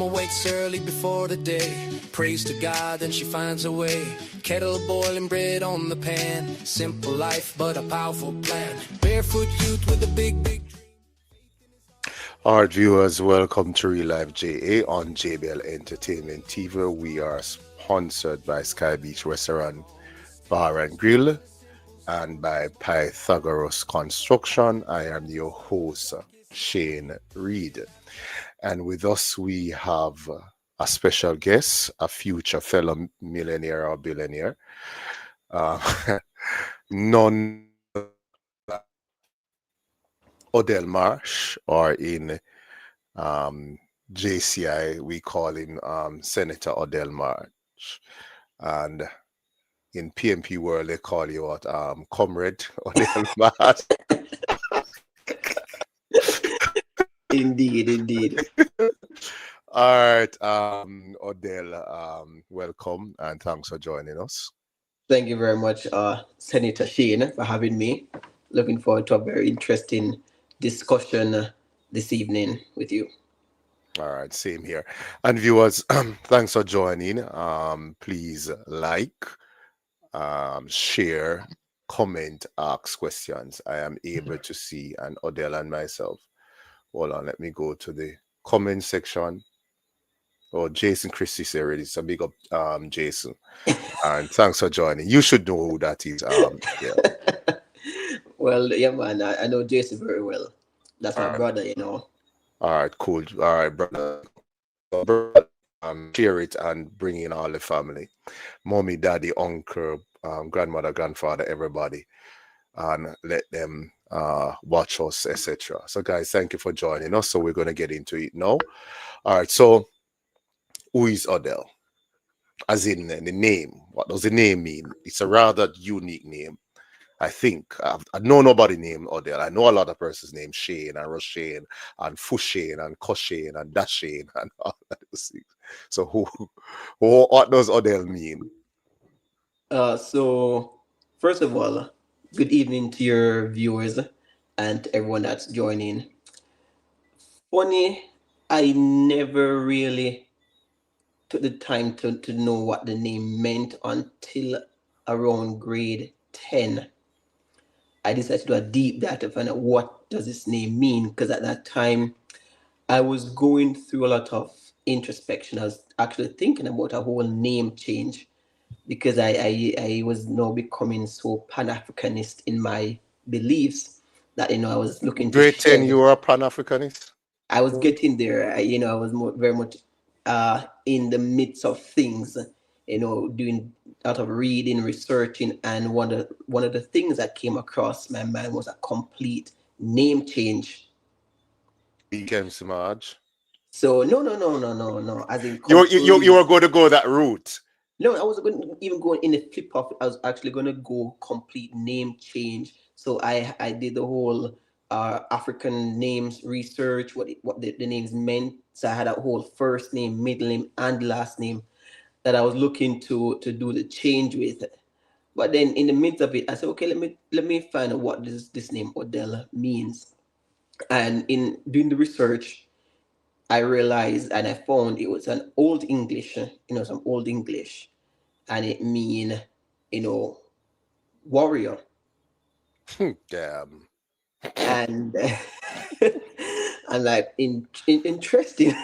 Mama wakes early before the day, prays to God, then she finds a way. Kettle boiling bread on the pan, simple life but a powerful plan. Barefoot youth with a big Our viewers, welcome to Real Life JA on JBL Entertainment TV. We are sponsored by Sky Beach Restaurant, Bar and Grill, and by Pythagoras Construction. I am your host, Shane Reed. And with us, we have a special guest, a future fellow millionaire or billionaire, uh, none Odell Marsh, or in JCI, we call him Senator Odell March. And in PMP world, they call you what? Comrade Odell March. Indeed. All right, Odell, welcome and thanks for joining us. Thank you very much, Senator Shane, for having me. Looking forward to a very interesting discussion this evening with you. All right, same here. And viewers, thanks for joining. Please like, share, comment, ask questions. I am able to see, and Odell and myself. Hold on, let me go to the comment section. Oh, Jason Christie said already. So big up, Jason. And thanks for joining. You should know who that is. Yeah. Well, yeah, man, I know Jason very well. That's All my right. brother, you know. All right, cool. All right, brother. Share it and bring in all the family, mommy, daddy, uncle, grandmother, grandfather, everybody, and let them watch us, etc. So, guys, thank you for joining us. So we're gonna get into it now. All right. So, who is Odell? As in the name. What does the name mean? It's a rather unique name. I think I know nobody named Odell. I know a lot of persons named Shane and Roshane and Fushane and Koshane and Dashane and all that. So what does Odell mean? So, first of all, good evening to your viewers and to everyone that's joining. Funny, I never really took the time to know what the name meant until around grade 10. I decided to do a deep dive to find out what does this name mean, because at that time I was going through a lot of introspection. I was actually thinking about a whole name change because I was now becoming so pan-Africanist in my beliefs that I was looking to Grade 10, shed. you were a Pan-Africanist? I was getting there. I was very much in the midst of things. Doing a lot of reading, researching, and one of the things that came across my mind was a complete name change. Became Samaj. So no. As in You complete. were going to go that route. No, I wasn't going even going in the flip of it. I was actually going to go complete name change. So I did the whole African names research, what the names meant. So I had a whole first name, middle name, and last name that I was looking to do the change with. But then in the midst of it, I said, okay, let me find out what this name Odell means. And in doing the research, I realized and I found it was an old English, some old English, and it mean, you know, warrior. Damn. And I'm like, interesting.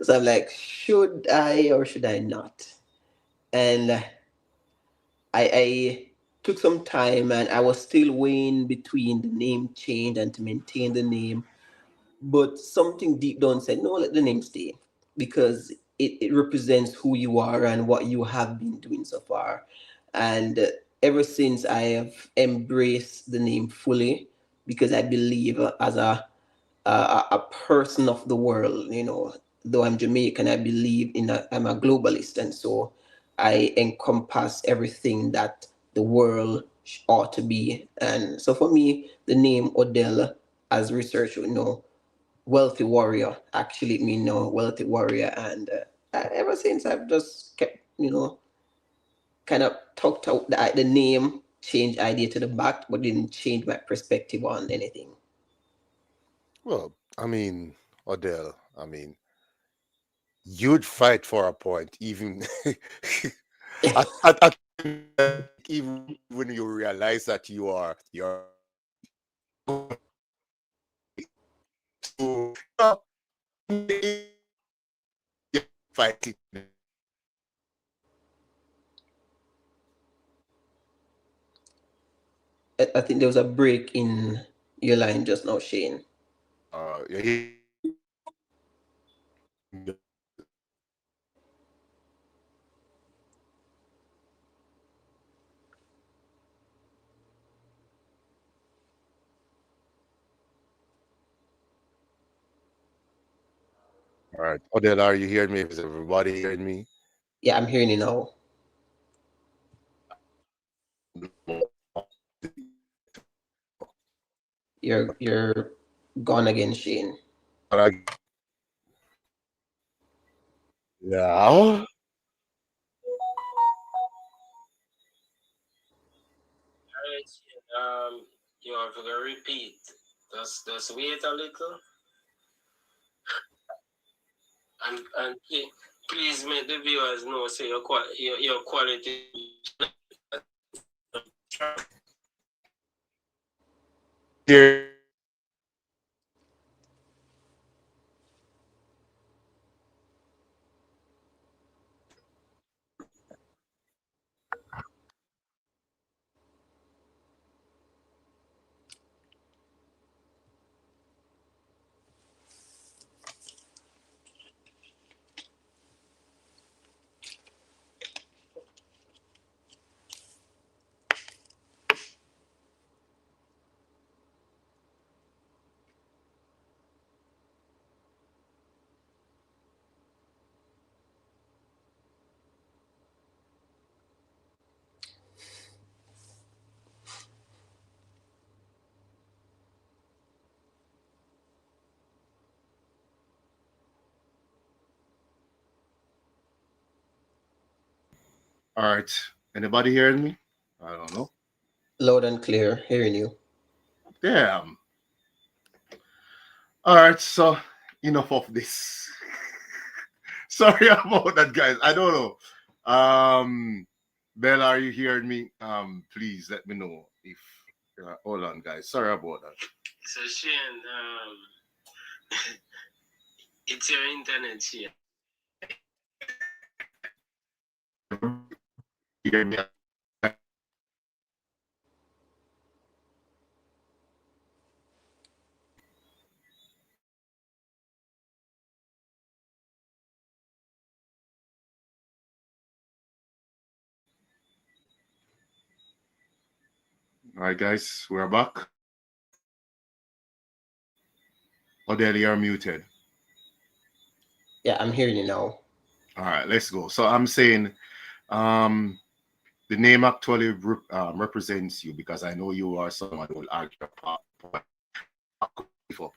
So I'm like, should I or should I not? And I took some time and I was still weighing between the name change and to maintain the name. But something deep down said, no, let the name stay because it represents who you are and what you have been doing so far. And ever since I have embraced the name fully because I believe as a person of the world, though I'm Jamaican, I believe I'm a globalist. And so I encompass everything that the world ought to be. And so for me, the name Odell, as research would know, wealthy warrior actually mean no wealthy warrior. And ever since I've just kept kind of talked out the name change idea to the back but didn't change my perspective on anything. Well, I mean, Odell, you'd fight for a point, even even when you realize that you're so, you're fighting. I think there was a break in your line just now, Shane. You're all right. Odell, are you hearing me? Is everybody hearing me? Yeah, I'm hearing you now. You're gone again, Shane. Yeah. Alright, you have to repeat. Just wait a little, and please make the viewers know, say your quality. Here. All right. Anybody hearing me? I don't know. Loud and clear, hearing you. Damn. All right. So enough of this. Sorry about that, guys. I don't know. Bella, are you hearing me? Please let me know if. Hold on, guys. Sorry about that. So Shane, it's your internet, Shane. Hear me? All right, guys, we're back. Odell, you're muted. Yeah, I'm hearing you now. All right, let's go. So I'm saying, the name actually represents you because I know you are someone who will argue about.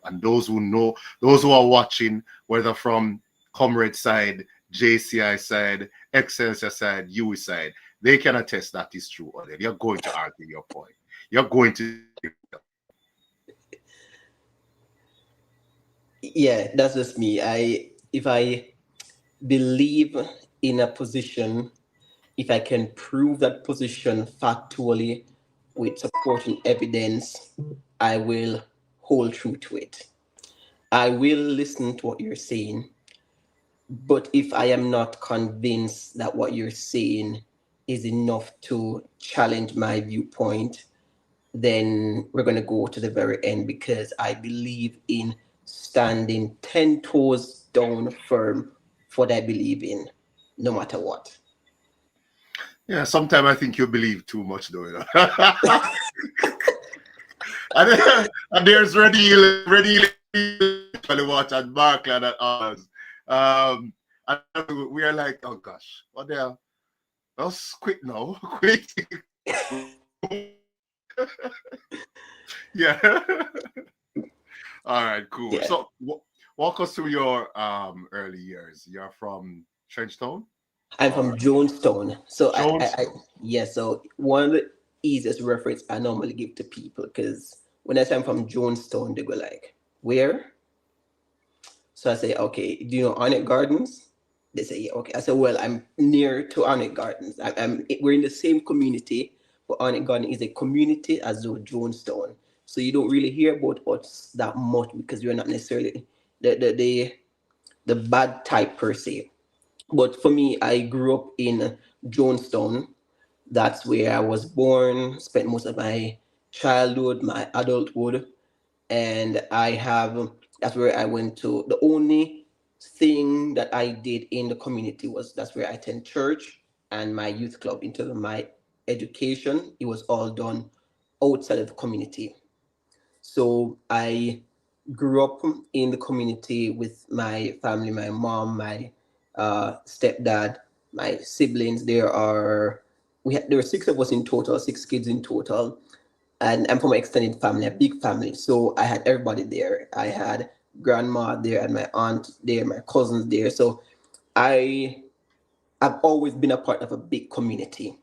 And those who know, those who are watching, whether from Comrade side, JCI side, Excelsior side, UE side, they can attest that is true. Or you're going to argue your point. You're going to. Yeah, that's just me. If I believe in a position, if I can prove that position factually with supporting evidence, I will hold true to it. I will listen to what you're saying, but if I am not convinced that what you're saying is enough to challenge my viewpoint, then we're going to go to the very end because I believe in standing 10 toes down firm for what I believe in, no matter what. Yeah, sometimes I think you believe too much, though. You know? and there's ready to watch and Mark and others. And we are like, oh gosh, what the hell? Let's quit now. Quit. Yeah. All right, cool. Yeah. So walk us through your early years. You're from Trenchtown? I'm from Jonestown. So Jonestown. yeah, so one of the easiest reference I normally give to people because when I say I'm from Jonestown, they go like, where? So I say, okay, do you know Arnett Gardens? They say, yeah, okay. I said, well, I'm near to Arnett Gardens. We're in the same community, but Arnett Garden is a community as though Jonestown. So you don't really hear about us that much because you're not necessarily the bad type per se. But for me, I grew up in Jonestown. That's where I was born, spent most of my childhood, my adulthood, and that's where I went to. The only thing that I did in the community was that's where I attend church and my youth club. In terms of my education, it was all done outside of the community. So I grew up in the community with my family, my mom, my stepdad, my siblings. There were six of us in total, six kids in total, and I'm from an extended family, a big family. So I had everybody there. I had grandma there, and my aunt there, my cousins there. So I I've always been a part of a big community.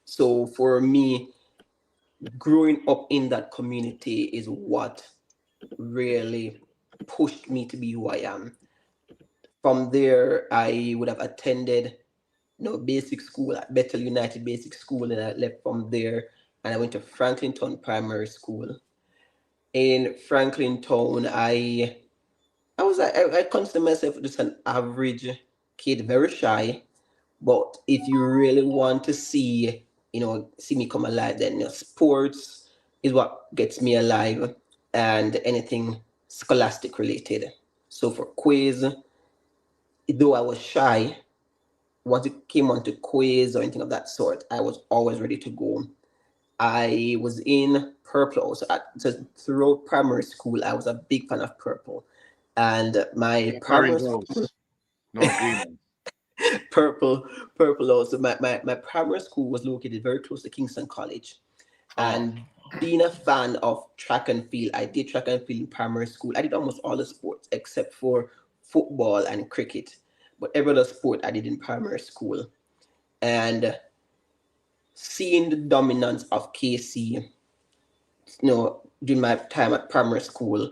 So for me, growing up in that community is what really pushed me to be who I am. From there, I would have attended, basic school at Bethel United Basic School, and I left from there, and I went to Franklinton Primary School. In Franklinton, I was I consider myself just an average kid, very shy. But if you really want to see me come alive, then sports is what gets me alive, and anything scholastic related. So for quiz, though I was shy, once it came on to quiz or anything of that sort, I was always ready to go. I was in purple also. So throughout primary school, I was a big fan of purple, and my Yeah, primary orange school, house, not green house. purple, purple also. My primary school was located very close to Kingston College, Oh, and being a fan of track and field, I did track and field in primary school. I did almost all the sports except for football and cricket, but every other sport I did in primary school. And seeing the dominance of KC, during my time at primary school,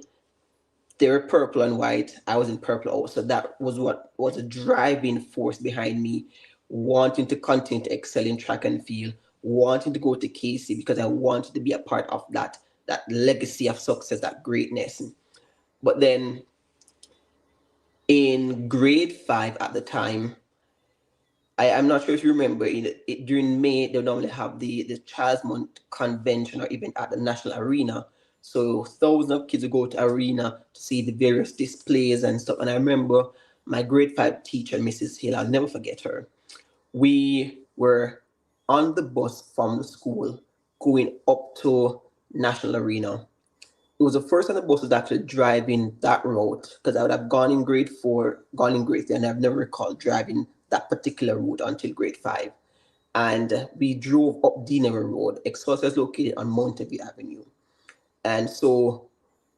they were purple and white. I was in purple also. That was what was a driving force behind me wanting to continue to excel in track and field, wanting to go to KC because I wanted to be a part of that legacy of success, that greatness. But then in grade 5 at the time, I'm not sure if you remember, during May, they normally have the Child's Month convention or event at the National Arena. So thousands of kids would go to arena to see the various displays and stuff. And I remember my grade 5 teacher, Mrs. Hill, I'll never forget her. We were on the bus from the school going up to National Arena. It was the first time the bus was actually driving that route because I would have gone in grade 4, gone in grade 3, and I've never recalled driving that particular route until grade 5. And we drove up Deanery Road. Excelsior is located on Montague Avenue. And so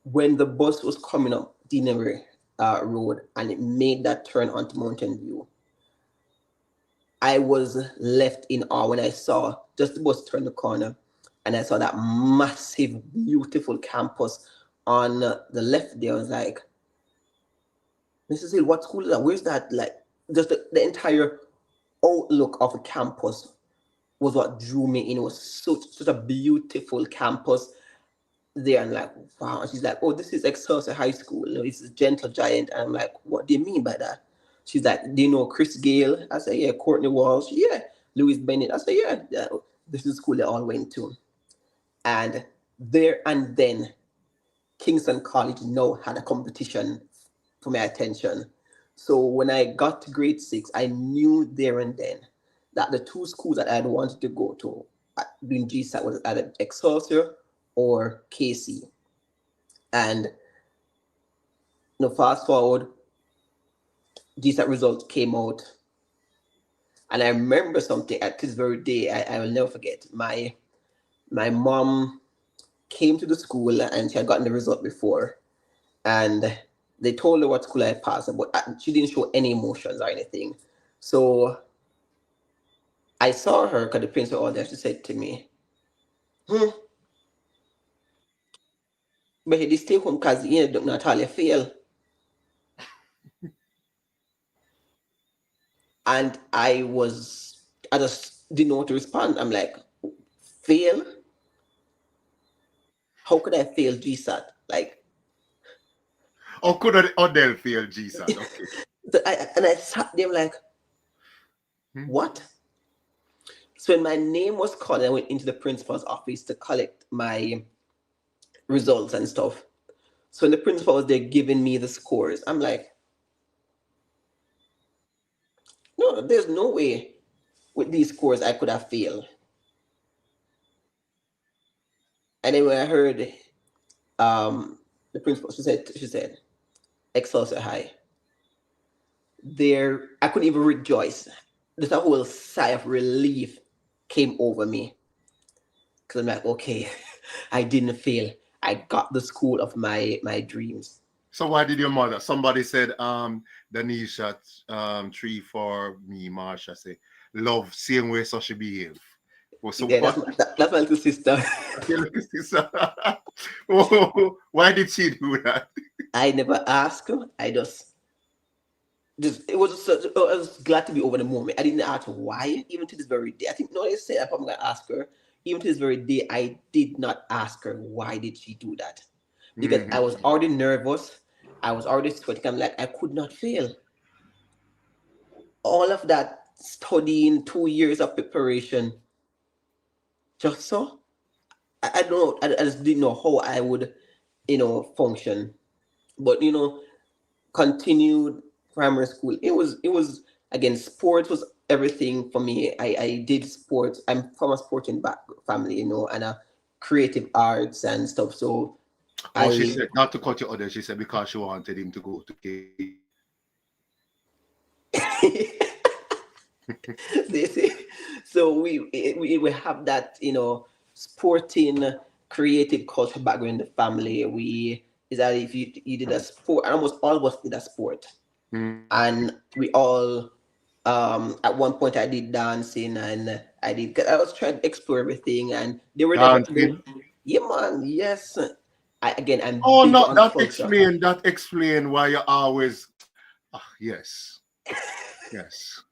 when the bus was coming up Deanery Road and it made that turn onto Mountain View, I was left in awe when I saw just the bus turn the corner and I saw that massive, beautiful campus on the left there. I was like, Mrs. Hill, what school is that? Where's that? Like, just the entire outlook of the campus was what drew me in. It was such a beautiful campus there. And like, wow. And she's like, oh, this is Excelsior High School. It's a gentle giant. And I'm like, what do you mean by that? She's like, do you know Chris Gale? I said, yeah. Courtney Walsh? Yeah. Louis Bennett? I said, yeah. This is the school they all went to. And there and then, Kingston College now had a competition for my attention. So when I got to grade 6, I knew there and then that the two schools that I had wanted to go to during GSAT was either Excelsior or KC. And fast forward, GSAT results came out. And I remember something at this very day, I will never forget. My mom came to the school and she had gotten the result before. And they told her what school I passed, but she didn't show any emotions or anything. So I saw her because the principal all there. She said to me, but he did stay home because he don't know how to fail. And I just didn't know what to respond. I'm like, fail? How could I fail GSAT? Like, How could Odell fail GSAT? Okay. I sat there like, Hmm. what? So when my name was called, I went into the principal's office to collect my results and stuff. So when the principal was there giving me the scores, I'm like, no, there's no way with these scores I could have failed. And then when I heard the principal, she said, Excelsior High. There, I couldn't even rejoice. Just a whole sigh of relief came over me. Because I'm like, okay, I didn't fail. I got the school of my dreams. So why did your mother? Somebody said, Danisha, three for me, Marsh. I say, love same way so she behave. Well, so Yeah, what? that's my little sister. Why did she do that? I never asked her. I just it was such, I was glad to be over the moment. I didn't ask why, even to this very day. I think no, I said I'm gonna ask her. Even to this very day, I did not ask her why did she do that, because I was Mhm. already nervous. I was already sweating. I'm like, I could not fail. All of that studying, 2 years of preparation, just so I don't know. I just didn't know how I would, function. But continued primary school. It was again, sports was everything for me. I did sports. I'm from a sporting family, and a creative arts and stuff. So Oh, she I said, not to cut you other, she said because she wanted him to go to K. they say, so we have that, sporting creative culture background in the family. We is that if you did a sport, and almost all of us did a sport, and we all at one point I did dancing, and I did 'cause I was trying to explore everything, and they were never Dancing. yeah, man, yes. I'm Oh, big no, on that culture. explain, why you always, yes, yes.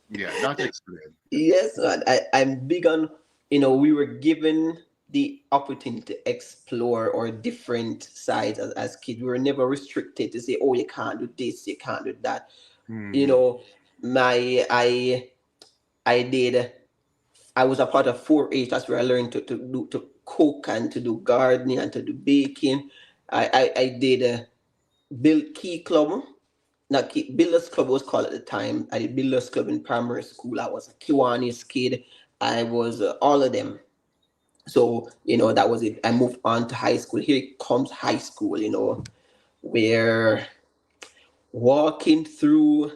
Yeah, that explain. Yes, man. I'm big on, we were given the opportunity to explore our different sides as kids. We were never restricted to say, oh, you can't do this, you can't do that. You Hmm. know, my I did I was a part of 4-H. That's where I learned to cook and to do gardening and to do baking. I did build key club, not key, Builders Club was called at the time. I did Builders Club in primary school. I was a Kiwanis kid. I was all of them. So, that was it. I moved on to high school. Here comes high school, where walking through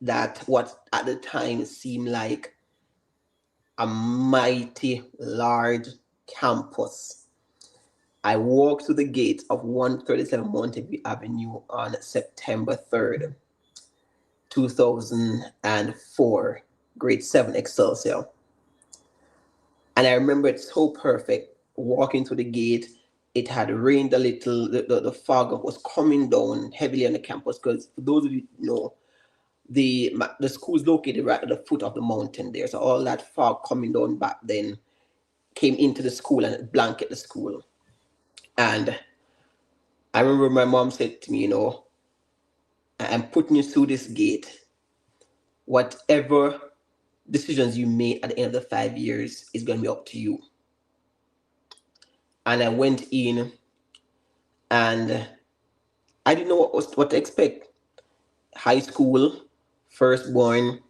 that, what at the time seemed like a mighty large campus. I walked through the gates of 137 Montague Avenue on September 3rd, 2004, grade 7 Excelsior. And I remember it so perfect. Walking through the gate, it had rained a little. The fog was coming down heavily on the campus because, for those of you who know, the school is located right at the foot of the mountain there. So all that fog coming down back then came into the school and blanket the school. And I remember my mom said to me, I'm putting you through this gate. Whatever decisions you make at the end of the 5 years is going to be up to you. And I went in, and I didn't know what to expect. High school, firstborn,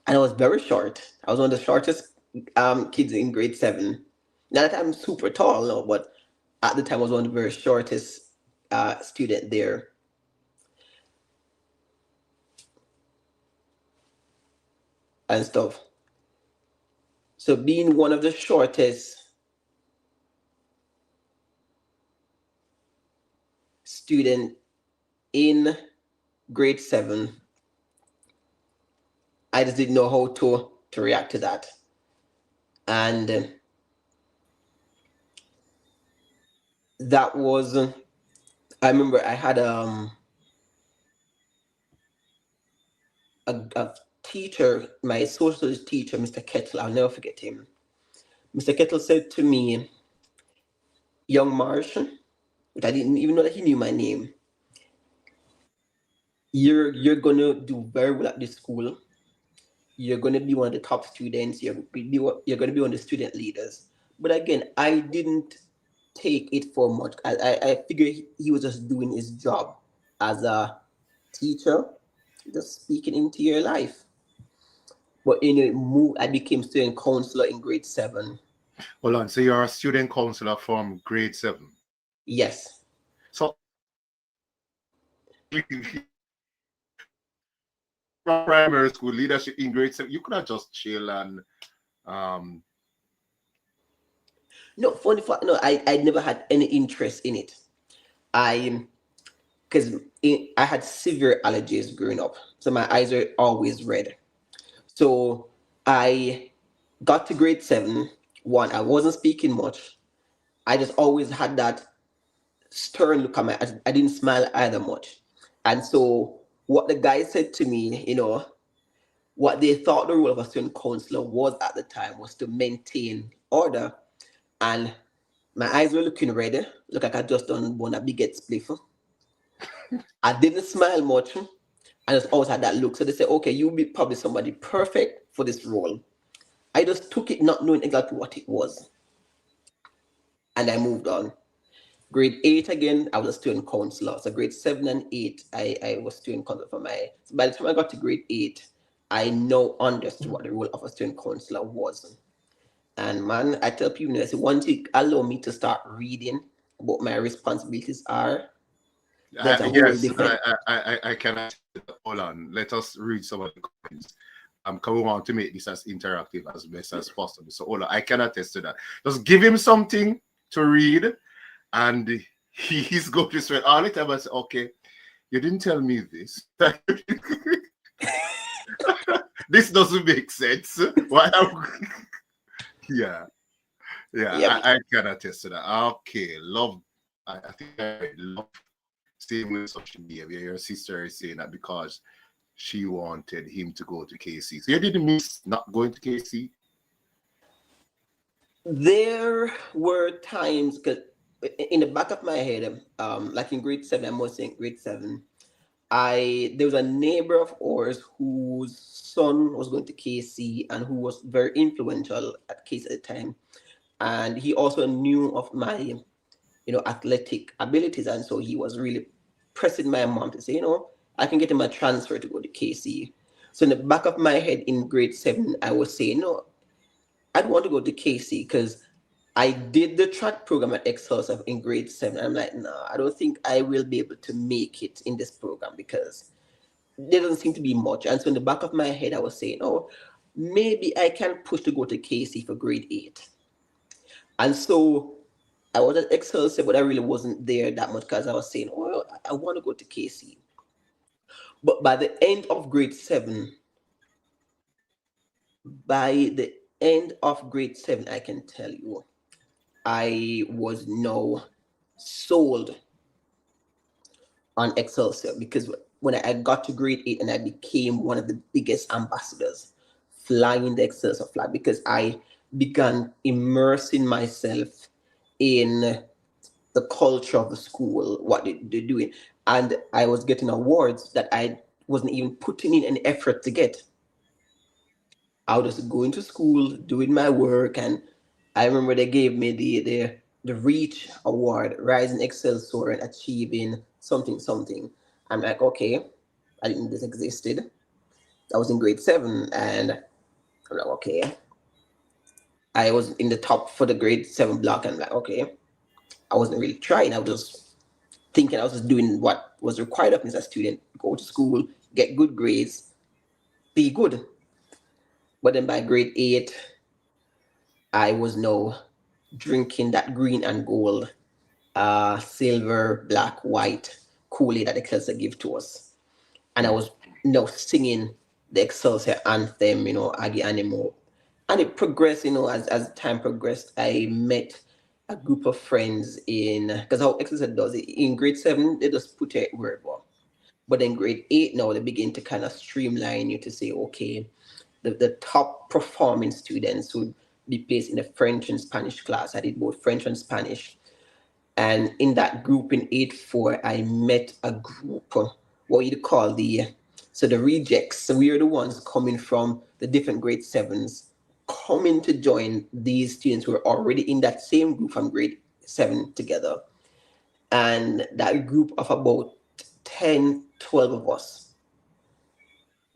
and I was very short. I was one of the shortest kids in grade 7. Not that I'm super tall, no, but at the time I was one of the very shortest student there and stuff. So being one of the shortest student in grade 7, I just didn't know how to react to that. And that was I remember I had a teacher, my social studies teacher, Mr. Kettle, I'll never forget him. Mr. Kettle said to me, young Marsh, but I didn't even know that he knew my name. You're gonna do very well at this school. You're gonna be one of the top students. You're gonna be one of the student leaders. But again, I didn't take it for much. I figured he was just doing his job as a teacher, just speaking into your life. But I became student counselor in grade 7. Hold on. So you're a student counselor from grade 7. Yes. So primary school leadership in grade 7, you could have just chill and No, funny fact, no, I never had any interest in it. Because I had severe allergies growing up, so my eyes are always red. So I got to grade 7. One, I wasn't speaking much. I just always had that stern look at my. I didn't smile either much, and so what the guy said to me, what they thought the role of a student counselor was at the time was to maintain order, and my eyes were looking red, look like I just done one a big spliff. I didn't smile much, and just always had that look. So they said, okay, you'll be probably somebody perfect for this role. I just took it not knowing exactly what it was. And I moved on. Grade 8 again, I was a student counselor. So grade 7 and 8, I was student counselor for so by the time I got to grade 8, I now understood what the role of a student counselor was. And man, I tell people, I say, once you allow me to start reading what my responsibilities are, that's a whole yes, different. I cannot. Hold on. Let us read some of the comments. Because we want to make this as interactive as best as possible. So hold on, I can attest to that. Just give him something to read, and he's going to sweat all the time. I say, okay, you didn't tell me this. This doesn't make sense. Why? Yeah. I can attest to that. Okay, love. I think I love same with social behavior. Your sister is saying that because she wanted him to go to KC. So you didn't miss not going to KC? There were times, because in the back of my head, like in grade 7, I must say in grade 7, there was a neighbor of ours whose son was going to KC and who was very influential at KC at the time. And he also knew of my, athletic abilities. And so he was really pressing my mom to say, I can get him a transfer to go to KC. So in the back of my head in grade 7, I was saying, no, I'd want to go to KC because I did the track program at Excelsior in grade 7. I'm like, no, I don't think I will be able to make it in this program because there doesn't seem to be much. And so in the back of my head, I was saying, oh, maybe I can push to go to KC for grade 8. And so I was at Excelsior, but I really wasn't there that much because I was saying, well, I want to go to KC. But by the end of grade 7, I can tell you, I was now sold on Excelsior because when I got to grade 8 and I became one of the biggest ambassadors flying the Excelsior flag because I began immersing myself in the culture of the school, what they're doing. And I was getting awards that I wasn't even putting in any effort to get. I was just going to school, doing my work, and I remember they gave me the Reach Award, Rising Excelsior and Achieving something. I'm like, okay, I didn't know this existed. I was in grade 7, and I'm like, okay. I was in the top for the grade 7 block, and I'm like, okay. I wasn't really trying. I was just thinking I was just doing what was required of me as a student. Go to school, get good grades, be good. But then by grade 8, I was now drinking that green and gold, silver, black, white Kool-Aid that Excelsior give to us. And I was now singing the Excelsior anthem, Aggie Animo. And it progressed, as time progressed, I met a group of friends because how Excelsior does it, in grade 7, they just put it where it was. But then grade 8 now, they begin to kind of streamline you to say, okay, the top performing students would be placed in the French and Spanish class. I did both French and Spanish. And in that group in 8-4, I met a group, what you'd call the rejects. So we are the ones coming from the different grade 7s, coming to join these students who are already in that same group from grade 7 together. And that group of about 10, 12 of us,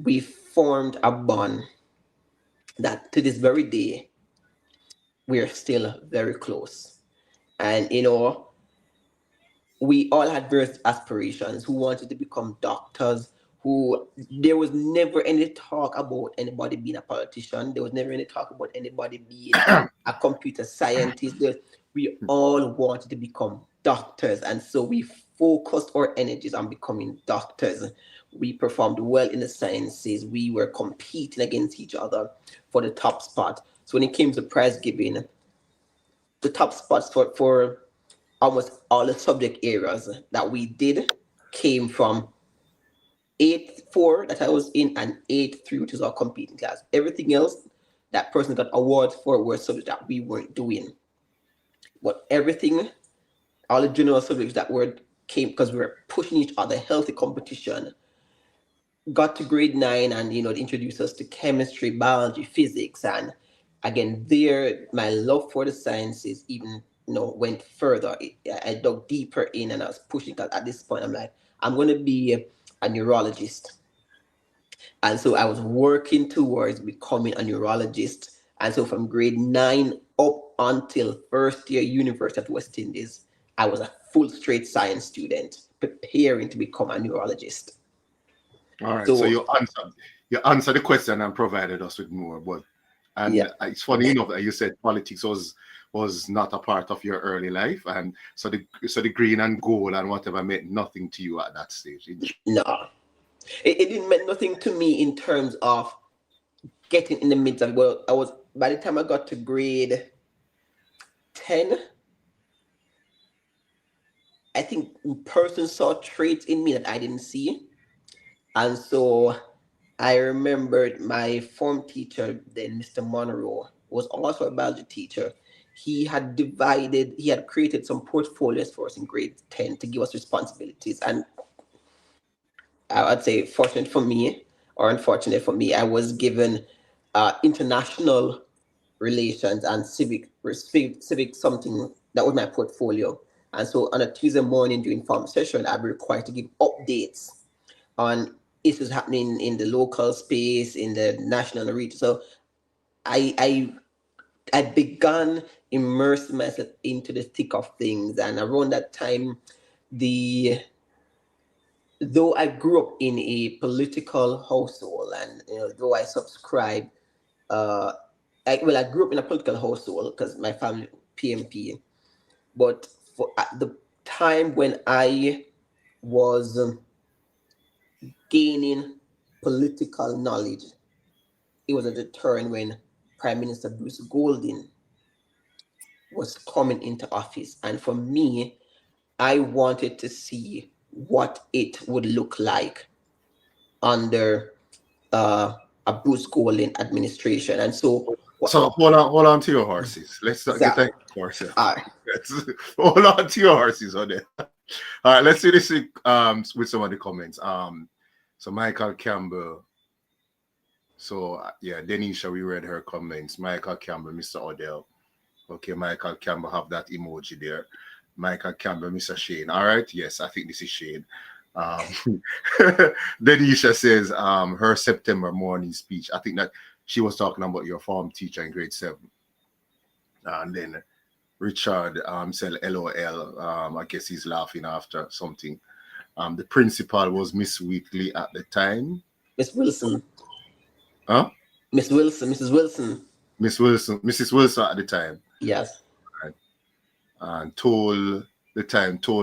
we formed a bond that to this very day, we are still very close. And, we all had various aspirations, who wanted to become doctors, who there was never any talk about anybody being a politician. There was never any talk about anybody being a computer scientist. We all wanted to become doctors. And so we focused our energies on becoming doctors. We performed well in the sciences. We were competing against each other for the top spot. So when it came to prize giving, the top spots for almost all the subject areas that we did came from 8-4 that I was in and 8-3, which is our competing class. Everything else that person got awards for were subjects that we weren't doing. But everything, all the general subjects that came because we were pushing each other, healthy competition. Got to grade 9 and it introduced us to chemistry, biology, physics, and again there my love for the sciences even went further. I dug deeper in and I was pushing because at this point I'm like, I'm going to be a neurologist. And so I was working towards becoming a neurologist. And so from grade 9 up until first year University of West Indies, I was a full straight science student preparing to become a neurologist. All right, so you answered the question and provided us with more. But it's funny enough that you said politics was not a part of your early life, and so the green and gold and whatever meant nothing to you at that stage. No, it didn't mean nothing to me in terms of getting in the midst of. Well, I was by the time I got to grade 10, I think person saw traits in me that I didn't see. And so I remembered my form teacher, then Mr. Monroe, was also a biology teacher. He had created some portfolios for us in grade 10 to give us responsibilities. And I would say, fortunate for me, or unfortunate for me, I was given international relations and civic something that was my portfolio. And so on a Tuesday morning during form session, I'd be required to give updates on issues happening in the local space, in the national and region. So I began immersing myself into the thick of things. And around that time, though I grew up in a political household, and though I subscribe, I grew up in a political household because my family PMP. But at the time when I was gaining political knowledge, it was at the turn when Prime Minister Bruce Golding was coming into office. And for me, I wanted to see what it would look like under a Bruce Golding administration. And so hold on to your horses. Let's not get that horses. All right. Hold on to your horses on there. All right, let's see this with some of the comments. So Michael Campbell. So Denisha, we read her comments. Michael Campbell, Mr. Odell. Okay, Michael Campbell have that emoji there. Michael Campbell, Mr. Shane. All right, yes, I think this is Shane. Denisha says her September morning speech. I think that she was talking about your form teacher in grade 7. And then Richard said LOL. I guess he's laughing after something. The principal was Miss Wheatley at the time. Miss Wilson. Huh? Miss Wilson, Mrs. Wilson. Mrs. Wilson at the time. Yes. Right. And told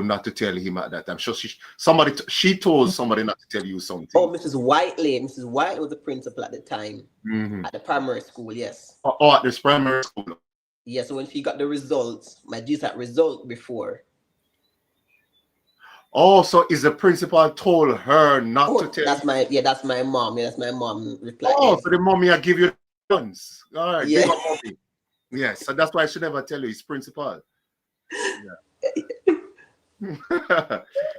not to tell him at that time. So she told somebody not to tell you something. Oh, Mrs. Whiteley. Mrs. Whiteley was the principal at the time at the primary school. Yes. Oh, at this primary school. Yeah. So when she got the results, my GSAT result before. Oh, so is the principal told her not to tell? That's my mom. Yeah, that's my mom replied. Oh, so the mommy I give you guns. All right, Yeah. big up mommy. Yes, so that's why I should never tell you it's principal. Yeah.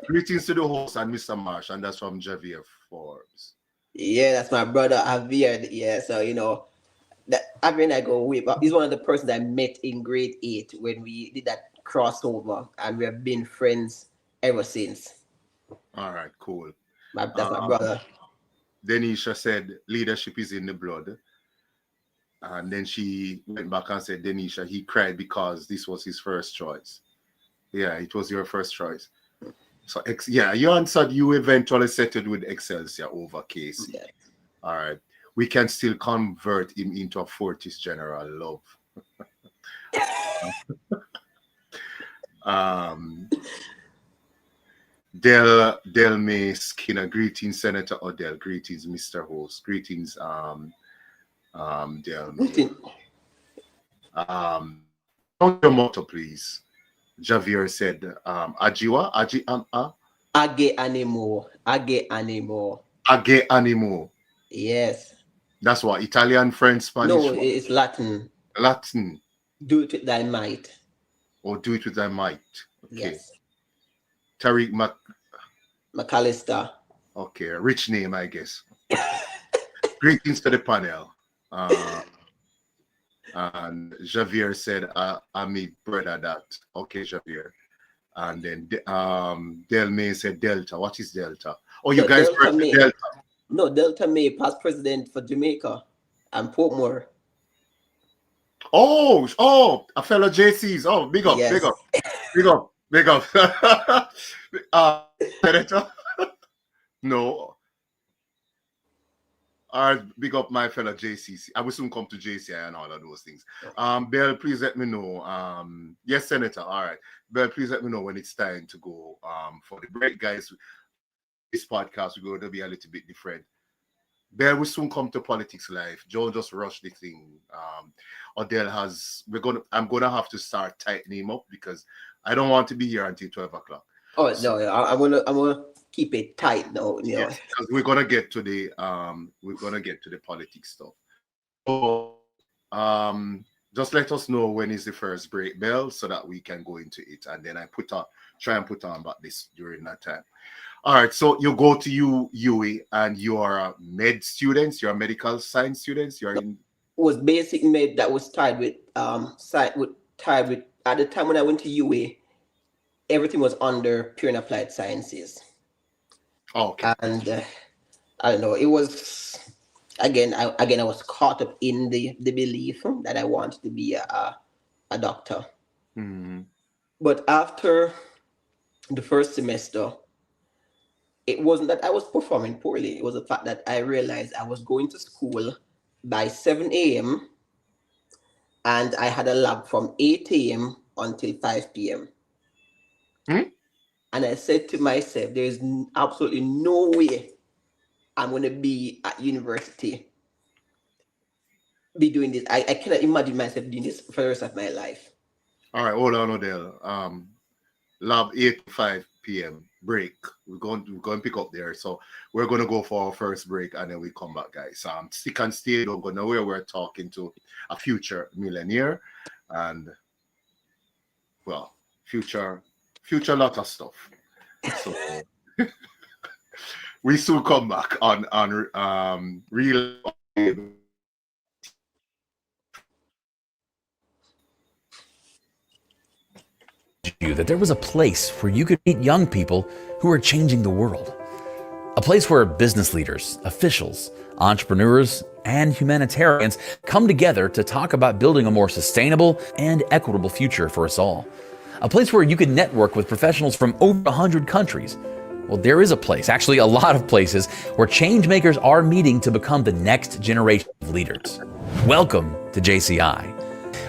Greetings to the host and Mr. Marsh, and that's from Javier Forbes. Yeah, that's my brother Javier. Yeah, so that Javier and I go way back. He's one of the persons I met in grade 8 when we did that crossover, and we have been friends ever since. All right, cool. That's my brother. Denisha said leadership is in the blood. And then she went back and said, Denisha, he cried because this was his first choice. Yeah, it was your first choice. So, you answered, you eventually settled with Excelsior over Casey. Yeah. All right. We can still convert him into a Fortis General Love. Del May Skinner, greetings, Senator Odell. Greetings, Mr. Host. Greetings, Del May. On your motto, please. Javier said, Ajiwa, Age animo. Age animo. Yes. That's what, Italian, French, Spanish? No, it's Latin. Latin. Do it with thy might. Or do it with thy might. Okay. Yes. Tariq McAllister. Okay, a rich name, I guess. Greetings to the panel. And Javier said, I'm a brother that. Okay, Javier. And then Del May said Delta. What is Delta? Oh, you guys Delta May. Delta. No, Delta May, past president for Jamaica and Portmore. Oh, a fellow JCs. Oh, big up, yes. big up. Senator? No. All right, big up my fellow JCC. I will soon come to JCI and all of those things. Bell, please let me know. Yes, Senator. All right. Bell, please let me know when it's time to go for the break, guys. This podcast we're going to be a little bit different. Bell will soon come to Politics Live. Joe just rushed the thing. Odell I'm gonna have to start tightening him up because I don't want to be here until 12 o'clock. Oh so, no, I'm gonna keep it tight now. Yes, because we're gonna get to the politics stuff. So just let us know when is the first break, Bell, so that we can go into it, and then I try and put on about this during that time. All right, so you go to UWI and you are a med students, you're a medical science students, you're in. It was basic med that was tied with at the time when I went to UWI, everything was under pure and applied sciences. Oh, okay. And I don't know, it was again I was caught up in the belief that I wanted to be a doctor. Mm-hmm. But after the first semester, it wasn't that I was performing poorly. It was the fact that I realized I was going to school by 7 a.m. and I had a lab from 8 a.m. until 5 p.m. Hmm? And I said to myself, there's absolutely no way I'm going to be at university, be doing this. I cannot imagine myself doing this for the rest of my life. All right, hold on, Odell. Lab 8 to 5 p.m. break. We're going to pick up there. So we're going to go for our first break and then we come back, guys. Stick and stay. Don't go nowhere. We're talking to a future millionaire and, well, future lot of stuff. So we soon come back on real. You that there was a place where you could meet young people who are changing the world. A place where business leaders, officials, entrepreneurs, and humanitarians come together to talk about building a more sustainable and equitable future for us all. A place where you can network with professionals from over 100 countries. Well, there is a place, actually a lot of places, where change makers are meeting to become the next generation of leaders. Welcome to JCI.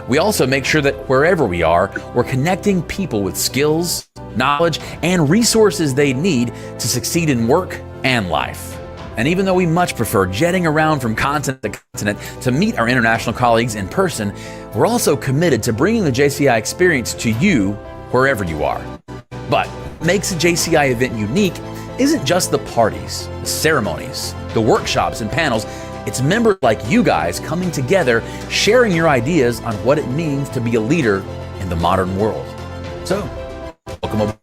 We also make sure that wherever we are, we're connecting people with skills, knowledge, and resources they need to succeed in work and life. And even though we much prefer jetting around from continent to continent to meet our international colleagues in person, we're also committed to bringing the JCI experience to you wherever you are. But Makes a JCI event unique isn't just the parties, the ceremonies, the workshops and panels. It's members like you guys coming together, sharing your ideas on what it means to be a leader in the modern world. So, welcome aboard.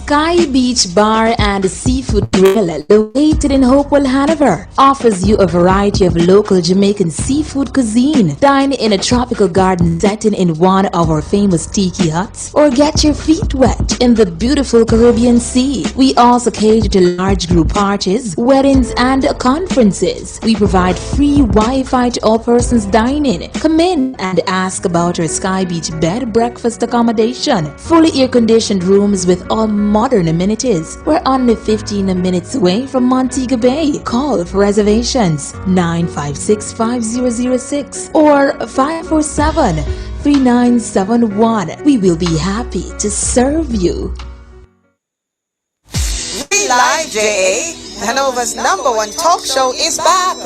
Sky Beach Bar and Seafood Grill, located in Hopewell, Hanover, offers you a variety of local Jamaican seafood cuisine. Dine in a tropical garden setting in one of our famous tiki huts, or get your feet wet in the beautiful Caribbean Sea. We also cater to large group parties, weddings, and conferences. We provide free Wi-Fi to all persons dining. Come in and ask about our Sky Beach bed breakfast accommodation. Fully air-conditioned rooms with all modern amenities. We're only 15 minutes away from Montego Bay. Call for reservations 956-5006 or 547-3971. We will be happy to serve you. We Live JA, Hanover's #1 talk show, is back.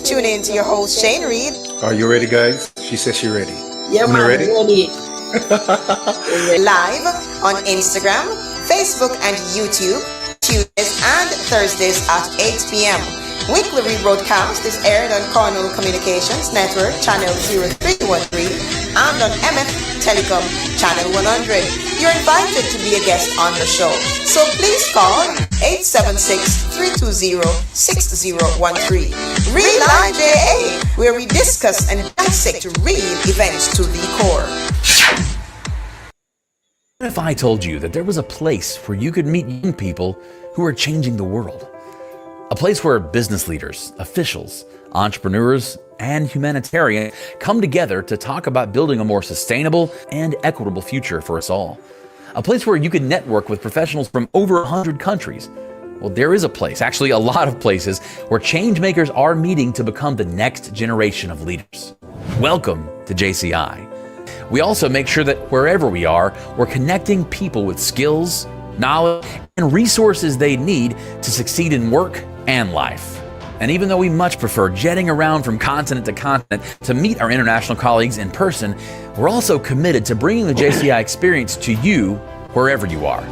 Tune in to your host Shane Reed. Are you ready, guys? She says she's ready. Yeah, man, ready? Live on Instagram, Facebook, and YouTube, Tuesdays and Thursdays at 8 p.m. Weekly rebroadcast is aired on Cornell Communications Network, Channel 0313, and on MF Telecom, Channel 100. You're invited to be a guest on the show, so please call 876-320-6013. Real Live JA, where we discuss and dissect real events to the core. What if I told you that there was a place where you could meet young people who are changing the world? A place where business leaders, officials, entrepreneurs, and humanitarians come together to talk about building a more sustainable and equitable future for us all. A place where you can network with professionals from over 100 countries. Well, there is a place, actually a lot of places, where change makers are meeting to become the next generation of leaders. Welcome to JCI. We also make sure that wherever we are, we're connecting people with skills, knowledge, and resources they need to succeed in work and life. And even though we much prefer jetting around from continent to continent to meet our international colleagues in person, we're also committed to bringing the JCI experience to you wherever you are.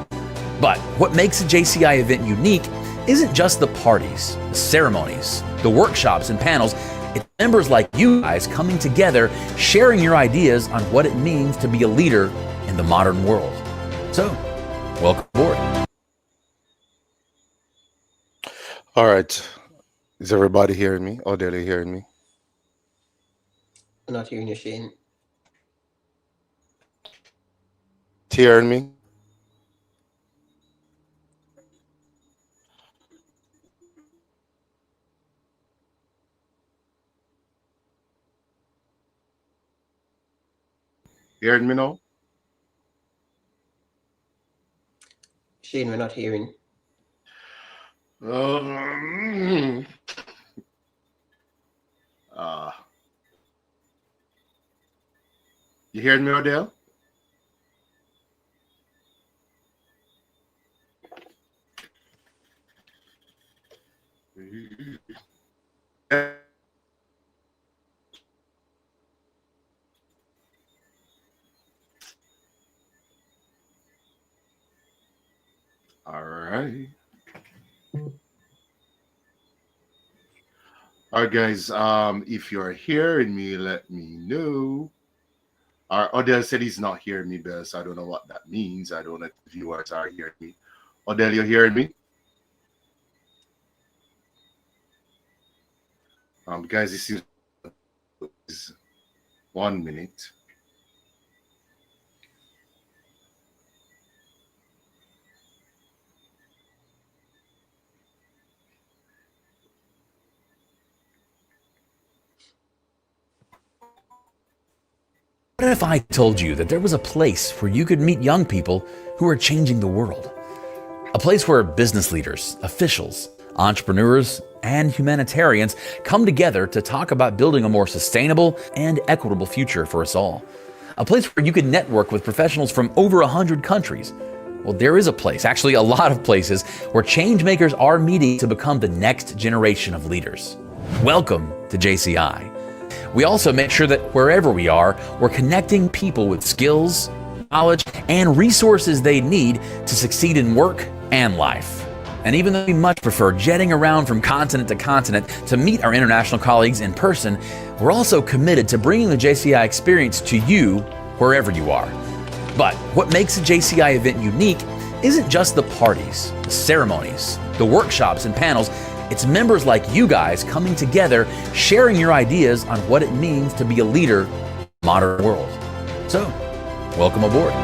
But what makes a JCI event unique isn't just the parties, the ceremonies, the workshops and panels. It's members like you guys coming together, sharing your ideas on what it means to be a leader in the modern world. So, welcome aboard. All right. Is everybody hearing me? Odell, you hearing me? I'm not hearing you, Shane. Hearing me? Hearing me now? Shane, we're not hearing. You hearing me, Odell? All right. All right, guys. If you're hearing me, let me know. Odell said he's not hearing me, Bess. I don't know what that means. I don't know if the viewers are hearing me. Odell, you're hearing me? Guys, this is 1 minute. What if I told you that there was a place where you could meet young people who are changing the world? A place where business leaders, officials, entrepreneurs, and humanitarians come together to talk about building a more sustainable and equitable future for us all. A place where you can network with professionals from over 100 countries. Well, there is a place, actually a lot of places, where change makers are meeting to become the next generation of leaders. Welcome to JCI. We also make sure that wherever we are, we're connecting people with skills, knowledge, and resources they need to succeed in work and life. And even though we much prefer jetting around from continent to continent to meet our international colleagues in person, we're also committed to bringing the JCI experience to you wherever you are. But what makes a JCI event unique isn't just the parties, the ceremonies, the workshops and panels. It's members like you guys coming together, sharing your ideas on what it means to be a leader in the modern world. So, welcome aboard.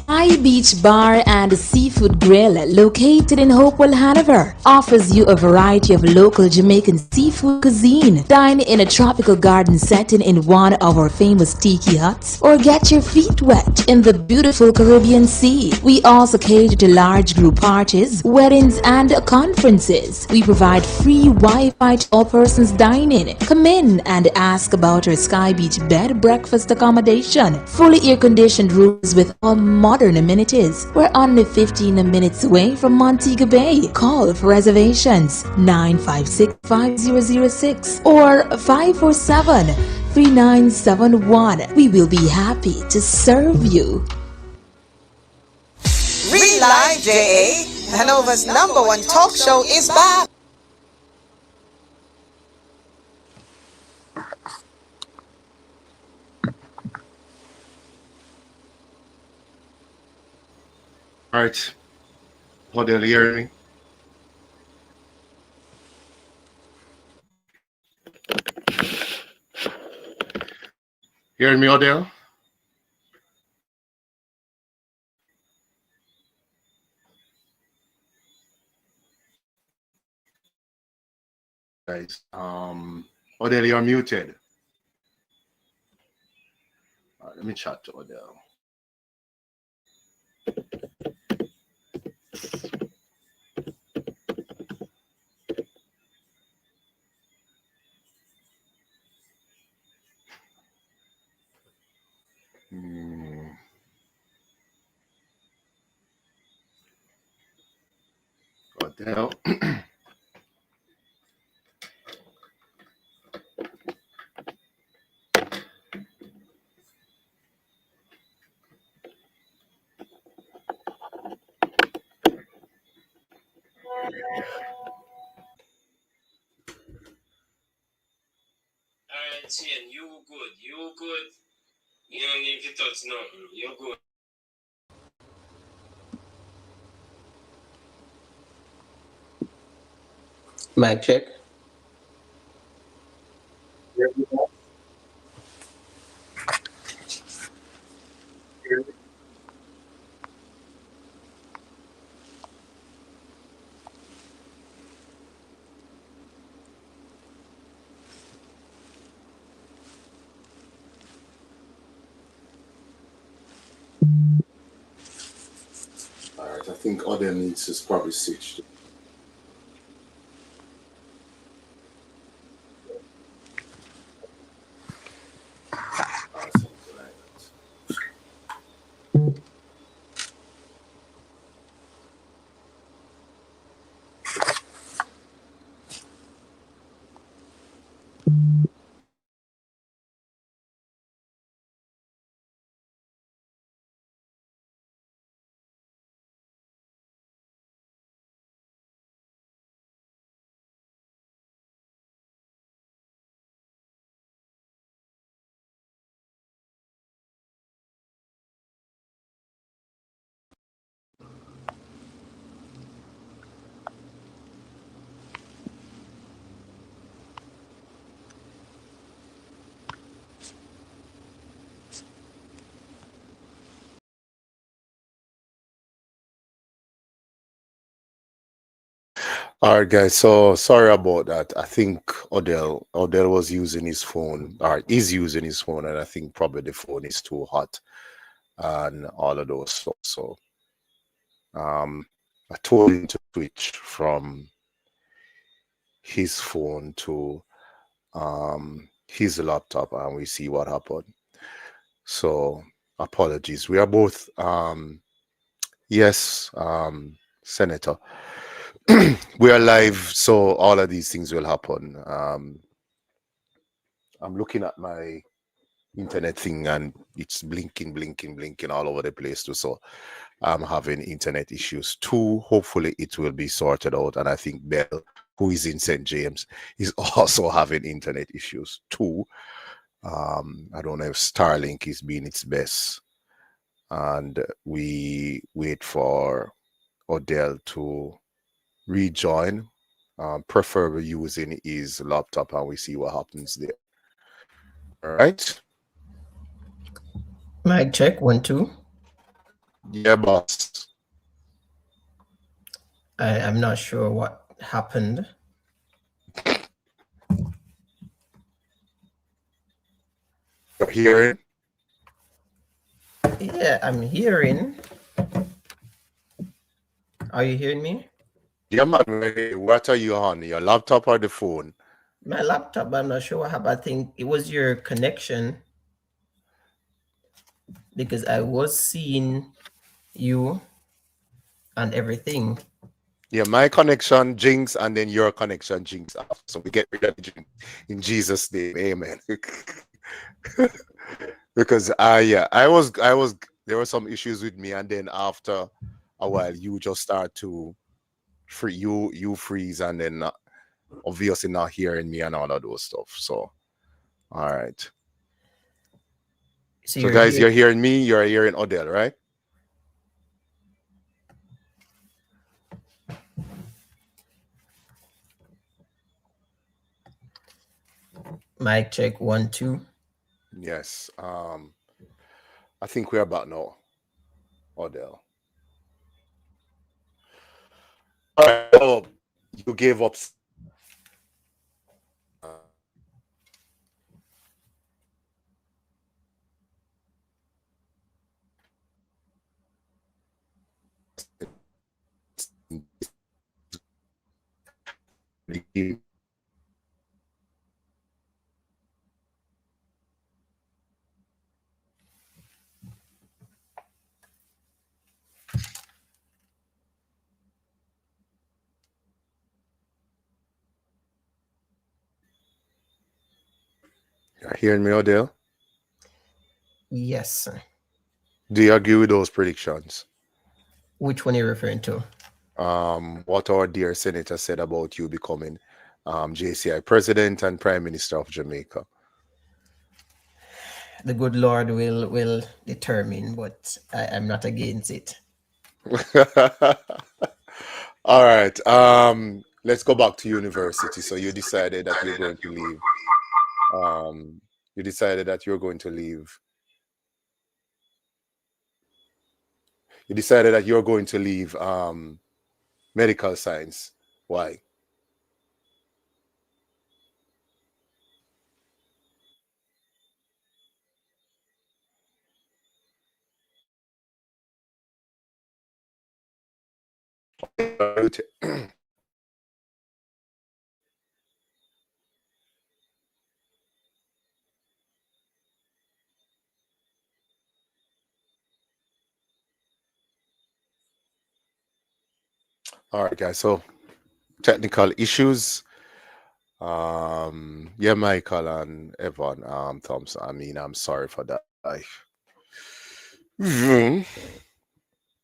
Sky Beach Bar and Seafood Grill, located in Hopewell, Hanover, offers you a variety of local Jamaican seafood cuisine. Dine in a tropical garden setting in one of our famous tiki huts, or get your feet wet in the beautiful Caribbean Sea. We also cater to large group parties, weddings, and conferences. We provide free Wi-Fi to all persons dining. Come in and ask about our Sky Beach bed breakfast accommodation. Fully air-conditioned rooms with all modern amenities. We're only 15 minutes away from Montego Bay. Call for reservations 956-5006 or 547-3971. We will be happy to serve you. Real Live JA, Hanover's #1 talk show is back. All right. Odell, you hear me? Hearing me, Odell? Guys, Odell, you're muted. All right, let me chat to Odell. Odell. Alright, Shane, you good. You good. You don't need to touch nothing. You good. Mic check. All right, I think Odell needs to probably switch. All right, guys. So sorry about that. I think Odell was using his phone, or is using his phone, and I think probably the phone is too hot and all of those stuff. So I told him to switch from his phone to his laptop, and we see what happened. So apologies. We are both yes, Senator. we are live, so all of these things will happen. I'm looking at my internet thing and it's blinking all over the place too. So I'm having internet issues too. Hopefully it will be sorted out. And I think Bell, who is in St. James, is also having internet issues too. I don't know if Starlink is being its best. And we wait for Odell to rejoin, preferably using his laptop, and we see what happens there. All right. Mic check 1 2. Yeah, boss. I'm not sure what happened. You're hearing? Yeah, I'm hearing. Are you hearing me? Yeah, man. What are you on? Your laptop or the phone? My laptop, I'm not sure what happened. I think it was your connection, because I was seeing you and everything. Yeah, my connection jinx, and then your connection jinx off. So we get rid of the jinx in Jesus' name. Amen. Because I was there were some issues with me, and then after a while you just start to you freeze, and then obviously not hearing me and all of those stuff. So all right. So guys, you're hearing me, you're hearing Odell, right? Mic check 1 2. Yes. I think we're about now. Odell. All right. So you gave up. You're hearing me, Odell? Yes, sir. Do you agree with those predictions? Which one are you referring to? What our dear senator said about you becoming JCI president and prime minister of Jamaica. The good Lord will determine, but I'm not against it. All right. Let's go back to university. So you decided that you're going to leave. You decided that you're going to leave. You decided that you're going to leave medical science. Why? All right, guys. So technical issues. Yeah, Michael and Evan, Thompson. I mean, I'm sorry for that.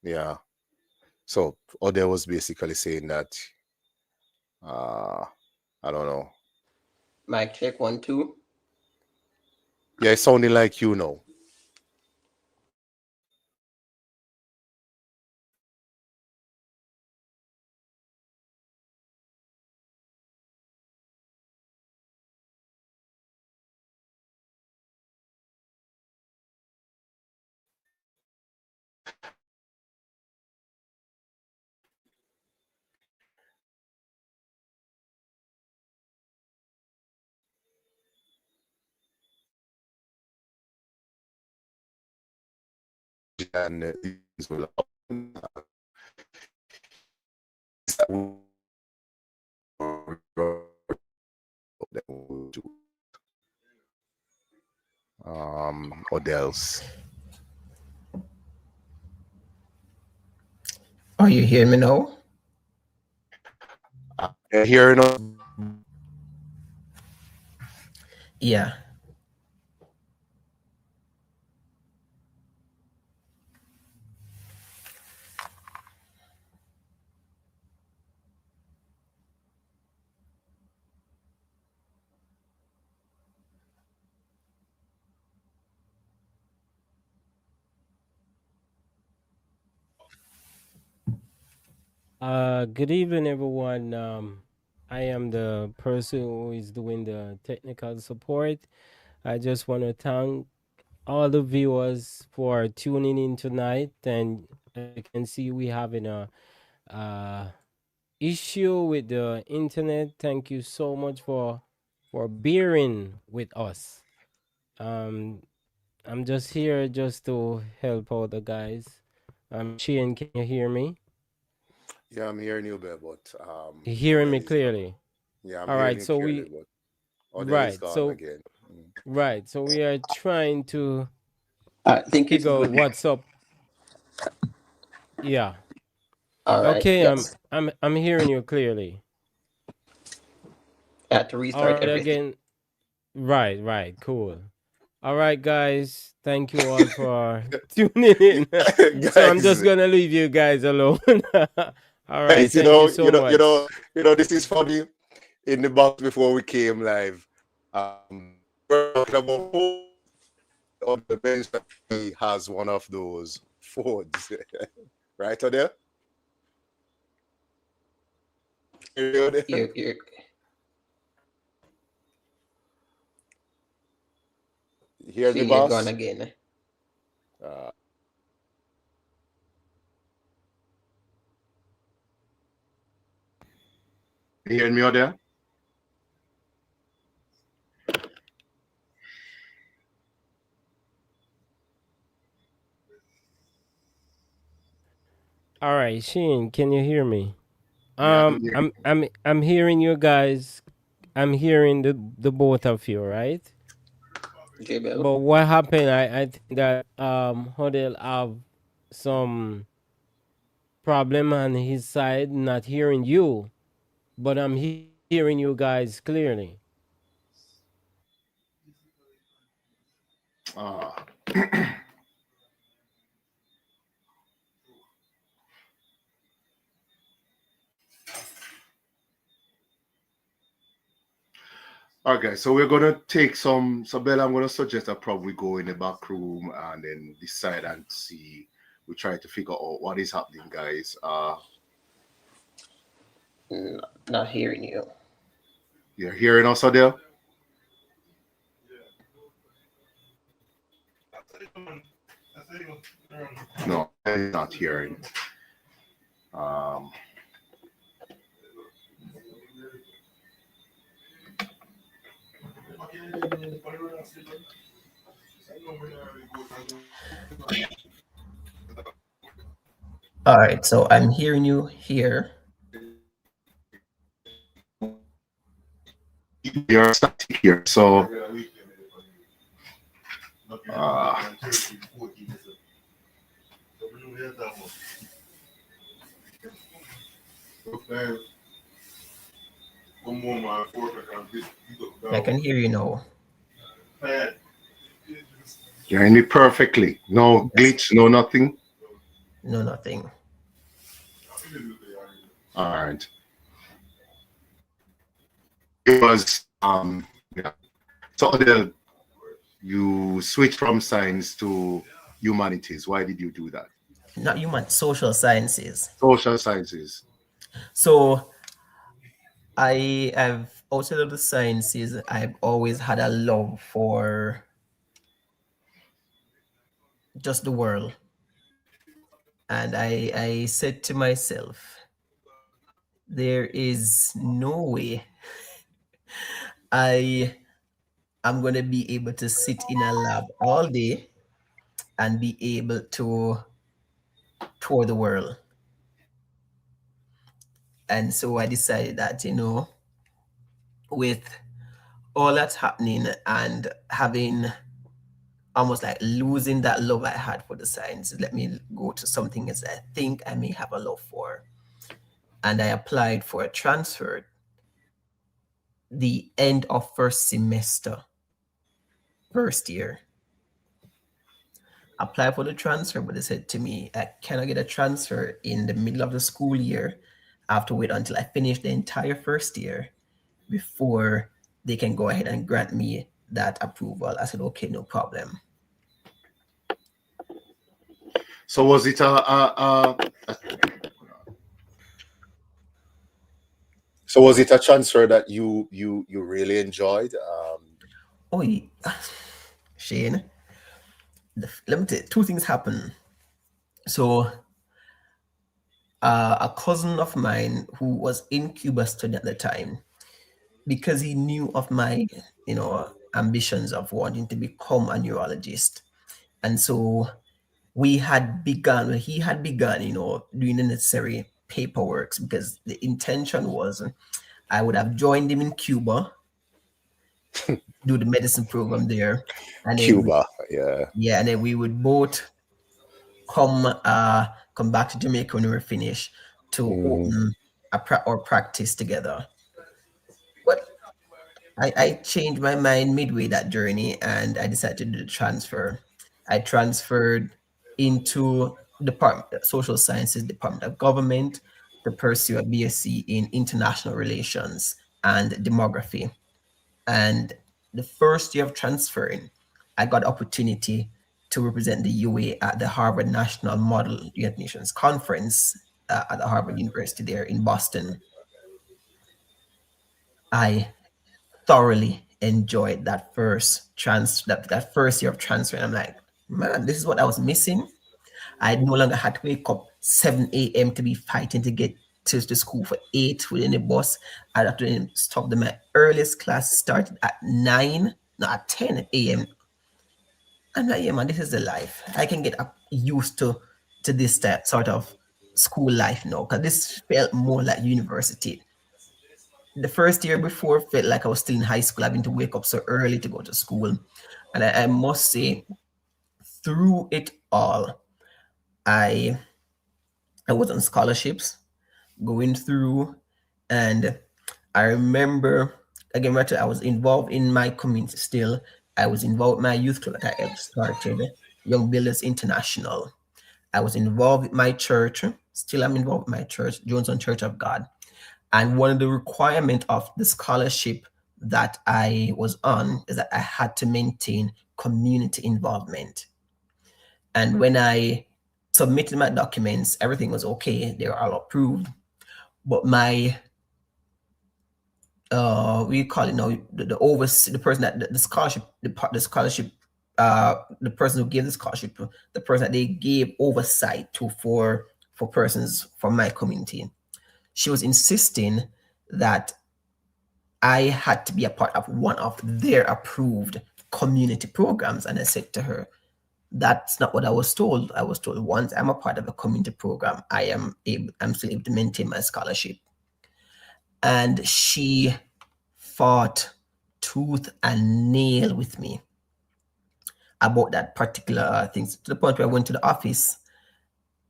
Yeah. So Odell was basically saying that I don't know. Mic check 1 2. Yeah, it's sounding like you know. And this will happen. Odell's. Are you hearing me now? And hearing us. Yeah. Good evening, everyone. I am the person who is doing the technical support. I just want to thank all the viewers for tuning in tonight. And as you can see, we having a uh, issue with the internet. Thank you so much for bearing with us. Um, I'm just here just to help out the guys. Shane, can you hear me? Yeah, I'm hearing you, Bear, but You hearing Odell me is gone. clearly? Yeah, I'm All hearing right, you so clearly, we but Odell is right, gone so again. Mm. right, so we are trying to I think it's figure out good. what's up. Yeah. All right. Okay, Yes. I'm hearing you clearly. I had to All restart right, everything. again. Right, cool. All right, guys. Thank you all for tuning in. So I'm Guys, just gonna leave you guys alone. All right, guys, thank you so much. this is funny. In the box before we came live, we're talking about phones. Odell mentioned he has one of those phones, right, Odell? You you You hear me, see you're gone boss? again. Uh, You hearing me out there? All right, Shane, can you hear me? Yeah, I'm hearing I'm hearing you guys. I'm hearing the both of you, right? Jabel. But what happened? I think that Hodel have some problem on his side, not hearing you, but I'm hearing you guys clearly. Ah. Okay, so we're gonna take some. So Bella, I'm gonna suggest that probably go in the back room and then decide and see. We try to figure out what is happening, guys. Not hearing you. You're hearing us, Adele? No, I'm not hearing. Um, All right, so I'm hearing you here. you're static here, so uh, I can hear you now. you're hearing me perfectly. No Yes. glitch, no nothing. No, nothing. All right. It was yeah. So Adele, you switched from science to humanities. Why did you do that? Not human, social sciences. Social sciences. So I have outside of the sciences, I've always had a love for just the world. And I said to myself, there is no way I am going to be able to sit in a lab all day and be able to tour the world. And so I decided that, with all that's happening and having almost like losing that love I had for the science, let me go to something else I think I may have a love for. And I applied for a transfer the end of first semester, first year. Apply for the transfer, but they said to me, I cannot get a transfer in the middle of the school year. I have to wait until I finish the entire first year before they can go ahead and grant me that approval. I said, okay, no problem. So was it So was it a transfer that you really enjoyed? Oh, yeah. Shane, let me tell you, two things happened. So a cousin of mine who was in Cuba studying at the time, because he knew of my, ambitions of wanting to become a neurologist. And so he had begun, doing the necessary paperwork, because the intention was I would have joined him in Cuba, do the medicine program there. And Cuba, yeah, and then we would both come back to Jamaica when we were finished to open our practice together. But I changed my mind midway that journey, and I decided to do the transfer. I transferred into Department Social Sciences, Department of Government, to pursue a BSc in International Relations and Demography. And the first year of transferring, I got opportunity to represent the UA at the Harvard National Model United Nations Conference at the Harvard University there in Boston. I thoroughly enjoyed that first that first year of transfer. And I'm like, man, this is what I was missing. I no longer had to wake up 7 a.m. to be fighting to get to the school for 8 within the bus. I'd have to stop them. My earliest class started at 9, not at 10 a.m. I'm like, yeah, man, this is the life. I can get used to this sort of school life now, because this felt more like university. The first year before felt like I was still in high school, having to wake up so early to go to school. And I must say, through it all, I was on scholarships going through, and I remember, again, I was involved in my community still. I was involved in my youth club that I helped started, Young Builders International. I was involved with my church. Still, I'm involved with my church, Johnson Church of God. And one of the requirements of the scholarship that I was on is that I had to maintain community involvement. And when I submitted my documents, everything was okay. They were all approved. But my, we call it now, the person that the scholarship, the person who gave the scholarship, the person that they gave oversight to for persons from my community, she was insisting that I had to be a part of one of their approved community programs. And I said to her, that's not what I was told. I was told once I'm a part of a community program, I'm still able to maintain my scholarship. And she fought tooth and nail with me about that particular thing, to the point where I went to the office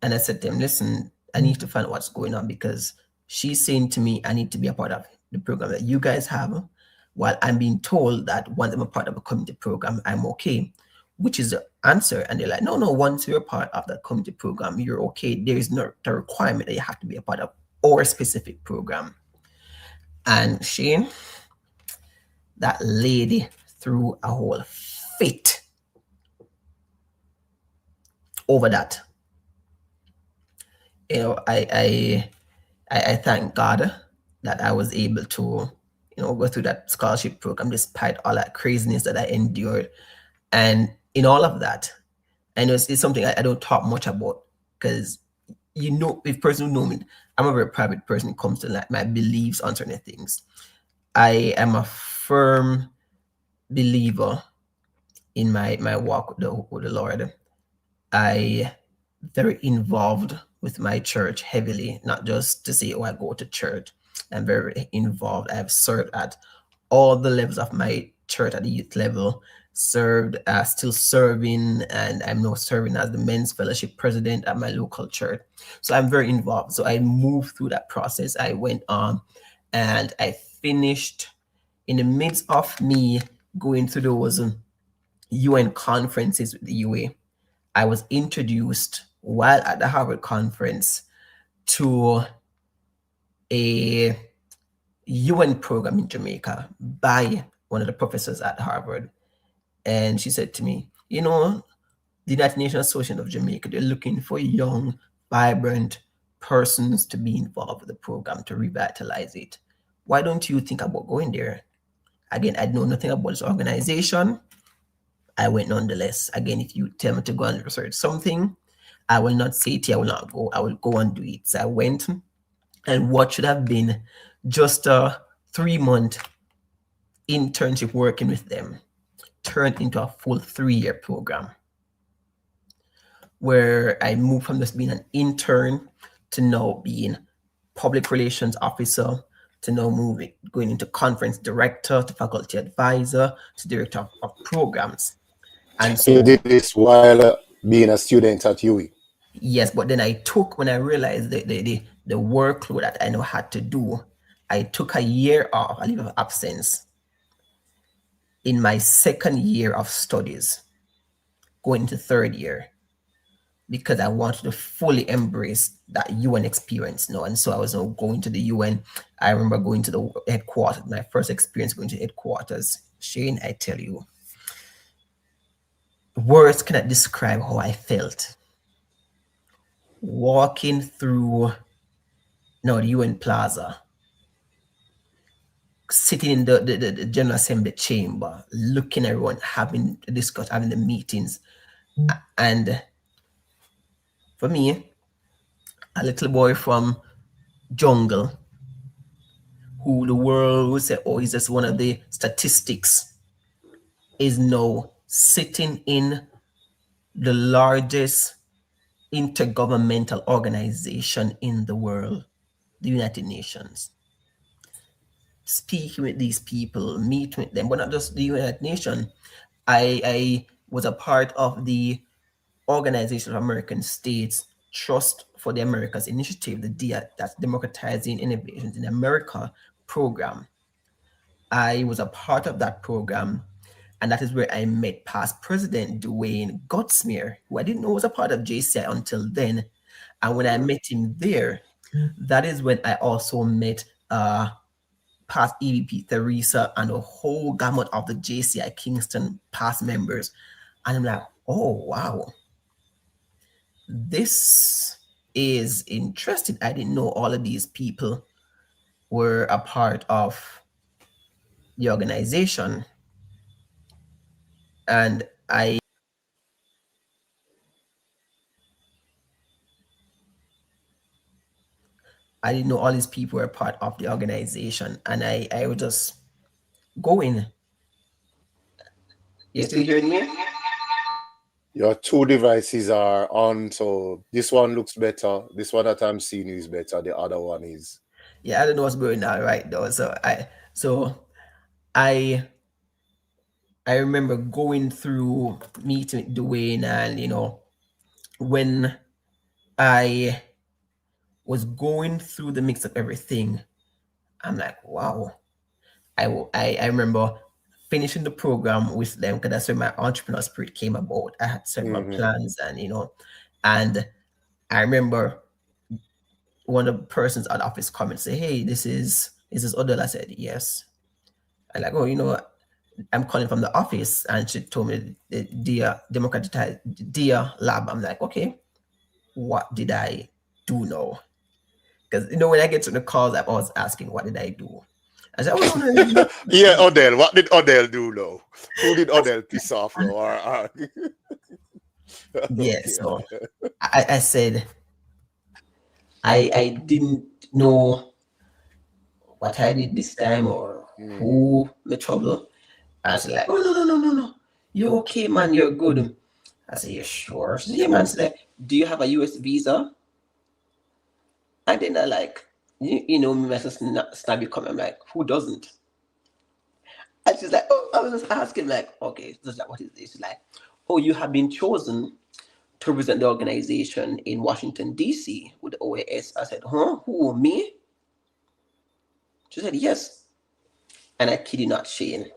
and I said to him, listen, I need to find out what's going on, because she's saying to me, I need to be a part of the program that you guys have, while I'm being told that once I'm a part of a community program, I'm okay, which is the answer. And they're like, no, once you're a part of the community program, you're okay. There is no the requirement that you have to be a part of our specific program. And Shane, that lady threw a whole fit over that. I thank God that I was able to, go through that scholarship program despite all that craziness that I endured. And in all of that, I know it's something I don't talk much about, because if person who know me, I'm a very private person when it comes to like my beliefs on certain things. I am a firm believer in my walk with the Lord. I very involved with my church heavily, not just to say, I go to church. I'm very involved. I have served at all the levels of my church at the youth level, still serving, and I'm now serving as the men's fellowship president at my local church. So I'm very involved. So I moved through that process. I went on and I finished in the midst of me going through those UN conferences with the UA, I was introduced while at the Harvard conference to a UN program in Jamaica by one of the professors at Harvard. And she said to me, you know, the United Nations Association of Jamaica, they're looking for young, vibrant persons to be involved with the program to revitalize it. Why don't you think about going there? Again, I know nothing about this organization. I went nonetheless. Again, if you tell me to go and research something, I will not say it, I will not go. I will go and do it. So I went, and what should have been just a 3-month internship working with them turned into a full 3-year program, where I moved from just being an intern to now being public relations officer, to now going into conference director, to faculty advisor, to director of programs. And so you did this while being a student at UWI? Yes, but then when I realized the workload that I now had to do, I took a year off, a leave of absence in my 2nd year of studies, going into 3rd year, because I wanted to fully embrace that UN experience now. And so I was now going to the UN. I remember going to the headquarters, my first experience going to headquarters. Shane, I tell you, words cannot describe how I felt. Walking through the UN Plaza, sitting in the General Assembly chamber, looking at everyone, having the meetings. And for me, a little boy from jungle, who the world would say, oh, he's just one of the statistics, is now sitting in the largest intergovernmental organization in the world, the United Nations. Speaking with these people, meeting with them, but not just the United Nations. I was a part of the Organization of American States Trust for the Americas initiative, the DIA, that's Democratizing Innovations in America program. I was a part of that program, and that is where I met past President Dwayne Gottsmeer, who I didn't know was a part of JCI until then. And when I met him there, that is when I also met past EVP Theresa and a whole gamut of the JCI Kingston past members. And I'm like, oh, wow. This is interesting. I didn't know all of these people were a part of the organization. And I didn't know all these people were part of the organization. And I would just go in. You still hearing me? Your 2 devices are on, so this one looks better. This one that I'm seeing is better. The other one is. Yeah, I don't know what's going on right now. So I remember going through meeting with Dwayne, and when I was going through the mix of everything, I'm like, wow. I remember finishing the program with them, because that's where my entrepreneur spirit came about. I had several plans, and I remember one of the persons at the office come and say, hey, this is Odell. I said, yes. I'm like, oh, I'm calling from the office, and she told me the DIA lab. I'm like, okay, what did I do now? Because when I get to the calls, I'm always asking, what did I do? I said, oh, yeah, Odell. What did Odell do now? Who did Odell piss off now? Yeah, so I said, I didn't know what I did this time or who made trouble. I was like, oh, no. You're okay, man. You're good. I said, you sure? She said, yeah, man. She's like, do you have a US visa? And then I like, me myself snabby comment. I'm like, who doesn't? And she's like, oh, I was just asking, like, okay, so like, what is this? She's like, oh, you have been chosen to represent the organization in Washington, D.C. with the OAS. I said, huh? Who, me? She said, yes. And I kid you not, Shane.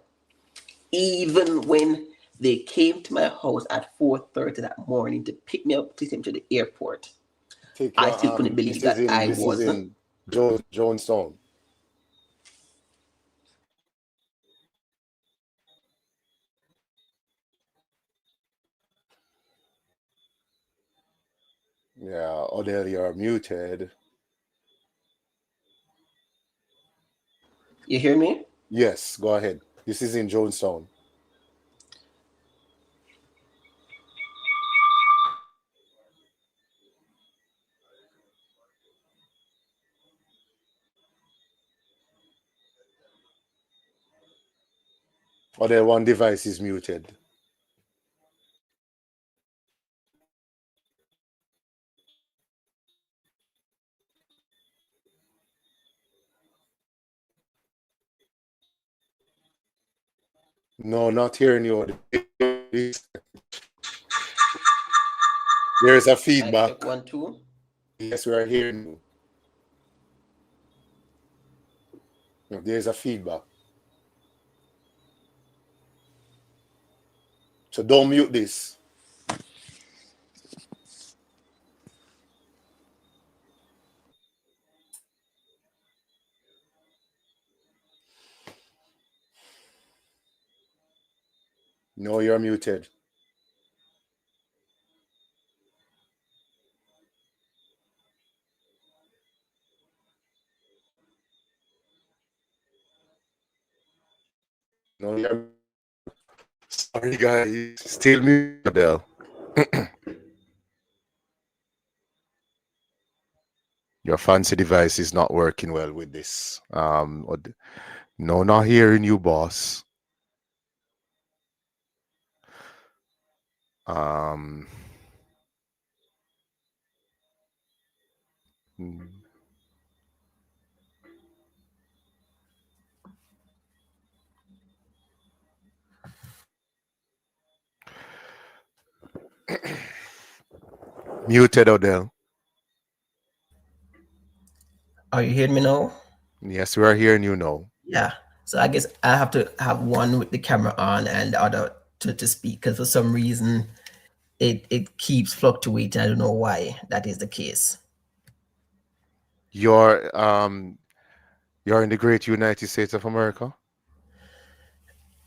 Even when they came to my house at 4:30 that morning to pick me up to take me to the airport, I still couldn't believe that I was. This is in Jonestown. Yeah, Odell, you're muted. You hear me? Yes, go ahead. This is in Jonestown. Odell, one device is muted. No, not hearing you. There's a feedback. Check 1, 2. Yes, we are hearing you. No, there's a feedback. So don't mute this. No, you're muted. No, you're sorry, guys. Still muted, Odell. Your fancy device is not working well with this. No, not hearing you, boss. Muted, Odell. Are you hearing me now? Yes, we are hearing you now. Yeah. So I guess I have to have one with the camera on and the other to speak, because for some reason it keeps fluctuating. I don't know why that is the case. You're in the great United States of America?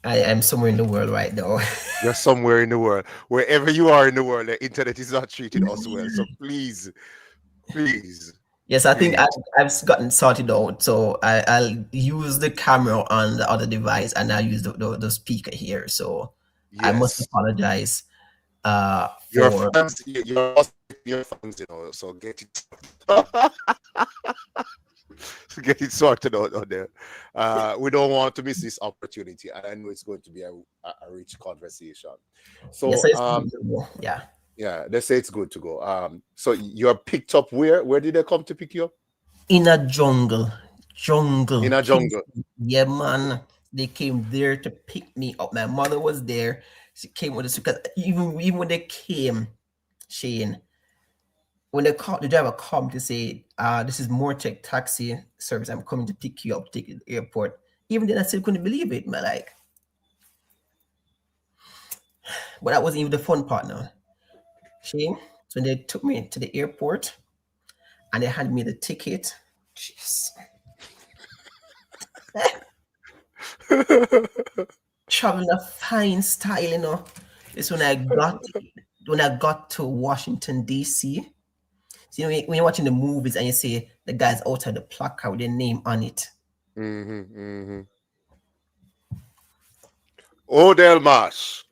I am somewhere in the world right now. You're somewhere in the world. Wherever you are in the world, the internet is not treating us well. So please. Yes, I think I've gotten sorted out. So I'll use the camera on the other device and I'll use the speaker here. So yes. I must apologize your fans, your fans, so get it get it sorted out there. We don't want to miss this opportunity, and I know it's going to be a rich conversation. So yes, yeah, they say it's good to go. So you're picked up where? Where did they come to pick you up? In a jungle. In a jungle. Yeah, man. They came there to pick me up. My mother was there. She came with us because even when they came, Shane, when the driver come to say, this is Mortec taxi service, I'm coming to pick you up, take you to the airport. Even then I still couldn't believe it, man. Like, but that wasn't even the fun part now. Shane, so they took me to the airport and they handed me the ticket. Jeez. Traveling a fine style, It's when I got to Washington, D.C. So, when you're watching the movies and you see the guys outside the placard with their name on it. Odell Marsh.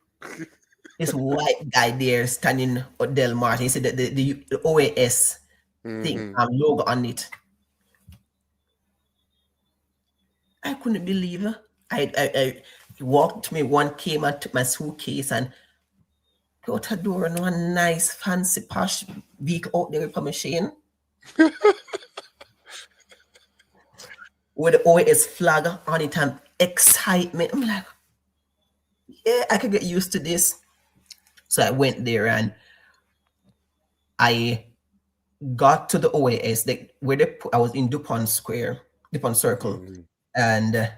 This white guy there standing Odell Marsh. He said that the OAS thing logo on it. I couldn't believe it. I walked to me. One came and took my suitcase and got a door and one nice fancy posh vehicle out there with a machine. With the OAS flag on it and excitement. I'm like, yeah, I could get used to this. So I went there and I got to the OAS, I was in DuPont Circle, and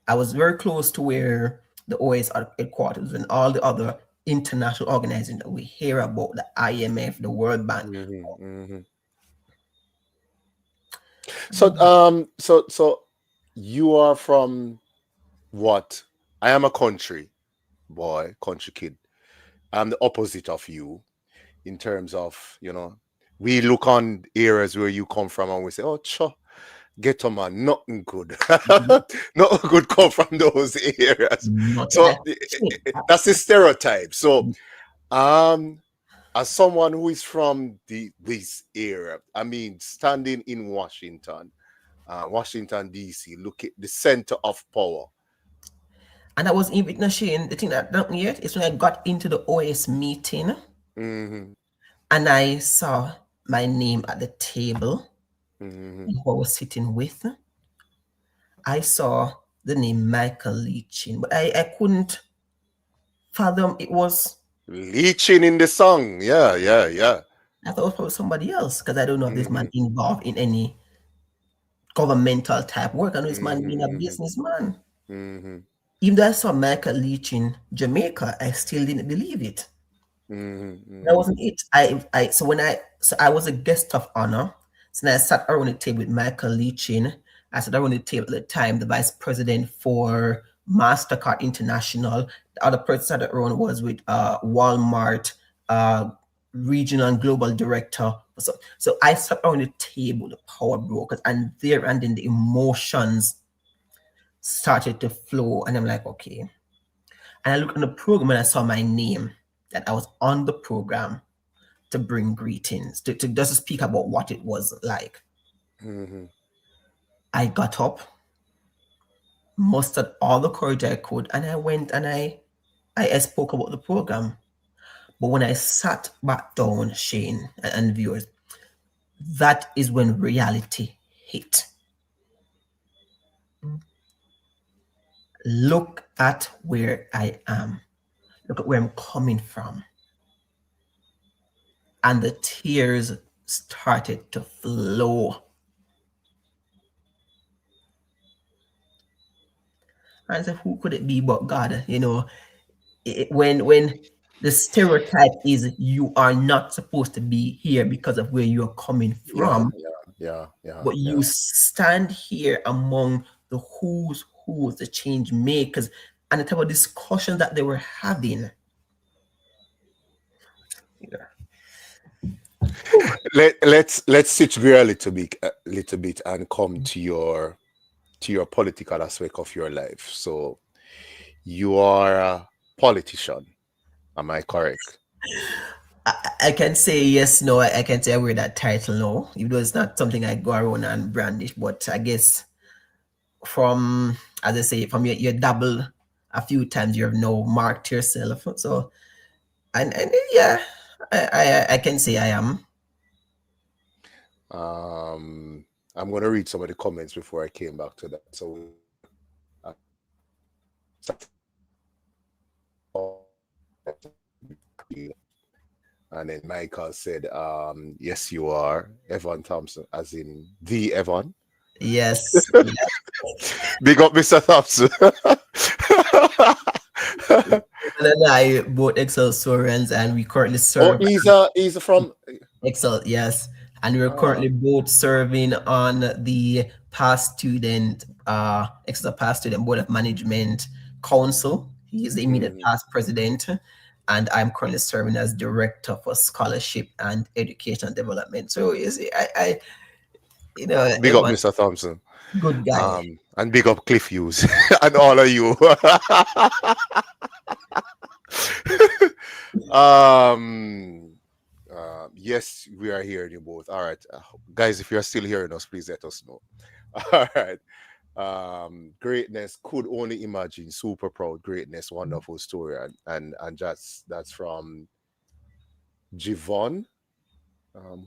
I was very close to where the OAS headquarters and all the other international organizations that we hear about, the IMF, the World Bank. So you are from what? I am a country boy, country kid. I'm the opposite of you in terms of, we look on areas where you come from and we say, oh, sure, ghetto man, nothing good. Nothing good come from those areas. So that's the stereotype. So as someone who is from this area, I mean, standing in Washington, Washington, D.C., look at the center of power. And I was in witnessing the thing that don't yet is when I got into the OAS meeting and I saw my name at the table who I was sitting with. I saw the name Michael Leachin, but I couldn't fathom it was Leachin in the song. Yeah. I thought it was probably somebody else because I don't know if this man involved in any governmental type work. I know this man being a businessman. Even though I saw Michael Leach in Jamaica, I still didn't believe it. That wasn't it. So I was a guest of honor. So I sat around the table with Michael Leachin. I sat around the table at the time, the vice president for MasterCard International. The other person that around was with Walmart regional and global director. So I sat around the table, the power brokers, and then the emotions started to flow. And I'm like, okay. And I looked on the program and I saw my name, that I was on the program to bring greetings, to just speak about what it was like. I got up, mustered all the courage I could, and I went and I spoke about the program. But when I sat back down, Shane and viewers, that is when reality hit. Look at where I am. Look at where I'm coming from. And the tears started to flow. And I said, who could it be but God? When the stereotype is you are not supposed to be here because of where you're coming from. Yeah. But you stand here among the who's who, the change makers, and the type of discussion that they were having. Let's switch gear a little bit and come to your political aspect of your life. So you are a politician, am I correct? I can say yes, no. I can say I wear that title, no. Even though it's not something I go around and brandish, but I guess from, as I say, from your double a few times, you've now marked yourself. So, and yeah, I can say I am. I'm going to read some of the comments before I came back to that. So, and then Michael said, yes, you are Evan Thompson, as in the Evan. Yes. Big up, Mr. Thompson. And I both Excel Sorens, and we currently serve. Oh, he's from Excel, yes. And we're currently both serving on the past student, Excel Past Student Board of Management Council. He is the immediate past president, and I'm currently serving as director for scholarship and education development. So you see, I big up Mr. Thompson. Good guy. And big up Cliff Hughes and all of you. Yes, we are hearing you both. All right, guys, if you're still hearing us, please let us know. All right. Greatness, could only imagine, super proud, greatness, wonderful story, and that's from Jivon.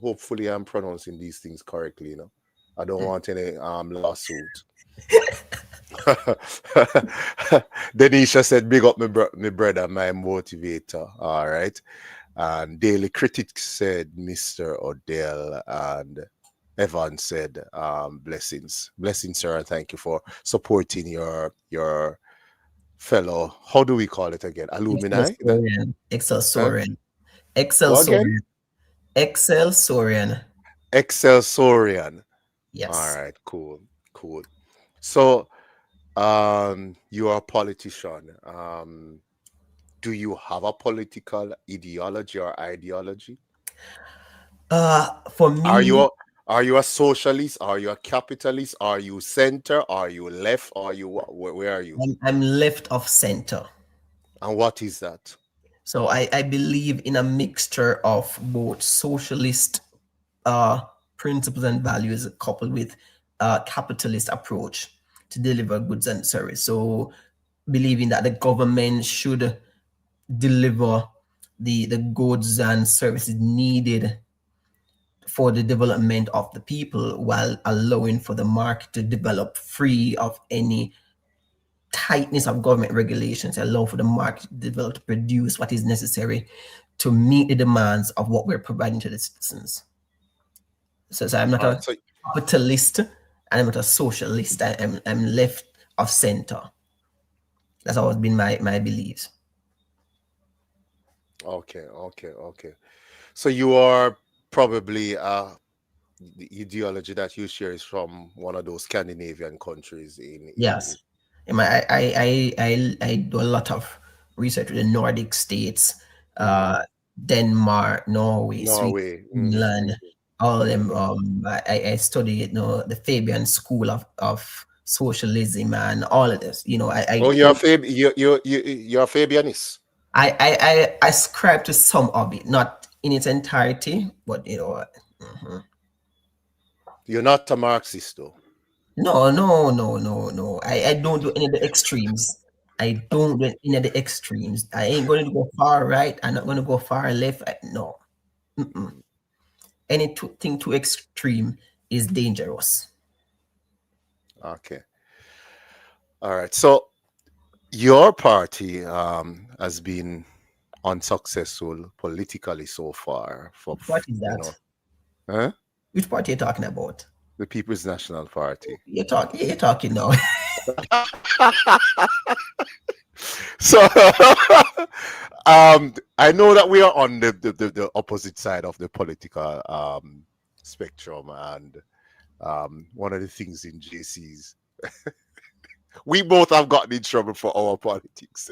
Hopefully I'm pronouncing these things correctly. I don't want any lawsuit. Denisha said, big up my brother, my motivator. All right. And Daily Critics said Mr. Odell, and Evan said, blessings. Blessings, sir, and thank you for supporting your fellow, how do we call it again? Alumni? Excelsiorian. Huh? Excelsiorian. What again? Excelsiorian. Excelsiorian. Excelsorian. All Yes. right, cool, cool. So, you are a politician. Do you have a political ideology or ideology? For Are you me, a, are you a socialist? Are you a capitalist? Are you center? Are you left? Are you where are you? I'm left of center. And what is that? So I believe in a mixture of both socialist principles and values coupled with a capitalist approach to deliver goods and service. So believing that the government should deliver the goods and services needed for the development of the people while allowing for the market to develop free of any tightness of government regulations, allow for the market to develop to produce what is necessary to meet the demands of what we're providing to the citizens. So I'm not All right. a So capitalist and I'm not a socialist. I'm left of center. That's always been my beliefs. okay. So you are probably the ideology that you share is from one of those Scandinavian countries in Yes. I do a lot of research with the Nordic states, mm, Denmark, Norway, Sweden, Norway. Finland, all of them. I study, the Fabian school of socialism and all of this. Oh, you're a Fabianist. I ascribe to some of it, not in its entirety, but mhm. You're not a Marxist though. No. I don't do any of the extremes. I don't do any of the extremes. I ain't going to go far right. I'm not going to go far left. No. Mm-mm. Anything too extreme is dangerous. Okay. All right. So your party has been unsuccessful politically so far for What is that? huh? Which party are you talking about? The People's National Party. You're talking now. So I know that we are on the opposite side of the political spectrum, and one of the things in JC's we both have gotten in trouble for our politics.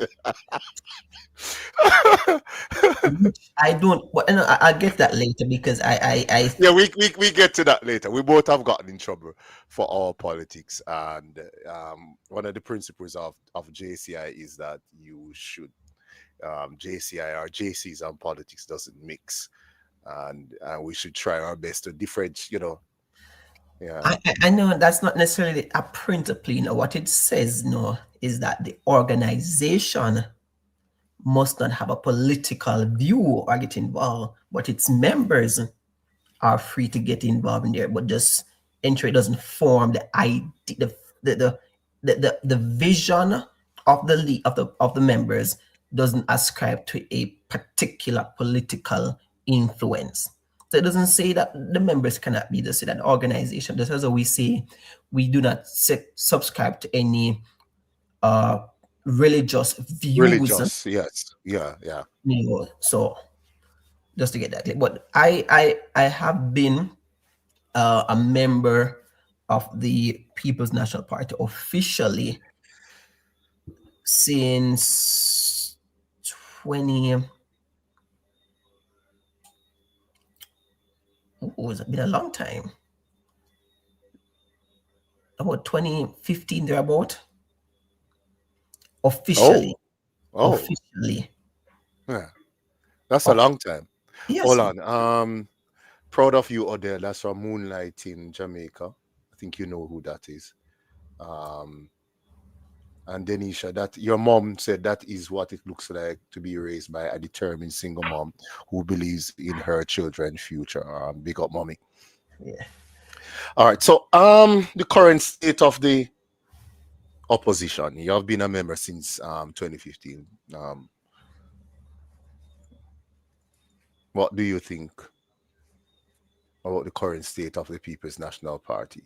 I don't. Well, I'll get that later because Yeah, we get to that later. We both have gotten in trouble for our politics, and one of the principles of JCI is that you should JCI or JCs and politics doesn't mix, and we should try our best to differentiate. Yeah. I know that's not necessarily a principle. What it says, is that the organization must not have a political view or get involved, but its members are free to get involved in there, but just ensure it doesn't form the idea, the vision of the members doesn't ascribe to a particular political influence. So it doesn't say that the members cannot be just an organization. Just as we say, we do not subscribe to any religious views. Religious, yes, yeah. So just to get that clear. But I have been a member of the People's National Party officially since 20. It's been a long time. About 2015 thereabout. Officially. Oh. Officially. Yeah. That's a long time. Yes. Hold on. Proud of you, Odell. That's from Moonlight in Jamaica. I think you know who that is. And Denisha, that your mom said that is what it looks like to be raised by a determined single mom who believes in her children's future. Big up, mommy. Yeah. All right. So, the current state of the opposition. You have been a member since 2015. What do you think? about the current state of the People's National Party?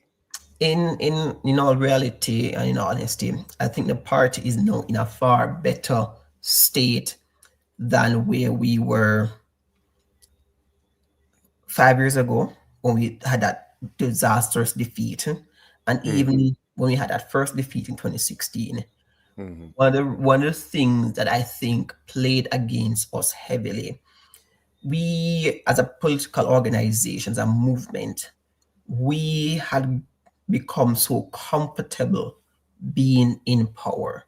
In all reality and in all honesty, I think the party is now in a far better state than where we were 5 years ago when we had that disastrous defeat, and even when we had that first defeat in 2016. One of the things that I think played against us heavily, we as a political organizations and movement, we had become so comfortable being in power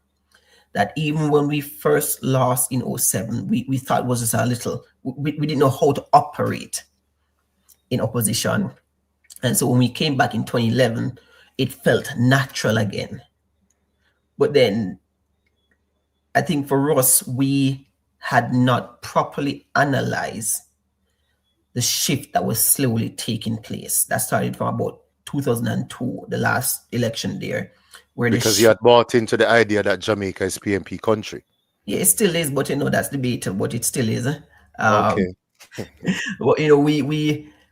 that even when we first lost in 07, we thought it was just a little, we didn't know how to operate in opposition. And so when we came back in 2011, it felt natural again. But then I think for us, we had not properly analyzed the shift that was slowly taking place. That started from about 2002, the last election there. Because you had bought into the idea that Jamaica is PNP country. Yeah, it still is, but that's debatable, but it still is. Okay. Well,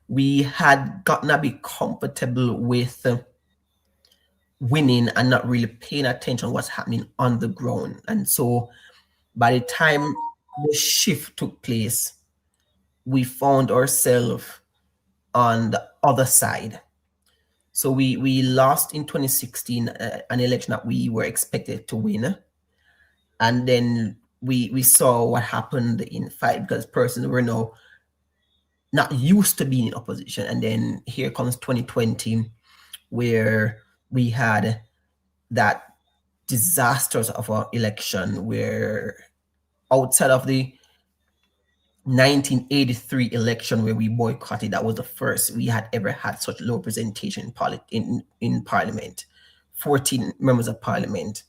we had gotten a bit comfortable with winning and not really paying attention to what's happening on the ground. And so by the time the shift took place, we found ourselves on the other side. So we lost in 2016 an election that we were expected to win. And then we saw what happened in 5 because persons were now not used to being in opposition. And then here comes 2020, where we had that disasters of our election, where outside of the 1983 election where we boycotted, that was the first we had ever had such low representation in Parliament, 14 members of Parliament.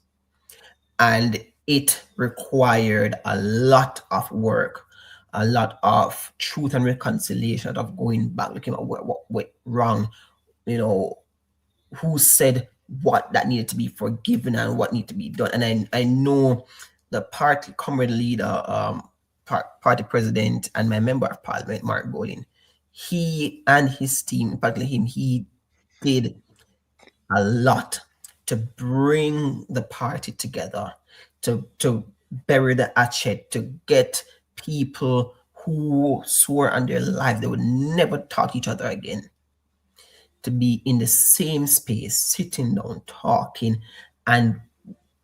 And it required a lot of work, a lot of truth and reconciliation, of going back, looking at what went wrong, who said what that needed to be forgiven and what needed to be done. And I know the party comrade leader, party president, and my member of Parliament, Mark Bolin, he and his team, particularly him, he did a lot to bring the party together, to bury the hatchet, to get people who swore on their life they would never talk each other again, to be in the same space, sitting down, talking, and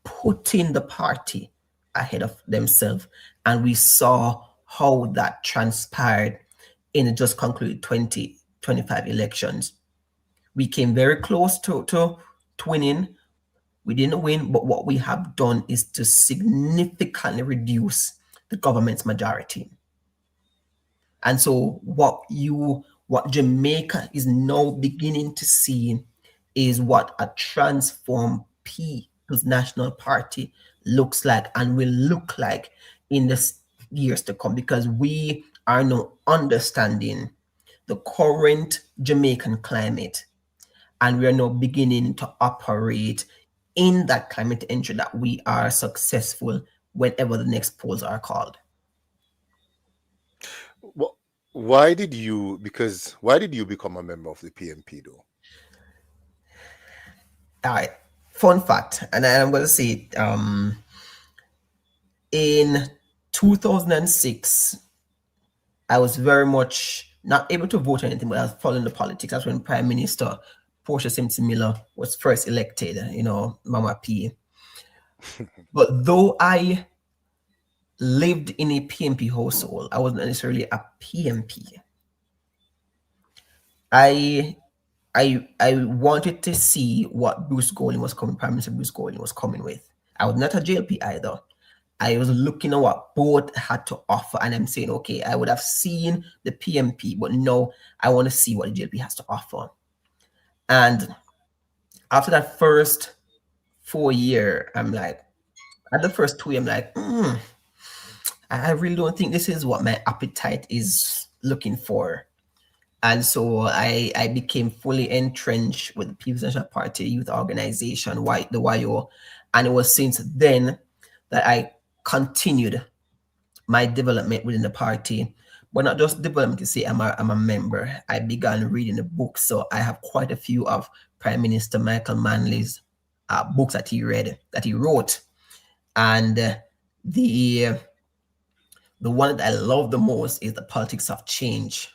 putting the party ahead of themselves. And we saw how that transpired in the just concluded 2025 elections. We came very close to winning. We didn't win, but what we have done is to significantly reduce the government's majority. And so what Jamaica is now beginning to see is what a transformed People's National Party looks like and will look like in the years to come, because we are now understanding the current Jamaican climate, and we are now beginning to operate in that climate to ensure that we are successful whenever the next polls are called. Well, why did you become a member of the PNP though? All right, fun fact, and I'm going to say it. In 2006, I was very much not able to vote or anything, but I was following the politics. That's when Prime Minister Portia Simpson Miller was first elected, Mama P. But though I lived in a PNP household, I wasn't necessarily a PNP. I wanted to see what Prime Minister Bruce Golding was coming with. I was not a JLP either. I was looking at what both had to offer, and I'm saying, okay, I would have seen the PNP, but no, I want to see what the JLP has to offer. And after that first 4 year, I'm like, at the first 2 years, I'm like, I really don't think this is what my appetite is looking for. And so I became fully entrenched with the People's National Party Youth Organization, the YO. And it was since then that I continued my development within the party. but not just development to say I'm a member. I began reading the books, so I have quite a few of Prime Minister Michael Manley's books that he wrote, and the one that I love the most is The Politics of Change.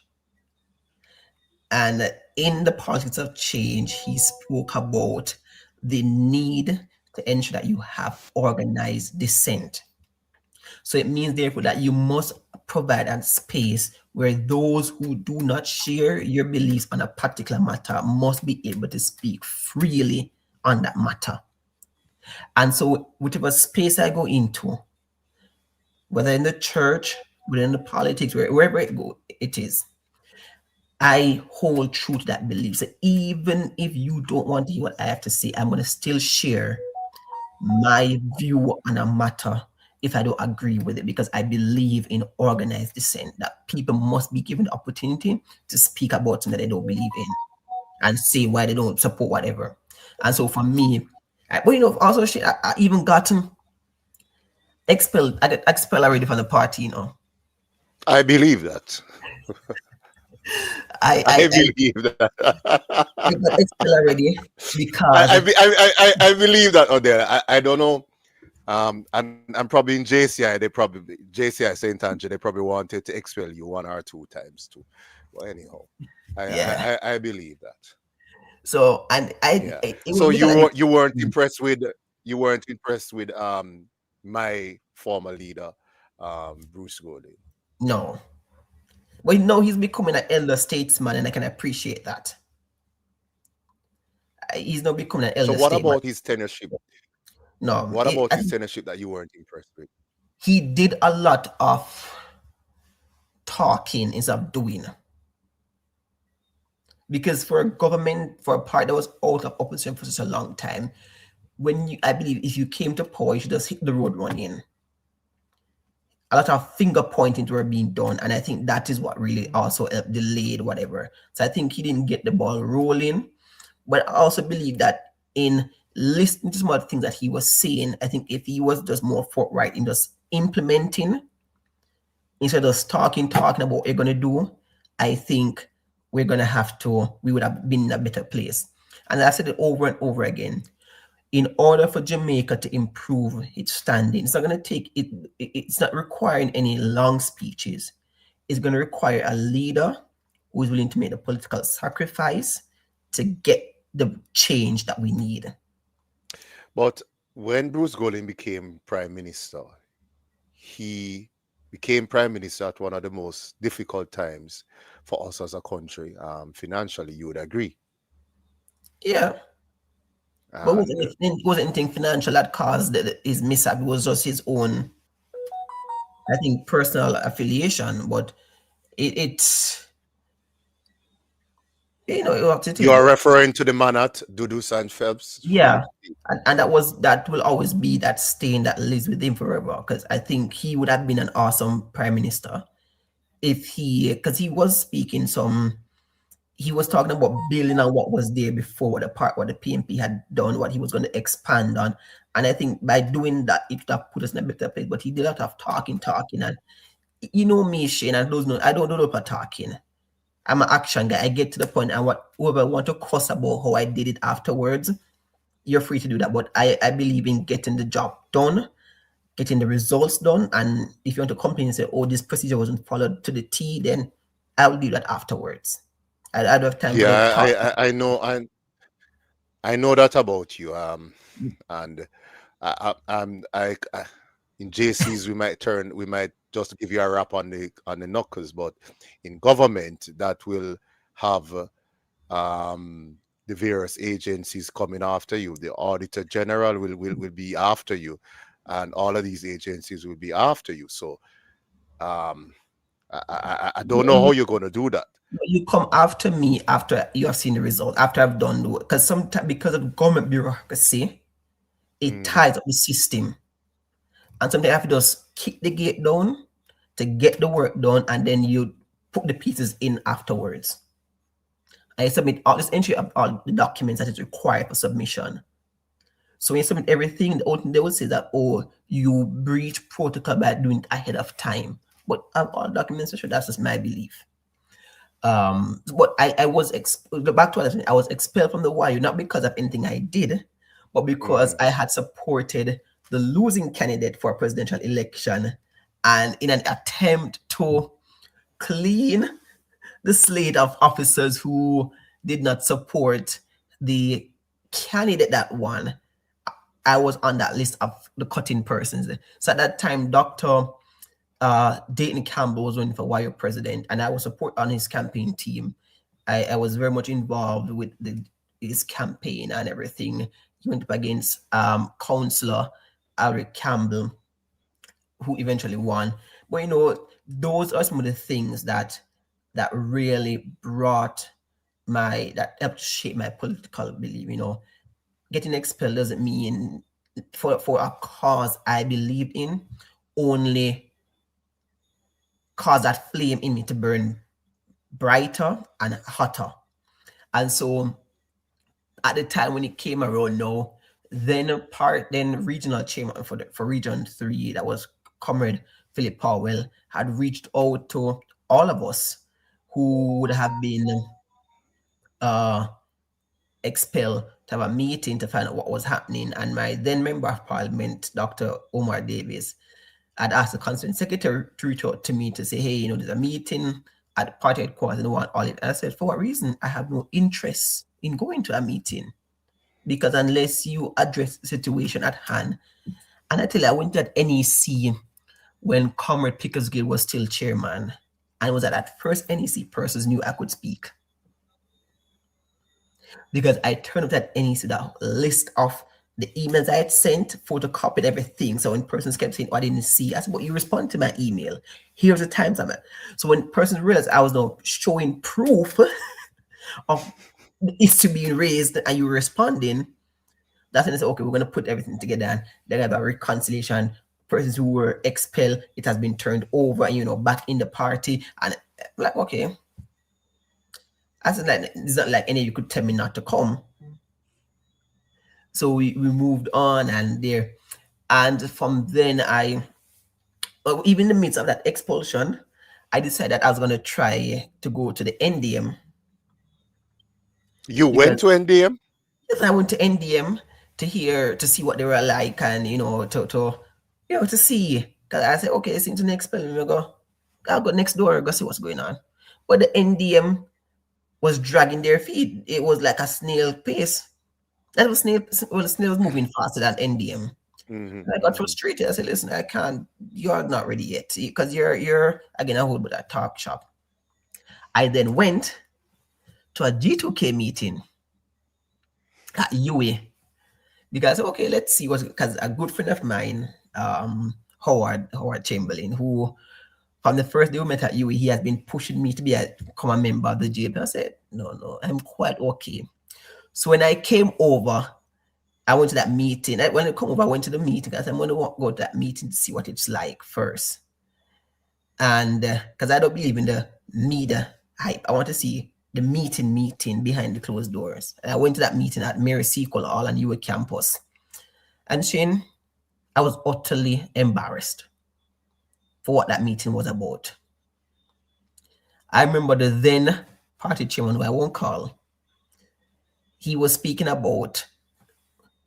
And in The Politics of Change, he spoke about the need to ensure that you have organized dissent. So it means, therefore, that you must provide a space where those who do not share your beliefs on a particular matter must be able to speak freely on that matter. And so whichever space I go into, whether in the church, within the politics, wherever it is, I hold true to that belief. So even if you don't want to hear what I have to say, I'm going to still share my view on a matter if I don't agree with it, because I believe in organized dissent, that people must be given the opportunity to speak about something that they don't believe in and say why they don't support whatever. And so for me, also I even gotten expelled. I got expelled already from the party, I believe that. I believe that. I got expelled already because I believe that, Odell. I don't know. I'm probably in JCI. JCI St. Andrew. They probably wanted to expel you 1 or 2 times too. Well, anyhow, I believe that. So so you weren't impressed with my former leader, Bruce Golding. No. Well, no, he's becoming an elder statesman, and I can appreciate that. He's not becoming an elder statesman. So what about his tenureship? No. What about his tenureship that you weren't impressed with? He did a lot of talking instead of doing. Because for a government, for a party that was out of opposition for such a long time, I believe if you came to power, you should just hit the road running. A lot of finger pointing were being done, and I think that is what really also delayed whatever. So I think he didn't get the ball rolling, but I also believe that in listening to some of the things that he was saying, I think if he was just more forthright in just implementing instead of just talking about what we're going to do, I think we would have been in a better place. And I said it over and over again. In order for Jamaica to improve its standing, it's not going to take it. It's not requiring any long speeches. It's going to require a leader who is willing to make the political sacrifice to get the change that we need. But when Bruce Golding became Prime Minister, he became Prime Minister at one of the most difficult times for us as a country. Financially, you would agree. Yeah. But it wasn't anything financial that caused his mishap. It was just his own, I think, personal affiliation. But it's you are referring to the man at Dudu and Phelps. Yeah, and that will always be that stain that lives with him forever. Because I think he would have been an awesome prime minister because he was speaking he was talking about building on what was there before, what the PMP had done, what he was going to expand on. And I think by doing that, it would have put us in a better place. But he did a lot of talking. And you know me, Shane, I don't do a lot of talking. I'm an action guy. I get to the point, and whoever want to cuss about how I did it afterwards, you're free to do that. But I believe in getting the job done, getting the results done. And if you want to complain and say, oh, this procedure wasn't followed to the T, then I will do that afterwards. I don't have time. Yeah, I know. I know that about you. And I in JCs we might just give you a rap on the knuckles, but in government that will have the various agencies coming after you. The Auditor General will be after you, and all of these agencies will be after you. So I don't know how you're going to do that. You come after me after you have seen the result, after I've done the work. Because sometimes, because of government bureaucracy, it ties up the system. And sometimes you have to just kick the gate down to get the work done, and then you put the pieces in afterwards. I submit all this entry of all the documents that is required for submission. So when you submit everything, they will say that, oh, you breach protocol by doing it ahead of time. but all documents show that's just my belief. But I was back to what I was expelled from the YU not because of anything I did, but because I had supported the losing candidate for a presidential election, and in an attempt to clean the slate of officers who did not support the candidate that won, I was on that list of the cutting persons. So at that time, Dr. Dayton Campbell was running for YO president, and I was support on his campaign team. I was very much involved with his campaign and everything. He went up against Councillor Alric Campbell, who eventually won. But you know, those are some of the things that really brought that helped shape my political belief. You know, getting expelled doesn't mean for a cause I believe in only cause that flame in me to burn brighter and hotter. And so at the time when it came around now, then regional chairman for Region 3, that was Comrade Philip Powell, had reached out to all of us who would have been expelled to have a meeting to find out what was happening. And my then Member of Parliament, Dr. Omar Davis, had asked the Constituent Secretary to reach out to me to say, hey, you know, there's a meeting at the party headquarters and they want all it. And I said, for what reason? I have no interest in going to a meeting, because unless you address the situation at hand. And I tell you, I went to that NEC when Comrade Pickersgill was still chairman, and it was at that first NEC persons knew I could speak, because I turned up that NEC, that list of the emails I had sent, photocopied everything. So when persons kept saying, oh, I didn't see, I said, but you respond to my email. Here's the times I'm at. So when persons realized I was now showing proof of the issue being raised and you were responding, that's when they said, okay, we're going to put everything together. And then I have a reconciliation. Persons who were expelled, it has been turned over, you know, back in the party. And I'm like, okay. I said, like, it's not like any of you could tell me not to come. So we moved on, and from then even in the midst of that expulsion, I decided I was going to try to go to the NDM. You went to NDM? Yes, I went to NDM to see what they were like, and you know, to see. Because I said, okay, since the expel me, I'll go next door, go see what's going on. But the NDM was dragging their feet. It was like a snail pace. That was snail was moving faster than NDM. I got frustrated. I said, listen, I can't, you're not ready yet, because you're again a whole bit of talk shop. I then went to a G2K meeting at UE, because I said, okay, let's see because a good friend of mine, Howard Chamberlain, who from the first day we met at UE, he has been pushing me to become a member of the JP. I said, no, I'm quite okay. So when I came over, I went to that meeting. When I come over, I went to the meeting. I said, I'm going to go to that meeting to see what it's like first. And because I don't believe in the media hype, I want to see the meeting behind the closed doors. And I went to that meeting at Mary Sequel Hall on UA campus. And Shane, I was utterly embarrassed for what that meeting was about. I remember the then party chairman, who I won't call, he was speaking about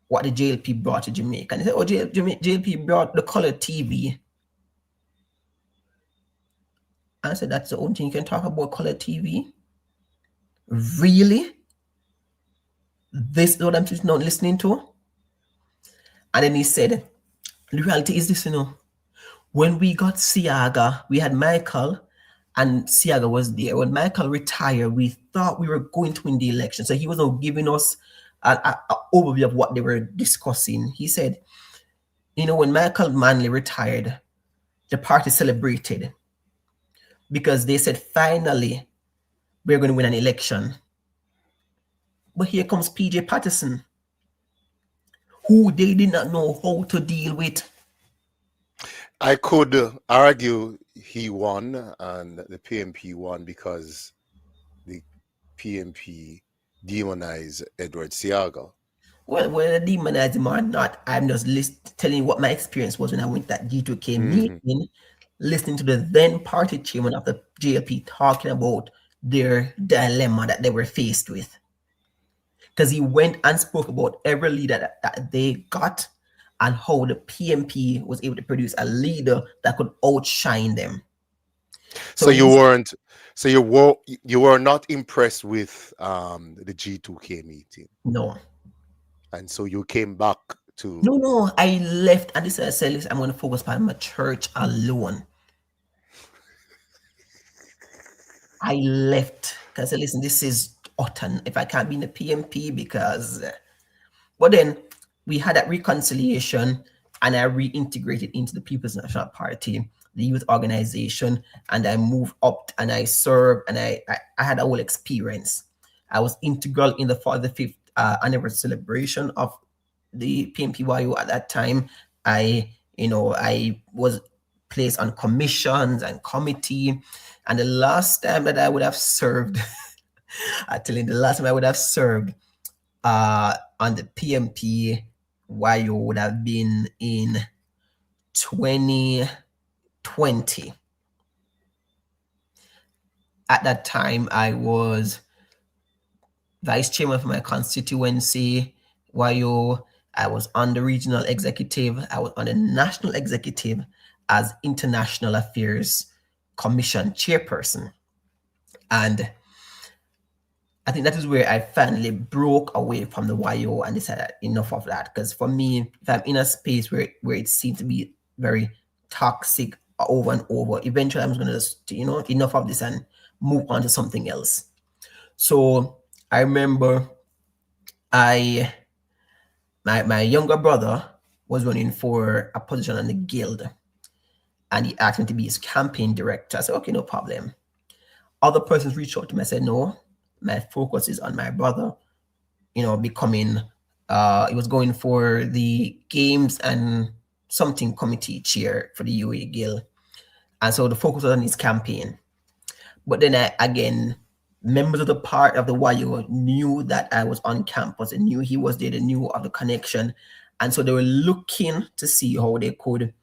what the JLP brought to Jamaica. And he said, oh, JLP brought the color TV. I said, that's the only thing you can talk about, color TV? Really? This is what I'm just not listening to? And then he said, the reality is this, you know, when we got Siaga, we had Michael, and Siaga was there. When Michael retired, we thought we were going to win the election. So he was now giving us an overview of what they were discussing. He said, you know, when Michael Manley retired, the party celebrated because they said, finally, we're going to win an election. But here comes PJ Patterson, who they did not know how to deal with. I could argue he won and the PMP won because the PMP demonized Edward Siaga. Well, whether demonize him or not, I'm just telling you what my experience was when I went to that G2K meeting. listening to the then party chairman of the JLP talking about their dilemma that they were faced with. Because he went and spoke about every leader that they got and how the PMP was able to produce a leader that could outshine them. So you weren't, so you were not impressed with the G2K meeting. No. And so you came back to. No, I left, and this I said, listen, I'm going to focus on my church alone. I left because I said, listen, this is utter. If I can't be in the PMP, because, but then we had that reconciliation, and I reintegrated into the People's National Party, the youth organization, and I moved up and I served, and I had a whole experience. I was integral in the 45th anniversary celebration of the PMPYU at that time. I was placed on commissions and committee, and the last time that I would have served, I tell you, the last time I would have served on the PMP YO would have been in 2020. At that time, I was vice chairman for my constituency, YO. I was on the regional executive. I was on the national executive as International Affairs Commission chairperson. And I think that is where I finally broke away from the YO and decided enough of that. Because for me, if I'm in a space where it seems to be very toxic over and over, eventually I'm going to just, enough of this and move on to something else. So I remember my younger brother was running for a position on the guild, and he asked me to be his campaign director. I said, okay, no problem. Other persons reached out to me. I said, no, my focus is on my brother, becoming, he was going for the games and something committee chair for the UA Guild. And so the focus was on his campaign. But then members of the part of the YO knew that I was on campus. They knew he was there. They knew of the connection. And so they were looking to see how they could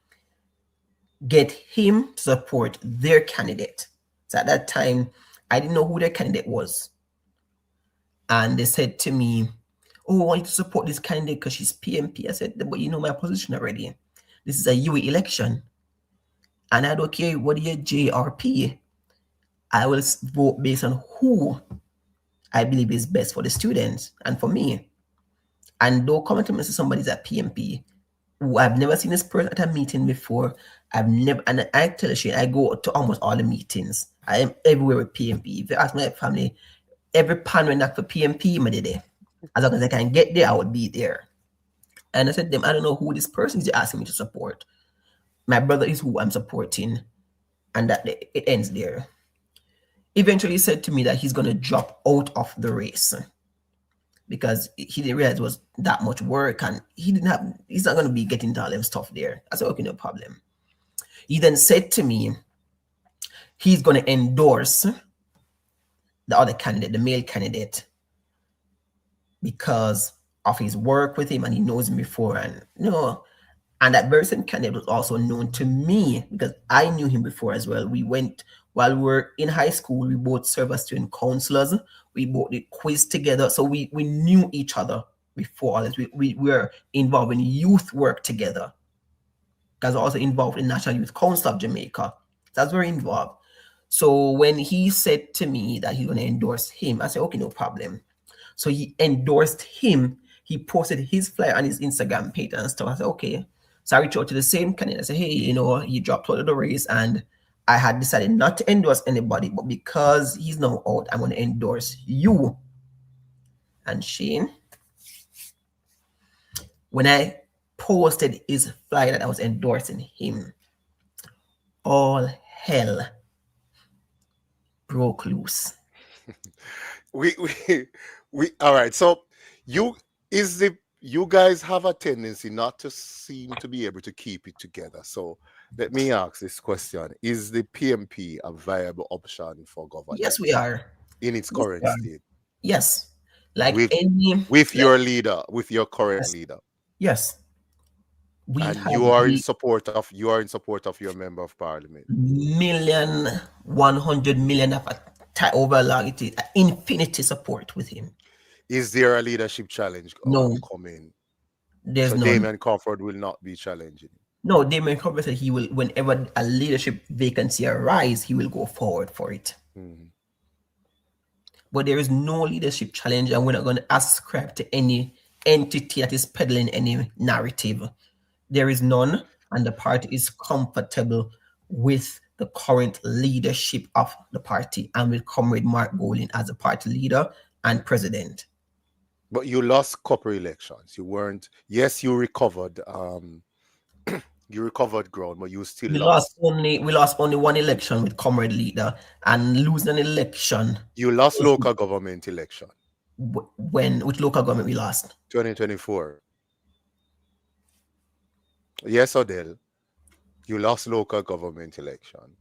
get him to support their candidate. So at that time, I didn't know who their candidate was. And they said to me, oh, I want you to support this candidate because she's PMP. I said, but you know my position already. This is a UA election. And I don't care what your JRP. I will vote based on who I believe is best for the students and for me. And don't come to me and say somebody's at PMP who I've never seen this person at a meeting before. And I tell you, I go to almost all the meetings. I am everywhere with PMP. If you ask my family, every pan when knock for PMP, I'm there. As long as I can get there, I would be there. And I said to them, I don't know who this person is asking me to support. My brother is who I'm supporting. And that it ends there. Eventually he said to me that he's going to drop out of the race because he didn't realize it was that much work, and he's not going to be getting into all them stuff there. I said, okay, no problem. He then said to me, he's going to endorse the other candidate, the male candidate, because of his work with him, and he knows him before. And that very same candidate was also known to me because I knew him before as well. While we were in high school, we both served as student counselors. We both did quiz together. So we knew each other before all this. We were involved in youth work together. Because I was also involved in National Youth Council of Jamaica. That's very involved. So when he said to me that he's going to endorse him, I said, okay, no problem. So he endorsed him. He posted his flyer on his Instagram page and stuff. I said, okay. So I reached out to the same candidate. I said, hey, he dropped out of the race, and I had decided not to endorse anybody, but because he's now out, I'm going to endorse you. And Shane, when I posted his flyer that I was endorsing him, all hell broke loose. We all right. So you guys have a tendency not to seem to be able to keep it together. So let me ask this question. Is the PMP a viable option for government? Yes, we are. In its current state? Yes. With your leader, with your current leader? Yes. And you are in support of your member of parliament. 100 million of overall, it is infinity support with him. Is there a leadership challenge No, coming? there's So none. Damien Crawford will not be challenging. No, Damien Crawford said he will, whenever a leadership vacancy arises, he will go forward for it. But there is no leadership challenge, and we're not going to ascribe to any entity that is peddling any narrative. There is none, and the party is comfortable with the current leadership of the party and with Comrade Mark Golding as the party leader and president. But you lost couple elections. You weren't. Yes, you recovered. You recovered ground, but you still lost. We lost only one election with Comrade leader, and losing an election. You lost local government election. Which local government we lost? 2024. Yes, Odell. You lost local government election.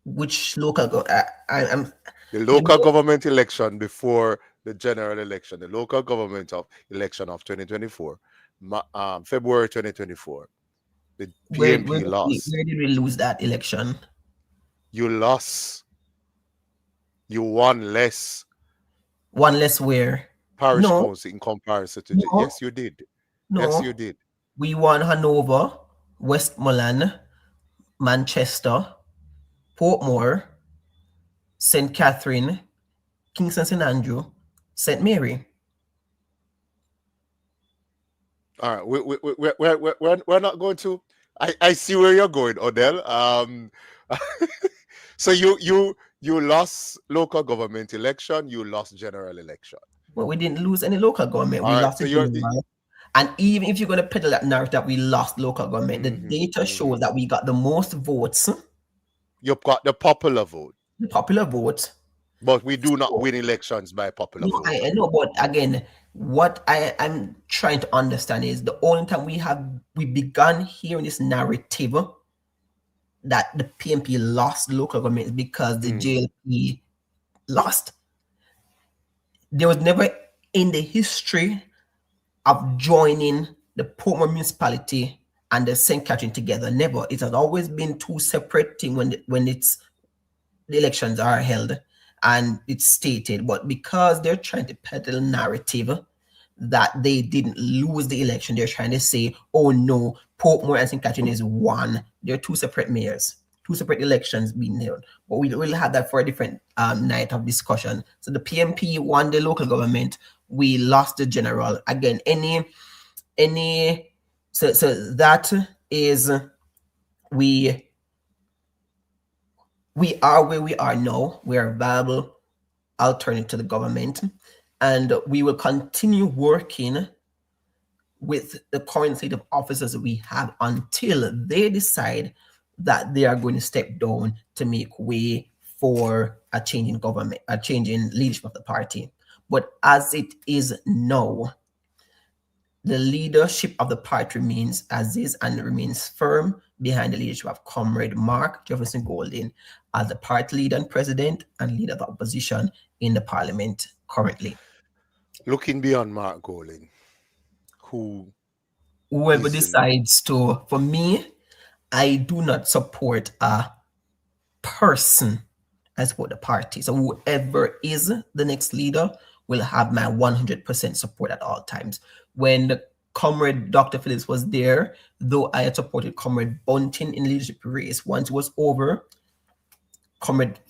Which local government? The local government election before the general election. The local government election of 2024. February 2024. The PMP lost. Where did we lose that election? You lost. You won less. One less where? Parish council in comparison to... Yes, you did. No. Yes, you did. We won Hanover, Westmoreland, Manchester, Portmore, St. Catherine, Kingston St. Andrew, St. Mary. All right, we're not going to... I see where you're going, Odell. So you lost local government election, you lost general election. Well, we didn't lose any local government. We lost it. And even if you're going to peddle that narrative that we lost local government, the data shows that we got the most votes. You've got the popular vote. The popular vote. But we do not win elections by popular vote. I know, but again, what I'm trying to understand is the only time we began hearing this narrative that the PMP lost local government is because the JLP lost. There was never in the history of joining the Portmore municipality and the St. Catherine together. Never. It has always been two separate things when the elections are held and it's stated. But because they're trying to peddle a narrative that they didn't lose the election, they're trying to say, oh no, Portmore and St. Catherine is one. They're two separate mayors, two separate elections being held. But we'll have that for a different night of discussion. So the PMP won the local government. We lost the general. Again, so that is we are where we are now. We are a viable alternative to the government, and we will continue working with the current state of officers that we have until they decide that they are going to step down to make way for a change in government, a change in leadership of the party. But as it is now, the leadership of the party remains as is and remains firm behind the leadership of Comrade Mark Jefferson Golding as the party leader and president and leader of the opposition in the parliament currently. Looking beyond Mark Golding, whoever decides to, for me, I do not support a person. I support the party. So whoever is the next leader will have my 100% support at all times. When the Comrade Dr. Phillips was there, though I had supported Comrade Bunting in leadership race, once it was over, Comrade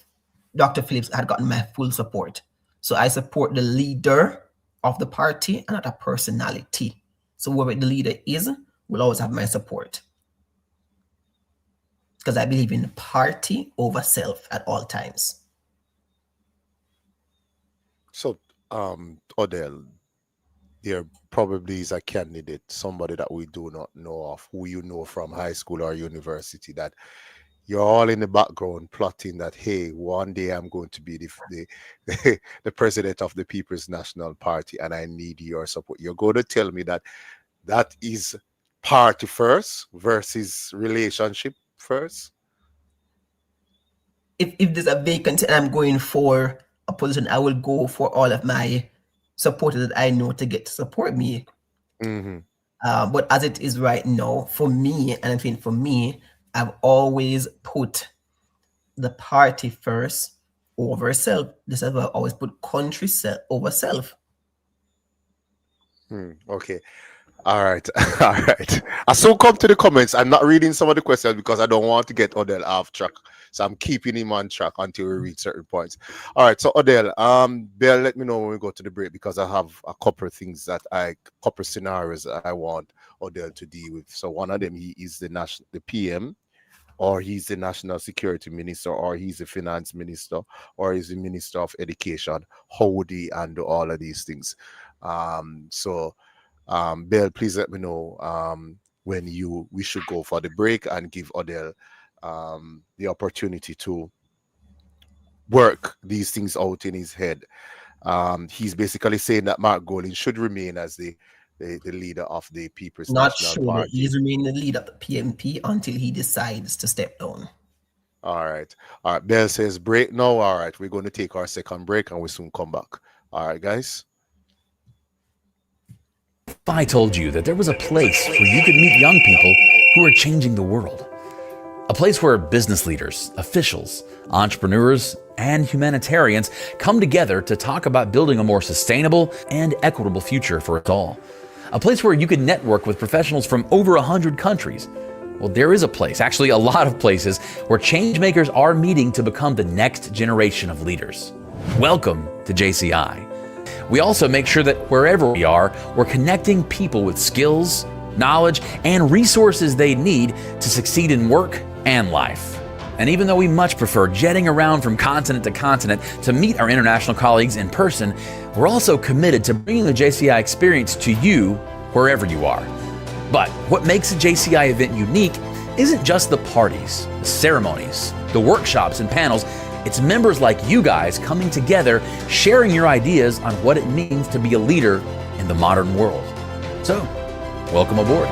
Dr. Phillips had gotten my full support. So I support the leader of the party and not a personality. So whoever the leader is will always have my support. Because I believe in the party over self at all times. So, Odell, there probably is a candidate, somebody that we do not know of, who you know from high school or university, that you're all in the background plotting that, hey, one day I'm going to be the president of the People's National Party and I need your support. You're going to tell me that that is party first versus relationship first? If there's a vacancy and I'm going for a position, I will go for all of my supporters that I know to get to support me. Mm-hmm. But as it is right now, for me, and I think for me, I've always put the party first over self. This is why I always put country over self. Okay. All right. All right. I soon come to the comments. I'm not reading some of the questions because I don't want to get Odell off track. So I'm keeping him on track until we reach certain points. All right. So Odell, Bill, let me know when we go to the break because I have a couple of things couple of scenarios that I want Odell to deal with. So one of them, he is the PM, or he's the national security minister, or he's the finance minister, or he's the minister of education. How would he handle all of these things? Bill, please let me know when we should go for the break and give Odell the opportunity to work these things out in his head. He's basically saying that Mark Golding should remain as the leader of the People's National Party. He's remaining the leader of the PNP until he decides to step down. All right. Bill says break now. All right. We're going to take our second break and we'll soon come back. All right, guys. If I told you that there was a place where you could meet young people who are changing the world, a place where business leaders, officials, entrepreneurs, and humanitarians come together to talk about building a more sustainable and equitable future for us all, a place where you can network with professionals from over 100 countries. Well, there is a place, actually a lot of places, where change makers are meeting to become the next generation of leaders. Welcome to JCI. We also make sure that wherever we are, we're connecting people with skills, knowledge, and resources they need to succeed in work and life. And even though we much prefer jetting around from continent to continent to meet our international colleagues in person, we're also committed to bringing the JCI experience to you wherever you are. But what makes a JCI event unique isn't just the parties, the ceremonies, the workshops and panels. It's members like you guys coming together, sharing your ideas on what it means to be a leader in the modern world. So, welcome aboard.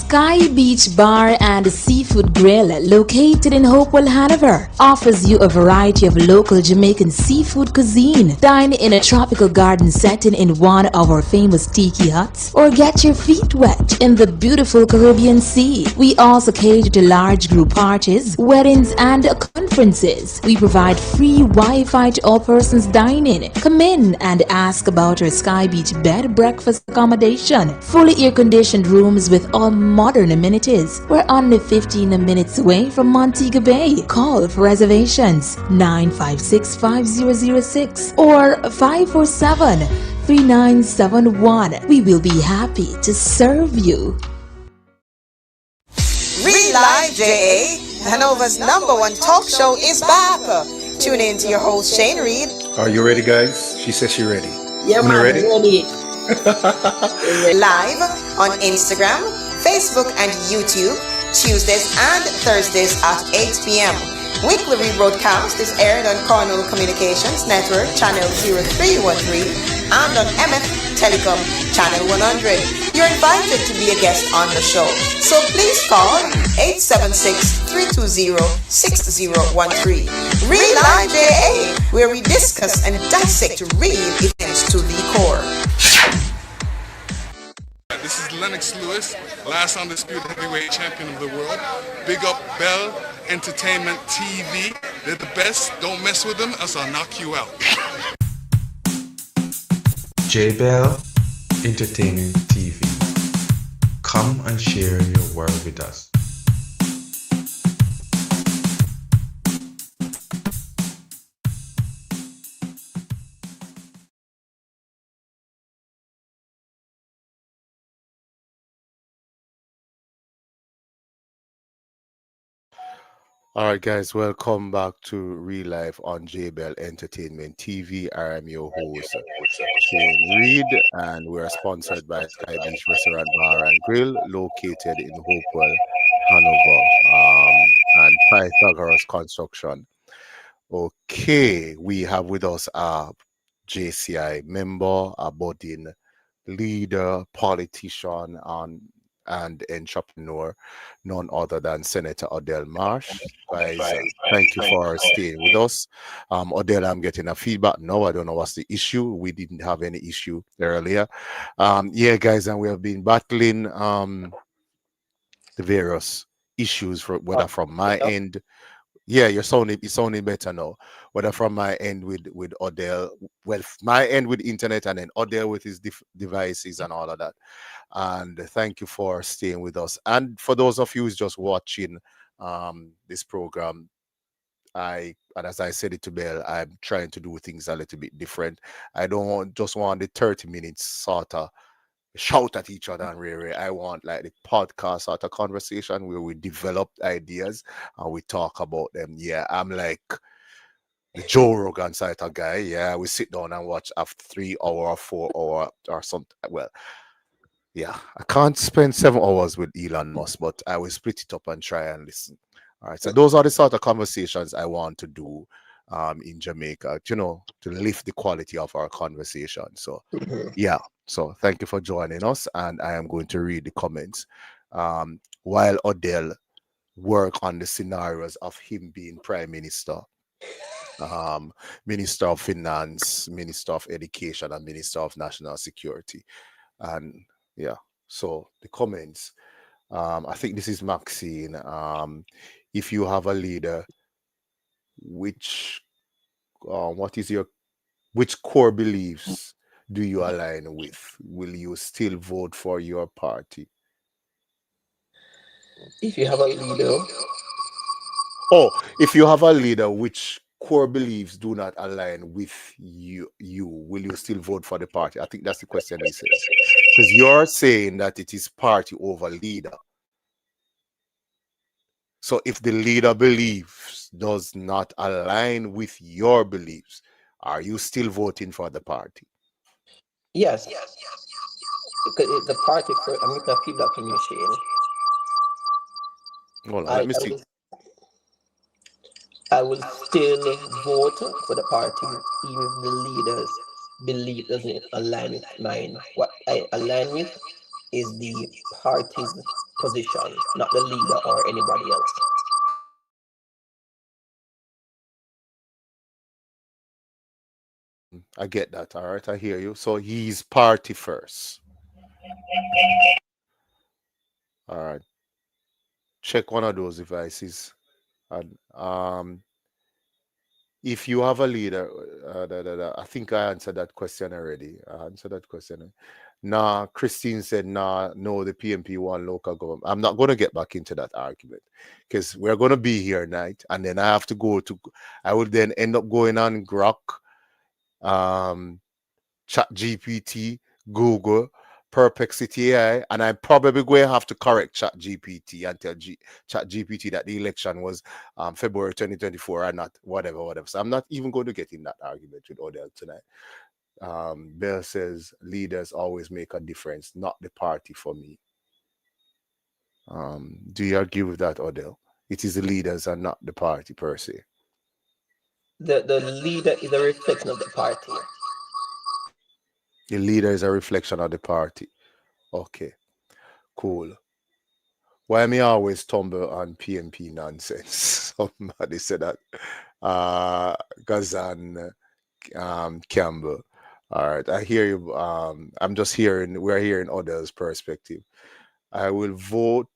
Sky Beach Bar and Seafood Grill, located in Hopewell, Hanover, offers you a variety of local Jamaican seafood cuisine. Dine in a tropical garden setting in one of our famous tiki huts, or get your feet wet in the beautiful Caribbean Sea. We also cater to large group parties, weddings, and conferences. We provide free Wi-Fi to all persons dining. Come in and ask about our Sky Beach bed breakfast accommodation. Fully air-conditioned rooms with all modern amenities. We're only 15 minutes away from Montego Bay. Call for reservations 956-5006 or 547-3971. We will be happy to serve you. Real Live JA, Hanover's #1 talk show is back. Tune in to your host Shane Reed. Are you ready, guys? She says she's ready. Yeah, man, ready? Live on Instagram, Facebook, and YouTube, Tuesdays and Thursdays at 8 p.m. Weekly rebroadcast is aired on Cornell Communications Network, Channel 0313, and on MF Telecom, Channel 100. You're invited to be a guest on the show, so please call 876-320-6013. Real Live JA, where we discuss and dissect real events to the core. This is Lennox Lewis, last undisputed heavyweight champion of the world. Big up Bell Entertainment TV. They're the best. Don't mess with them, else I'll knock you out. Bell Entertainment TV. Come and share your world with us. All right, guys, welcome back to Real Life on Bell Entertainment TV. I am your host, Shane Reed, and we're sponsored by Sky Beach Restaurant Bar and Grill, located in Hopewell, Hanover, and Pythagoras Construction. Okay, we have with us a JCI member, a budding leader, politician, and and entrepreneur, none other than Senator Odell Marsh. Guys, thank you for staying with us. Odell, I'm getting a feedback now. I don't know what's the issue. We didn't have any issue earlier. Yeah, guys, and we have been battling the various issues, whether from my end. Yeah, it's sounding better now. Whether from my end with Odell, well, my end with internet, and then Odell with his devices and all of that. And thank you for staying with us. And for those of you who's just watching this program, and as I said it to Bell, I'm trying to do things a little bit different. I don't just want the 30 minutes sort of shout at each other and really. I want like the podcast sort of conversation where we develop ideas and we talk about them. Yeah, I'm like the Joe Rogan side of guy. Yeah, we sit down and watch a 3 hour, 4 hour or something. Well, yeah, I can't spend 7 hours with Elon Musk, but I will split it up and try and listen. All right, so those are the sort of conversations I want to do in Jamaica, to lift the quality of our conversation. So, yeah, so thank you for joining us, and I am going to read the comments while Odell work on the scenarios of him being prime minister, minister of finance, minister of education, and minister of national security. And yeah, so the comments, I think this is Maxine. If you have a leader, which which core beliefs do you align with? Will you still vote for your party? If you have a leader. Oh, if you have a leader which core beliefs do not align with you, will you still vote for the party? I think that's the question he says. Because you're saying that it is party over leader. So if the leader beliefs does not align with your beliefs, are you still voting for the party? Yes. Because the party first. I'm getting a feedback from you, Shane. Hold on, let me see. I will still vote for the party even if the leader's belief doesn't align with mine. What I align with is the party's position, not the leader or anybody else. I get that. All right, I hear you. So he's party first. All right. Check one of those devices. And if you have a leader, I think I answered that question already. Nah, Christine said, nah, no, the PMP won local government. I'm not going to get back into that argument because we're going to be here night, and then I have to I will then end up going on Grok, Chat GPT, Google, Perplexity AI, and I'm probably going to have to correct Chat GPT and tell Chat GPT that the election was February 2024 or not, whatever. So I'm not even going to get in that argument with Odell tonight. Bell says leaders always make a difference, not the party for me. Do you agree with that, Odell? It is the leaders and not the party per se. The leader is a reflection of the party. The leader is a reflection of the party. Okay, cool. Why me always tumble on PMP nonsense? Somebody said that. Gazan Campbell. All right, I hear you. We're hearing Odell's perspective. I will vote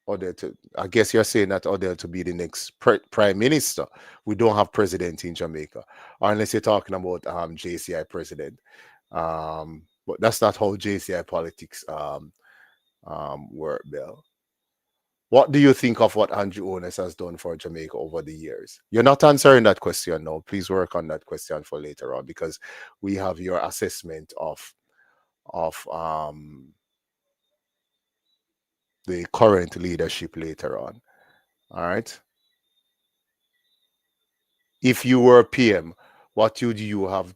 Odell to, I guess you're saying that Odell to be the next prime minister. We don't have president in Jamaica, or unless you're talking about JCI president. But that's not how JCI politics work, Bill. What do you think of what Andrew Ones has done for Jamaica over the years? You're not answering that question now. Please work on that question for later on, because we have your assessment of the current leadership later on. All right. If you were PM, what would you have?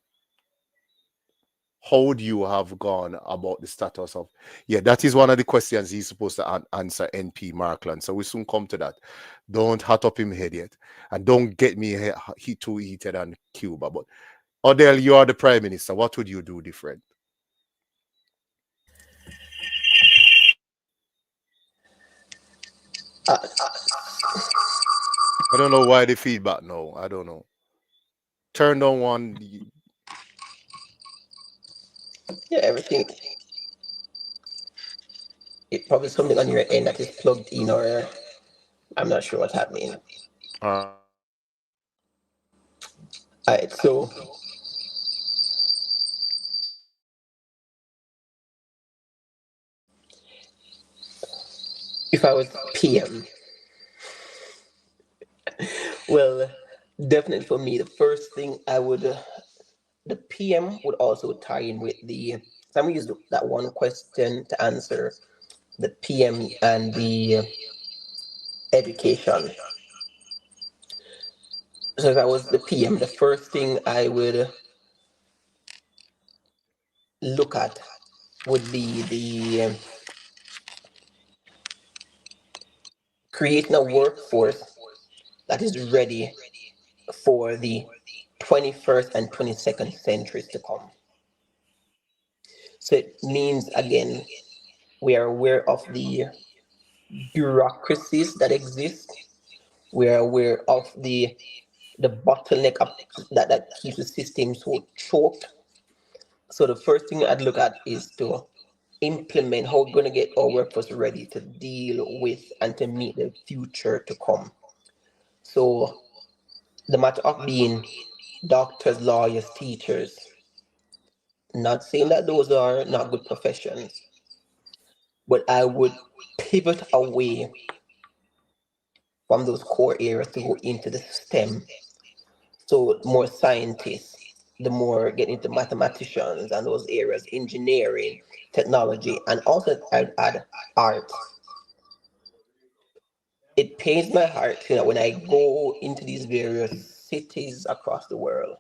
How would you have gone about the status of? Yeah, that is one of the questions he's supposed to answer, NP Markland. So we soon come to that. Don't hot up him head yet, and don't get me too heated on Cuba. But Odell, you are the prime minister. What would you do different? Uh, I don't know why the feedback. No, I don't know. Turn on one. yeah, everything. It probably something on your end that is plugged in, or I'm not sure what's happening. Uh, Alright, so if I was PM, well, definitely for me, the first thing I would, the PM would also tie in with the. So I'm gonna use that one question to answer the PM and the education. So if I was the PM, the first thing I would look at would be the creating a workforce that is ready for the 21st and 22nd centuries to come. So it means, again, we are aware of the bureaucracies that exist. We are aware of the bottleneck that keeps the system so choked. So the first thing I'd look at is to implement how we're going to get our workforce ready to deal with and to meet the future to come. So the matter of being doctors, lawyers, teachers, not saying that those are not good professions, but I would pivot away from those core areas to go into the STEM. So more scientists, the more get into mathematicians and those areas, engineering, technology, and also I'd add art. It pains my heart, when I go into these various cities across the world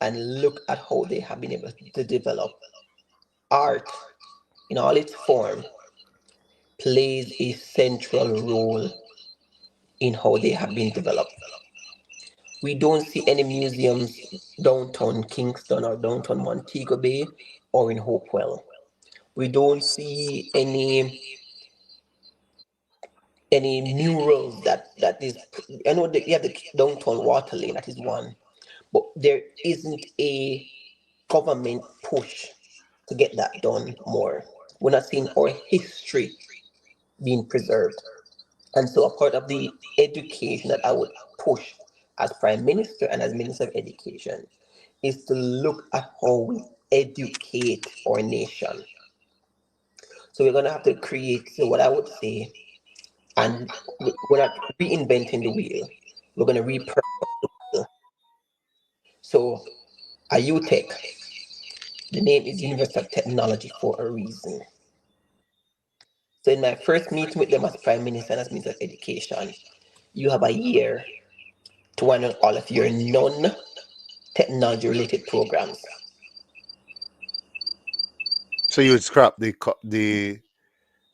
and look at how they have been able to develop art in all its form plays a central role in how they have been developed. We don't see any museums downtown Kingston or downtown Montego Bay or in Hopewell. We don't see any murals that is. I know that you have the downtown Water Lane, that is one, but there isn't a government push to get that done more. We're not seeing our history being preserved. And so a part of the education that I would push as Prime Minister and as Minister of Education is to look at how we educate our nation. So we're going to have to create, so what I would say, and we're not reinventing the wheel, we're going to repurpose the wheel. So a UTech, the name is University of Technology for a reason. So in my first meeting with them as Prime Minister and as Minister of Education, you have a year to run on all of your non-technology related programs. so you would scrap the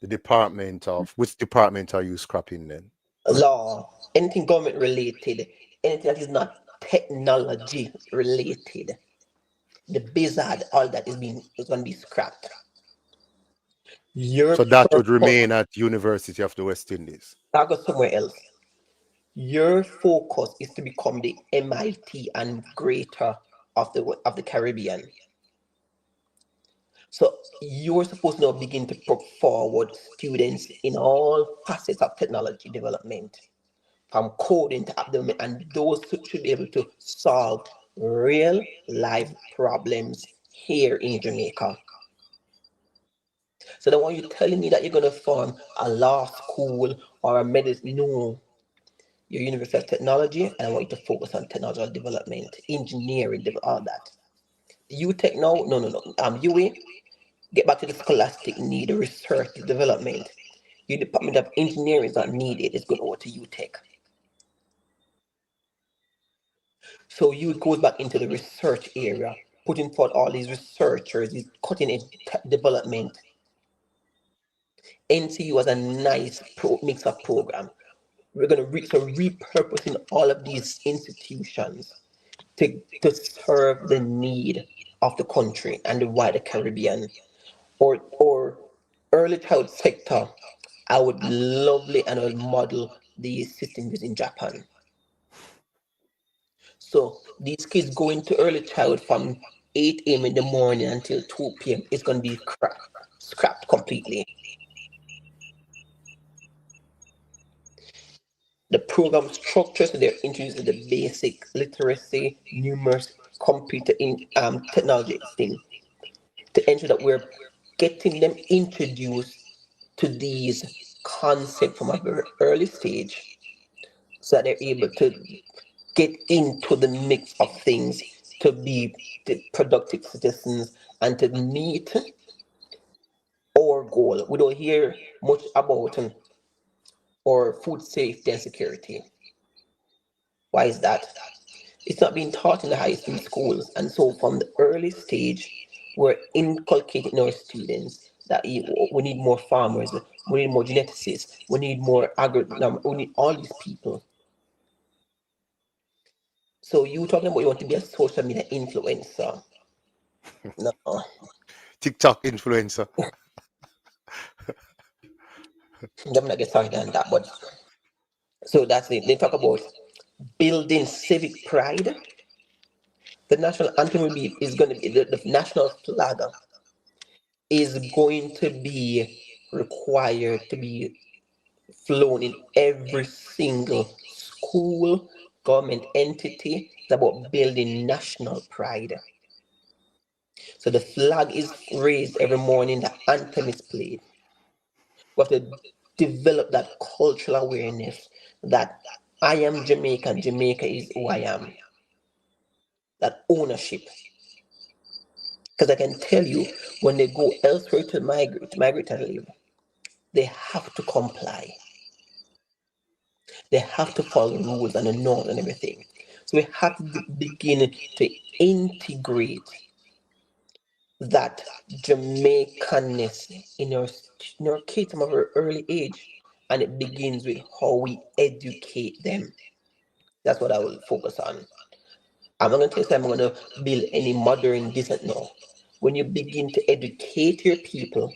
department of which department are you scrapping then? Law, anything government related, anything that is not technology related, the bizarre, all that is going to be scrapped. Your So that would purpose, remain at University of the West Indies. I'll go somewhere else. Your focus is to become the MIT and greater of the Caribbean. So you're supposed to now begin to put forward students in all facets of technology development, from coding to app development, and those should be able to solve real life problems here in Jamaica. So then when you're telling me that you're going to form a law school or a medicine, no, your University of Technology, and I want you to focus on technological development, engineering, all that. You take now, no. UA, get back to the scholastic need, the research, the development. Your Department of Engineering is not needed, it's going over to UTech. So you goes back into the research area, putting forth all these researchers, these cutting edge development. NCU was a nice mix of program. We're going to repurposing all of these institutions to serve the need of the country and the wider Caribbean, or early child sector. I would lovely and I would model the system used in Japan. So these kids go into early childhood from 8 a.m. in the morning until 2 p.m. It's going to be scrapped completely. The program structures, so they're introducing the basic literacy, numerous computer technology thing to ensure that we're getting them introduced to these concepts from a very early stage so that they're able to get into the mix of things to be the productive citizens and to meet our goal. We don't hear much about our food safety and security. Why is that? It's not being taught in the high school schools. And so from the early stage, we're inculcating in our students that we need more farmers, we need more geneticists, we need more we need all these people. So you talking about you want to be a social media influencer. No. TikTok influencer. I'm not get started on that, but so that's it. They talk about building civic pride. The national anthem is going to be the national flag is going to be required to be flown in every single school, government entity. It's about building national pride. So the flag is raised every morning, the anthem is played. We have to develop that cultural awareness that I am Jamaican, Jamaica is who I am. That ownership. Because I can tell you, when they go elsewhere to migrate and live, they have to comply. They have to follow the rules and the norms and everything. So we have to begin to integrate that Jamaicanness in our kids from a very early age. And it begins with how we educate them. That's what I will focus on. I'm not going to tell you I'm going to build any modern decent no. When you begin to educate your people,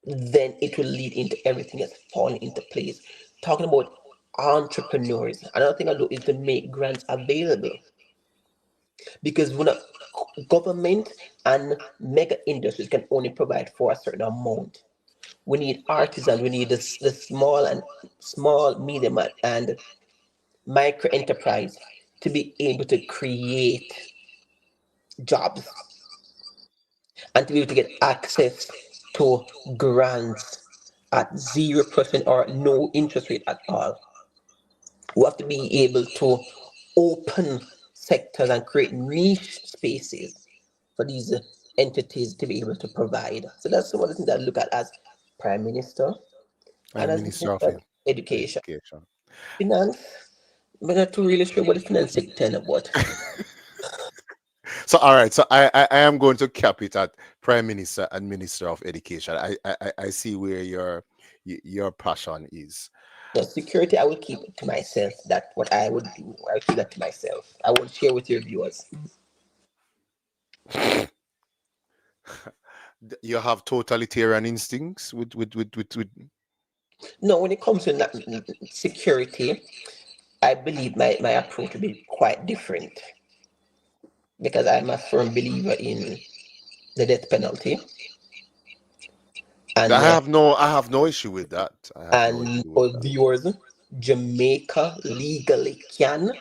then it will lead into everything that's falling into place. Talking about entrepreneurs, another thing I do is to make grants available because when government and mega industries can only provide for a certain amount. We need artisans, we need the small, medium, and micro enterprise to be able to create jobs and to be able to get access to grants at 0% or no interest rate at all. We have to be able to open sectors and create niche spaces for these entities to be able to provide. So that's some of the things that I look at as Prime Minister and Prime as Minister of education. Education. Finance, I'm not too really sure what the finance sector about. So all right, so I am going to cap it at Prime Minister and Minister of Education. I see where your passion is. The security, I will keep it to myself. That's what I would do. I'll keep that to myself. I won't share with your viewers. You have totalitarian instincts with No, when it comes to security, I believe my approach will be quite different because I'm a firm believer in the death penalty. And I have no issue with that. I have no issue with that. viewers, Jamaica legally can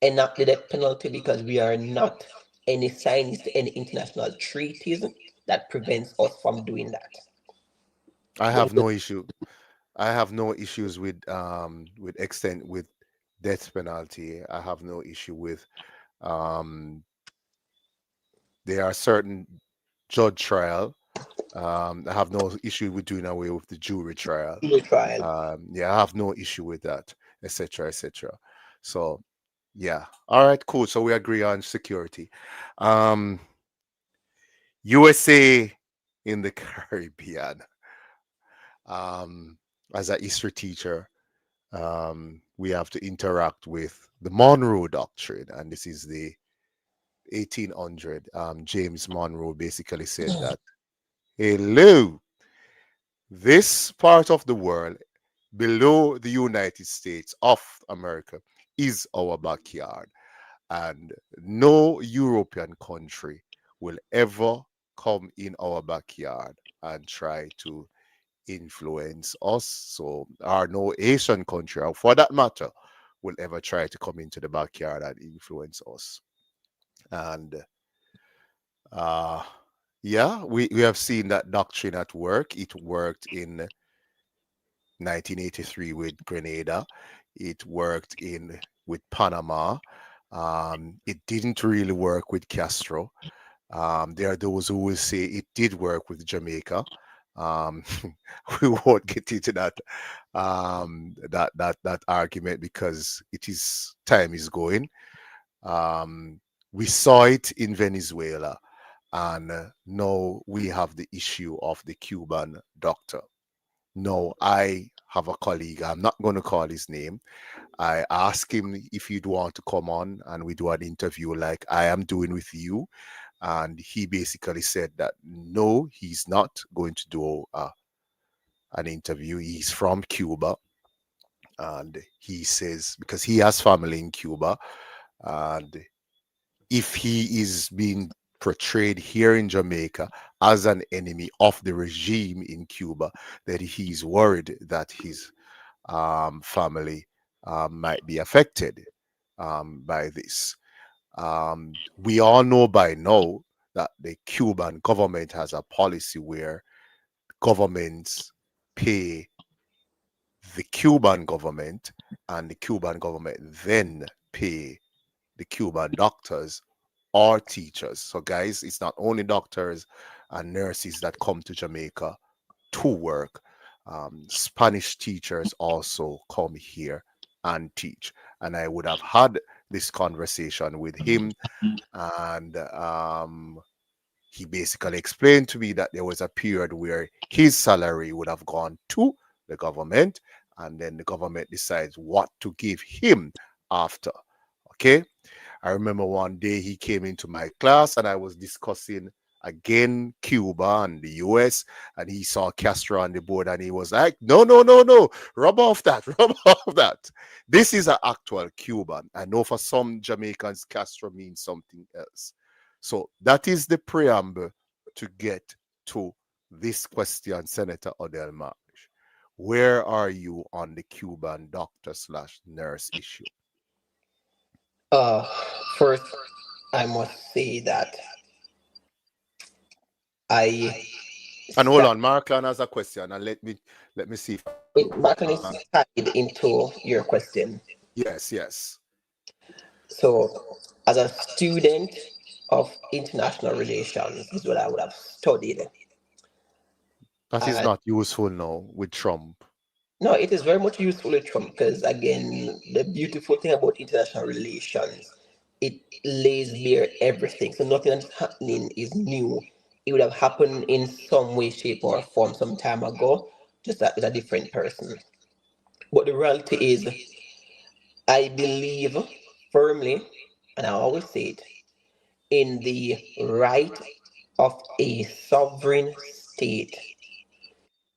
enact the death penalty because we are not any signed to any international treaties that prevents us from doing that. I have no issue. I have no issues with death penalty. I have no issue with there are certain judge trial. I have no issue with doing away with the jury trial. Yeah, I have no issue with that, etc., etc. So, yeah, all right, cool. So we agree on security. USA in the Caribbean. As a history teacher, we have to interact with the Monroe Doctrine, and this is the 1800. James Monroe basically said that, hello, This part of the world below the United States of America is our backyard. And no European country will ever come in our backyard and try to influence us. So, or no Asian country, or for that matter, will ever try to come into the backyard and influence us. And uh, yeah, we have seen that doctrine at work. It worked in 1983 with Grenada. It worked in with Panama. It didn't really work with Castro. There are those who will say it did work with Jamaica. Um, we won't get into that argument because it is time is going. We saw it in Venezuela, and now we have the issue of the Cuban doctor. No, I have a colleague. I'm not going to call his name. I asked him if he'd want to come on and we do an interview like I am doing with you. And he basically said that no, he's not going to do an interview. He's from Cuba. And he says, because he has family in Cuba, and if he is being portrayed here in Jamaica as an enemy of the regime in Cuba, that he's worried that his family might be affected by this. We all know by now that the Cuban government has a policy where governments pay the Cuban government, and the Cuban government then pay the Cuban doctors or teachers. So, guys, it's not only doctors and nurses that come to Jamaica to work. Spanish teachers also come here and teach. And I would have had this conversation with him, and he basically explained to me that there was a period where his salary would have gone to the government, and then the government decides what to give him after. Okay. I remember one day he came into my class and I was discussing again Cuba and the US, and he saw Castro on the board and he was like, no, no, no, no, rub off that, rub off that. This is an actual Cuban. I know for some Jamaicans, Castro means something else. So that is the preamble to get to this question, Senator Odell Marsh. Where are you on the Cuban doctor slash nurse issue? First, I must say that I and hold on, Markland has a question, and let me see. Markland is tied into your question. Yes, yes. So, as a student of international relations, is what I would have studied. That is not useful now with Trump. No, it is very much useful with Trump because, again, the beautiful thing about international relations, it lays bare everything. So nothing that's happening is new. It would have happened in some way, shape, or form some time ago, just that with a different person. But the reality is, I believe firmly, and I always say it, in the right of a sovereign state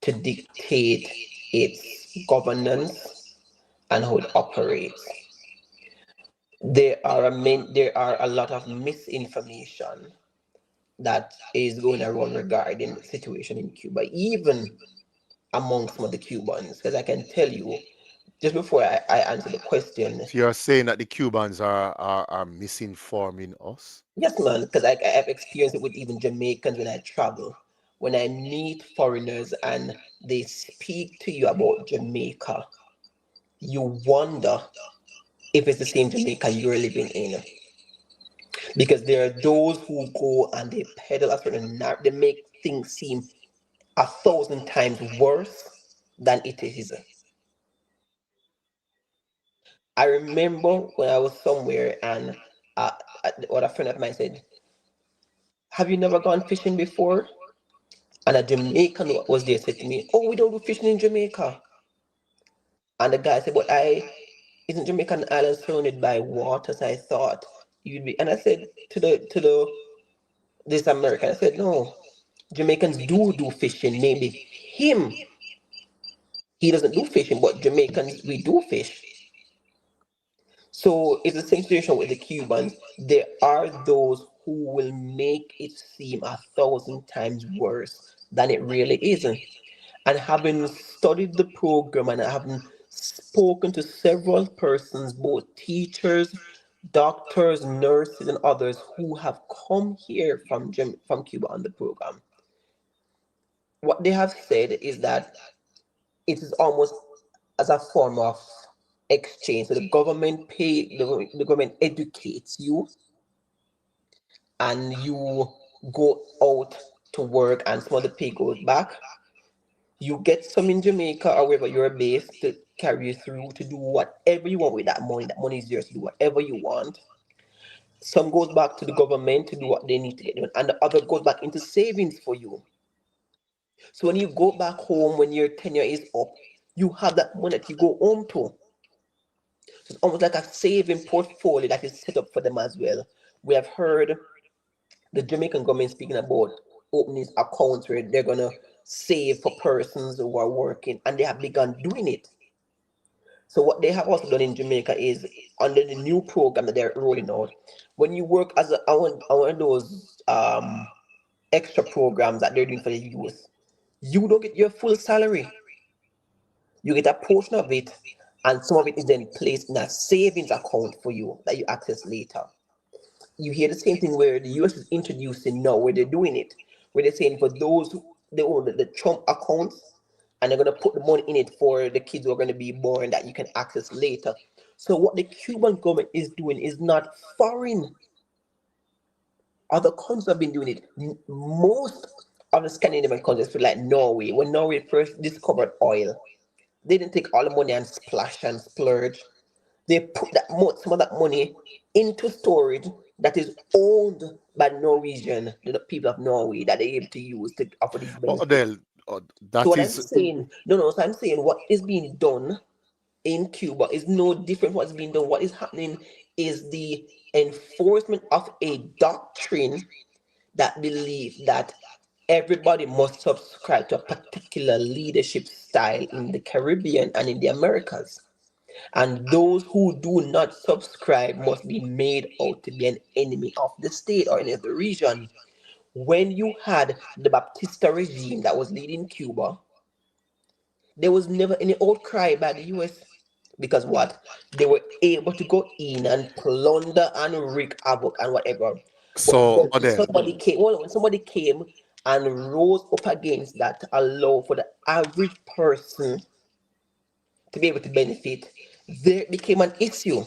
to dictate its governance and how it operates. There are a lot of misinformation that is going around regarding the situation in Cuba, even among some of the Cubans, because I can tell you, just before I answer the question. So you're saying that the Cubans are misinforming us? Yes, man, because I have experienced it with even Jamaicans when I travel. When I meet foreigners and they speak to you about Jamaica, you wonder if it's the same Jamaica you're living in. Because there are those who go and they peddle a certain narrative, they make things seem 1,000 times worse than it is. I remember when I was somewhere and what a friend of mine said, have you never gone fishing before? And a Jamaican was there said to me, oh, we don't do fishing in Jamaica. And the guy said, but isn't Jamaica an island surrounded by water? So I thought you'd be, and I said to this American, I said, no, Jamaicans do fishing. Maybe he doesn't do fishing, but Jamaicans, we do fish. So it's the same situation with the Cubans. There are those who will make it seem 1,000 times worse than it really is. And having studied the program and having spoken to several persons, both teachers, doctors, nurses, and others who have come here from Cuba on the program, what they have said is that it is almost as a form of exchange. So the government educates you, and you go out to work, and some of the pay goes back. You get some in Jamaica or wherever you're based to carry you through to do whatever you want with that money. That money is yours to do whatever you want. Some goes back to the government to do what they need to get done, and the other goes back into savings for you. So when you go back home, when your tenure is up, you have that money that you go home to. So it's almost like a saving portfolio that is set up for them as well. We have heard the Jamaican government speaking about opening accounts where they're gonna save for persons who are working, and they have begun doing it. So what they have also done in Jamaica is under the new program that they're rolling out, when you work as one of those extra programs that they're doing for the youth, you don't get your full salary. You get a portion of it, and some of it is then placed in a savings account for you that you access later. You hear the same thing where the US is introducing now, where they're doing it, where they're saying for those who they own the Trump accounts, and they're going to put the money in it for the kids who are going to be born that you can access later. So what the Cuban government is doing is not foreign. Other countries have been doing it. Most of the Scandinavian countries, like Norway, when Norway first discovered oil, they didn't take all the money and splash and splurge. They put some of that money into storage that is owned by the people of Norway, that they're able to use to offer these benefits. Odell, So that what I'm is saying, so I'm saying what is being done in Cuba is no different from what's being done. What is happening is the enforcement of a doctrine that believes that everybody must subscribe to a particular leadership style in the Caribbean and in the Americas. And those who do not subscribe must be made out to be an enemy of the state or any of the region. When you had the Baptista regime that was leading Cuba, there was never any outcry by the US, because what? They were able to go in and plunder and wreak havoc and whatever. But so, when Odell. somebody came and rose up against that to allow for the average person to be able to benefit, there became an issue.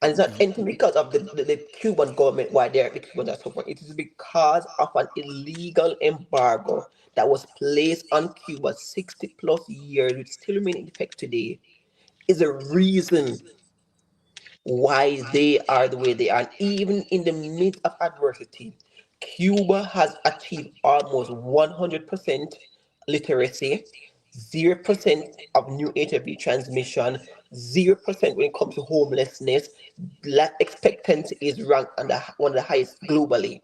And it's not anything because of the Cuban government, why the Cubans are suffering. It is because of an illegal embargo that was placed on Cuba 60 plus years, which still remain in effect today, is a reason why they are the way they are. Even in the midst of adversity, Cuba has achieved almost 100% literacy, 0% of new HIV transmission, 0% when it comes to homelessness. Life expectancy is ranked under one of the highest globally.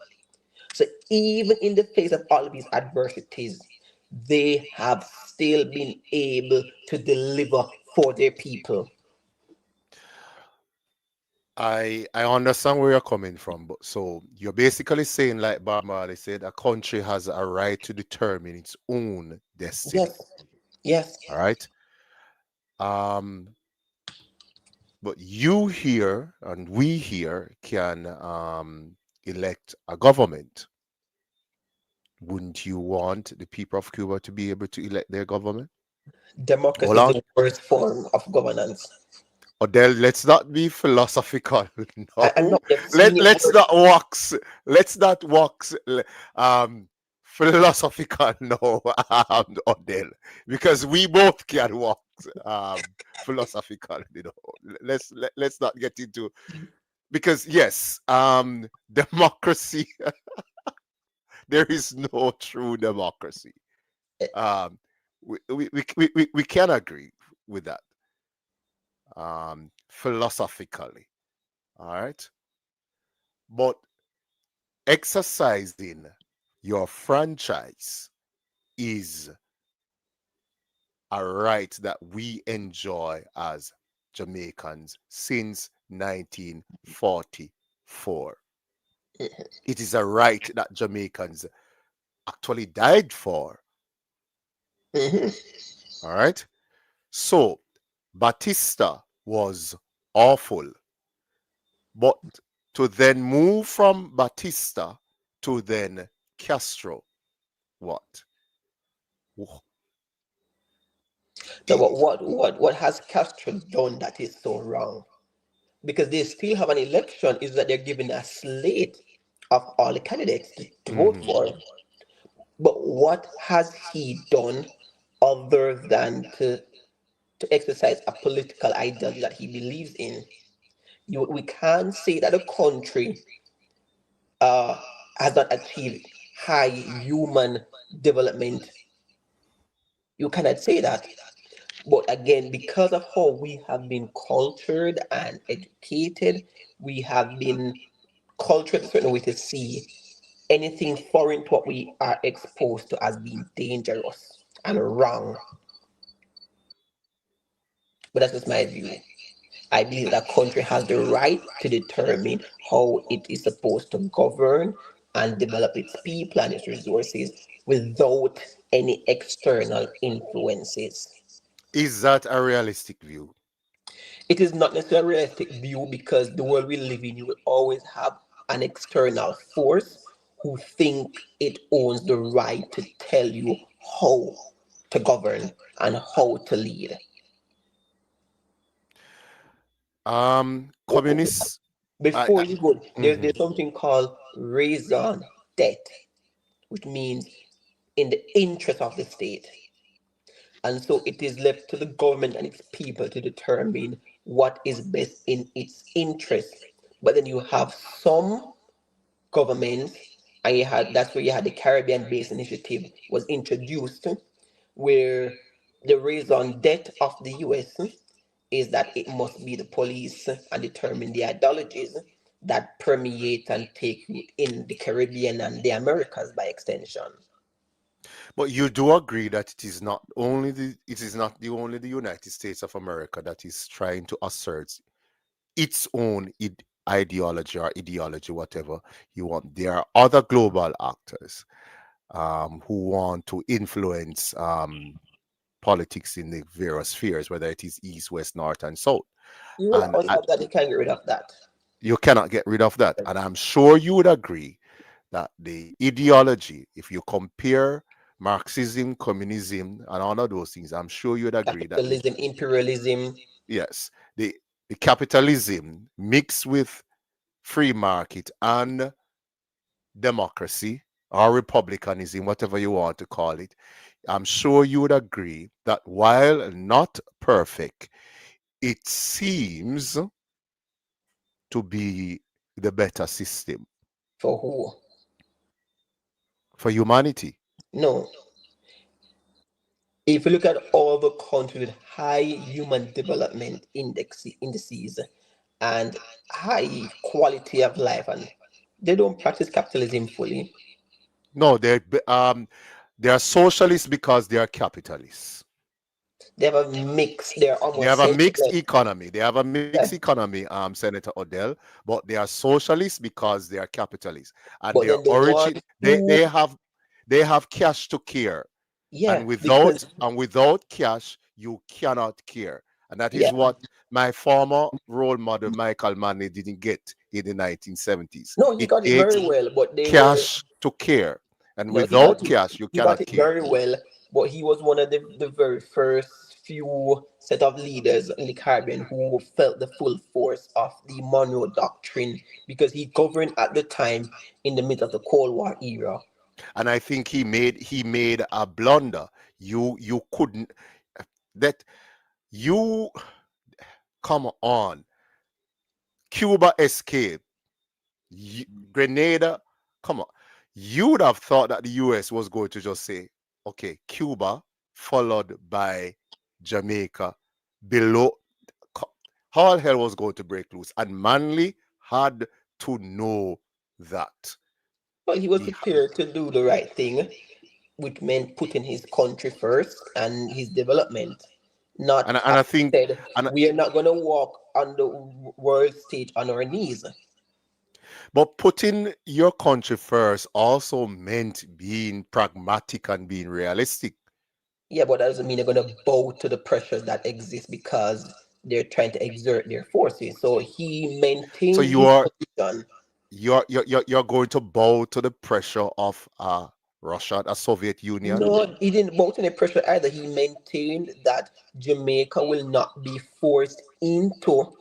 So even in the face of all of these adversities, they have still been able to deliver for their people. I understand where you're coming from, but so you're basically saying, like Bob Marley said, a country has a right to determine its own destiny. Yes. All right. But you here and we here can elect a government. Wouldn't you want the people of Cuba to be able to elect their government? Democracy is the worst form of governance. Odell, let's not be philosophical. No, I'm not seeing let's not wax. Let's not wax philosophical. No, Odell, because we both can wax philosophical. You know, let's not get into, because yes, democracy. There is no true democracy. We can agree with that. Philosophically, all right, but exercising your franchise is a right that we enjoy as Jamaicans since 1944. It is a right that Jamaicans actually died for. All right. So Batista was awful. But to then move from Batista to then Castro, what? No, but what has Castro done that is so wrong? Because they still have an election, is that they're giving a slate of all the candidates to vote for. But what has he done other than to exercise a political ideology that he believes in? We can't say that the country uh, has not achieved high human development. You cannot say that. But again, because of how we have been cultured and educated, we have been cultured a certain way to see anything foreign to what we are exposed to as being dangerous and wrong. But that's just my view. I believe that country has the right to determine how it is supposed to govern and develop its people and its resources without any external influences. Is that a realistic view? It is not necessarily a realistic view because the world we live in, you will always have an external force who think it owns the right to tell you how to govern and how to lead. Communists. Before you go, there's something called raison d'etre, which means in the interest of the state. And so it is left to the government and its people to determine what is best in its interest. But then you have some governments, and that's where you had the Caribbean Based Initiative was introduced, where the raison d'etre of the US is that it must be the police and determine the ideologies that permeate and take root in the Caribbean and the Americas by extension. But you do agree that it is not only the United States of America that is trying to assert its own ideology, whatever you want. There are other global actors who want to influence politics in the various spheres, whether it is east, west, north, and south. You will always have that. You can't get rid of that. You cannot get rid of that. And I'm sure you would agree that the ideology, if you compare Marxism, communism, and all of those things, I'm sure you'd agree that capitalism, imperialism. Yes, the capitalism mixed with free market and democracy or republicanism, whatever you want to call it, I'm sure you would agree that while not perfect, it seems to be the better system. For who? For humanity. No. If you look at all the countries with high human development indices and high quality of life, and they don't practice capitalism fully. No, they are socialists because they are capitalists. They have a mix. They have a mixed economy. They have a mixed economy, Senator Odell, but they are socialists because they are capitalists. And but their origin, they have cash to care. Yeah, and without cash, you cannot care. And that is what my former role model, Michael Manley, didn't get in the 1970s. No, he got it very well, but they cash to care. And without cash, you cannot care. Very well, but he was one of the very first few set of leaders in the Caribbean who felt the full force of the Monroe Doctrine because he governed at the time in the midst of the Cold War era. And I think he made a blunder. You couldn't come on. Cuba escaped. Grenada, come on. You would have thought that the US was going to just say, okay, Cuba, followed by Jamaica, below. All hell was going to break loose. And Manley had to know that. Well, he was He, prepared to do the right thing, which meant putting his country first and his development. Not, and as I he think, said, and we are not going to walk on the world stage on our knees. but putting your country first also meant being pragmatic and being realistic. Yeah, but that doesn't mean they're going to bow to the pressures that exist because they're trying to exert their forces. So he So maintained you his are position. you're going to bow to the pressure of Russia, a Soviet Union. No, he didn't bow to any pressure either. He maintained that Jamaica will not be forced into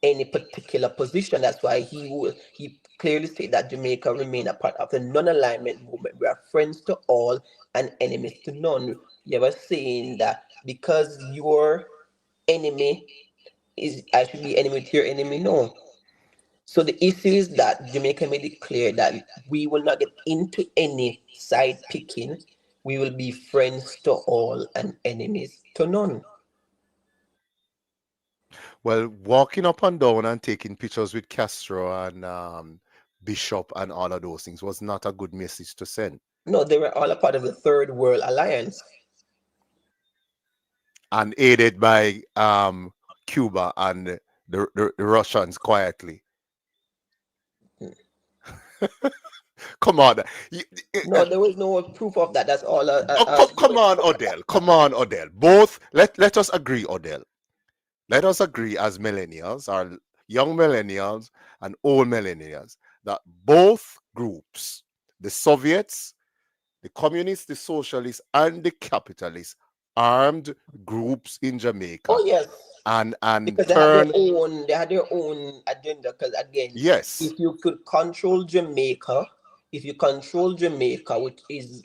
any particular position. That's why he clearly stated that Jamaica remain a part of the non-alignment movement. We are friends to all and enemies to none. You ever saying that because your enemy is I should be enemy to your enemy? No. So the issue is that Jamaica made it clear that we will not get into any side picking. We will be friends to all and enemies to none. Well, walking up and down and taking pictures with Castro and Bishop and all of those things was not a good message to send. No, they were all a part of the Third World Alliance. And aided by Cuba and the Russians quietly. Come on. No, there was no proof of that. That's all. Come on, Odell. Come on, Odell. Both, let us agree, Odell. Let us agree as millennials, or young millennials and old millennials, that both groups, the Soviets, the communists, the socialists, and the capitalists, armed groups in Jamaica. Oh yes. And because turn, they had their own agenda. Because again, yes, if you could control Jamaica, which is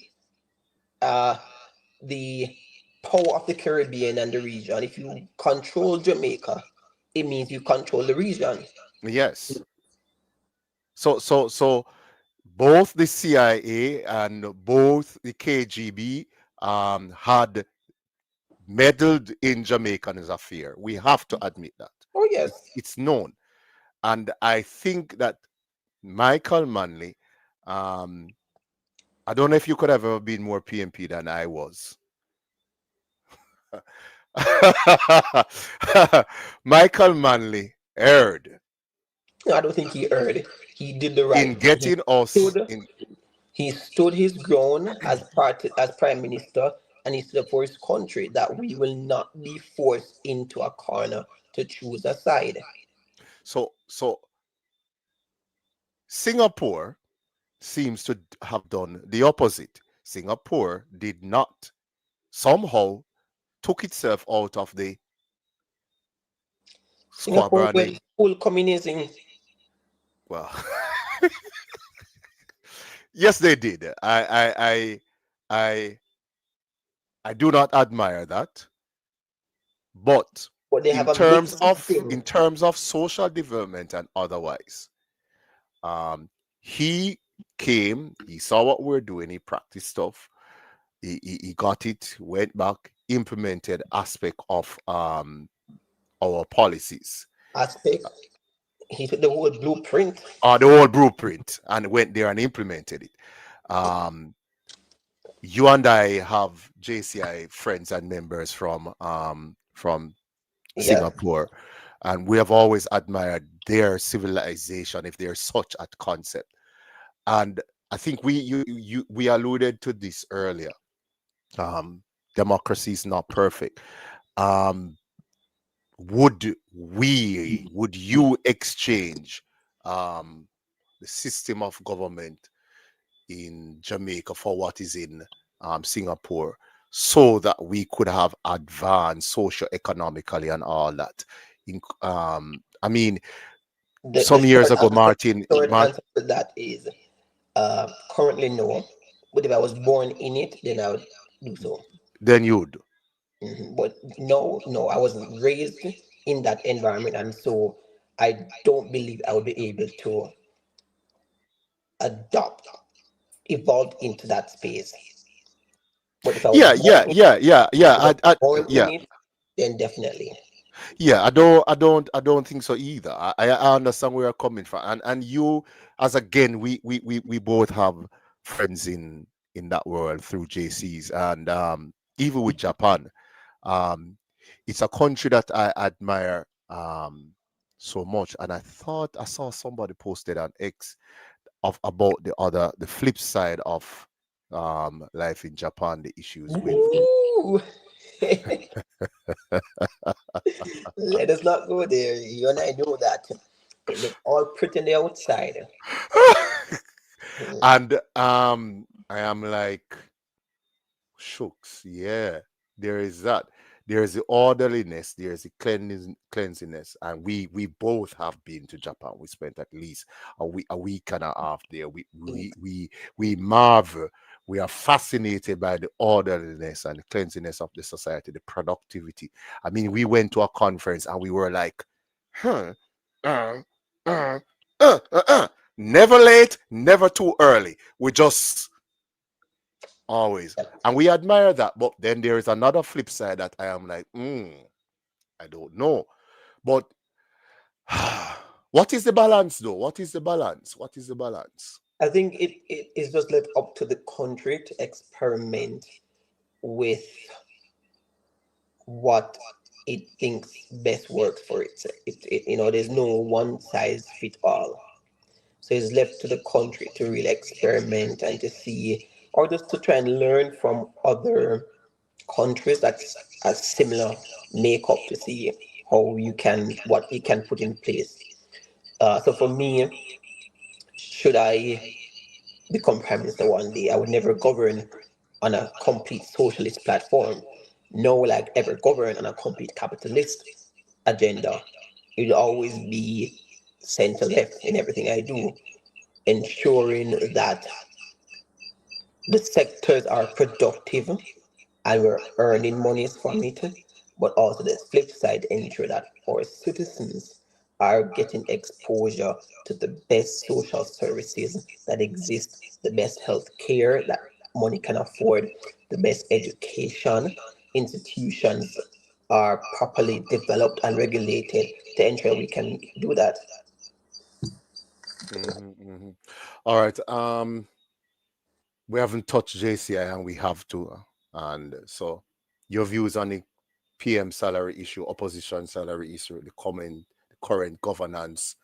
the power of the Caribbean and the region, if you control Jamaica, it means you control the region. yes. So both the CIA and both the KGB had meddled in Jamaican's affair. We have to admit that. Oh yes, it's known. And I think that Michael Manley, I don't know if you could have ever been more PMP than I was. Michael Manley erred. No, I don't think he erred. He did the right in thing. getting us in. He stood his ground as prime minister, and he stood up for his country that we will not be forced into a corner to choose a side. So Singapore seems to have done the opposite. Singapore did not, somehow took itself out of the Singapore squabbling. went full communism. Well, yes, they did. I do not admire that, but they have in terms of social development and otherwise, he came, he saw what we're doing, he practiced stuff, he got it, went back, implemented aspect of our policies. He took the whole blueprint. The whole blueprint, and went there and implemented it. You and I have JCI friends and members from Singapore, and we have always admired their civilization, if there's such a concept. And I think we alluded to this earlier. Democracy is not perfect. Would you exchange the system of government in Jamaica for what is in Singapore, so that we could have advanced socio-economically and all that? I mean, some years ago, Martin. Answer to that is currently no, but if I was born in it, then I would do so. Then you'd. But no, I wasn't raised in that environment, and so I don't believe I would be able to evolve into that space. But if I was born in it, then definitely. Yeah, I don't think so either. I understand where you're coming from, and you as again, we both have friends in that world through JCs, and even with Japan, um, it's a country that I admire so much. And I thought I saw somebody posted on X of about the flip side of life in Japan, the issues with. Ooh. Let us not go there. You and I know that. It look all pretty on the outside. And I am like, shucks, yeah, there is that. There is the orderliness, there is the cleanliness, and we both have been to Japan. We spent at least a week and a half there. We marvel. We are fascinated by the orderliness and the cleanliness of the society, the productivity. I mean, we went to a conference and we were like, huh, uh, uh, never late, never too early. We just always. And we admire that. But then there is another flip side that I am like, I don't know. But what is the balance though? What is the balance? What is the balance? I think it is just left up to the country to experiment with what it thinks best works for it. There's no one size fit all. So it's left to the country to really experiment and to see, or just to try and learn from other countries that's a similar makeup to see what you can put in place. So for me, should I become prime minister one day, I would never govern on a complete socialist platform. Nor will I ever govern on a complete capitalist agenda. It will always be center left in everything I do, ensuring that the sectors are productive and we're earning monies from it, but also the flip side, ensure that our citizens are getting exposure to the best social services that exist, the best health care that money can afford, the best education institutions are properly developed and regulated to ensure we can do that. All right. We haven't touched JCI and we have to. And so your views on the PM salary issue, opposition salary issue, the current governance,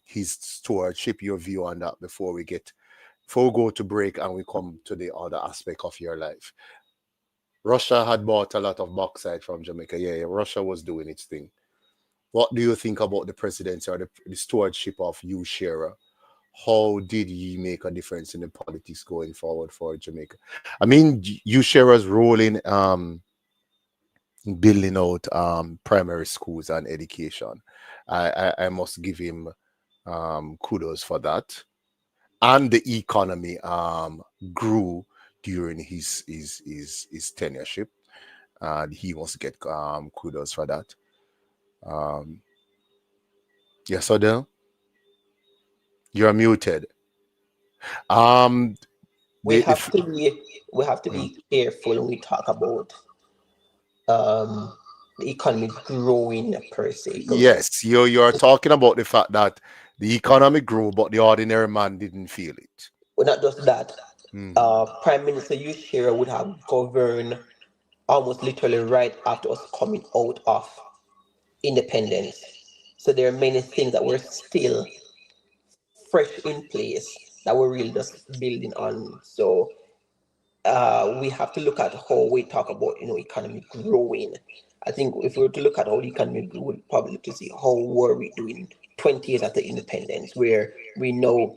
his stewardship, your view on that before we go to break and we come to the other aspect of your life. Russia had bought a lot of bauxite from Jamaica. Yeah, Russia was doing its thing. What do you think about the presidency or the stewardship of you, Shara? How did he make a difference in the politics going forward for Jamaica? I mean, you, Shara's role in building out primary schools and education. I must give him kudos for that. And the economy grew during his tenureship, and he must get kudos for that. Yes, Odell, you're muted. We have to be careful when we talk about the economy growing per se. Yes, you're talking about the fact that the economy grew, but the ordinary man didn't feel it. Well, not just that. Prime Minister Yushira would have governed almost literally right after us coming out of independence. So there are many things that were still fresh in place that we're really just building on. So we have to look at how we talk about economy growing. I think if we were to look at how the economy grew, we'd probably to see how were we doing 20 years after independence, where we know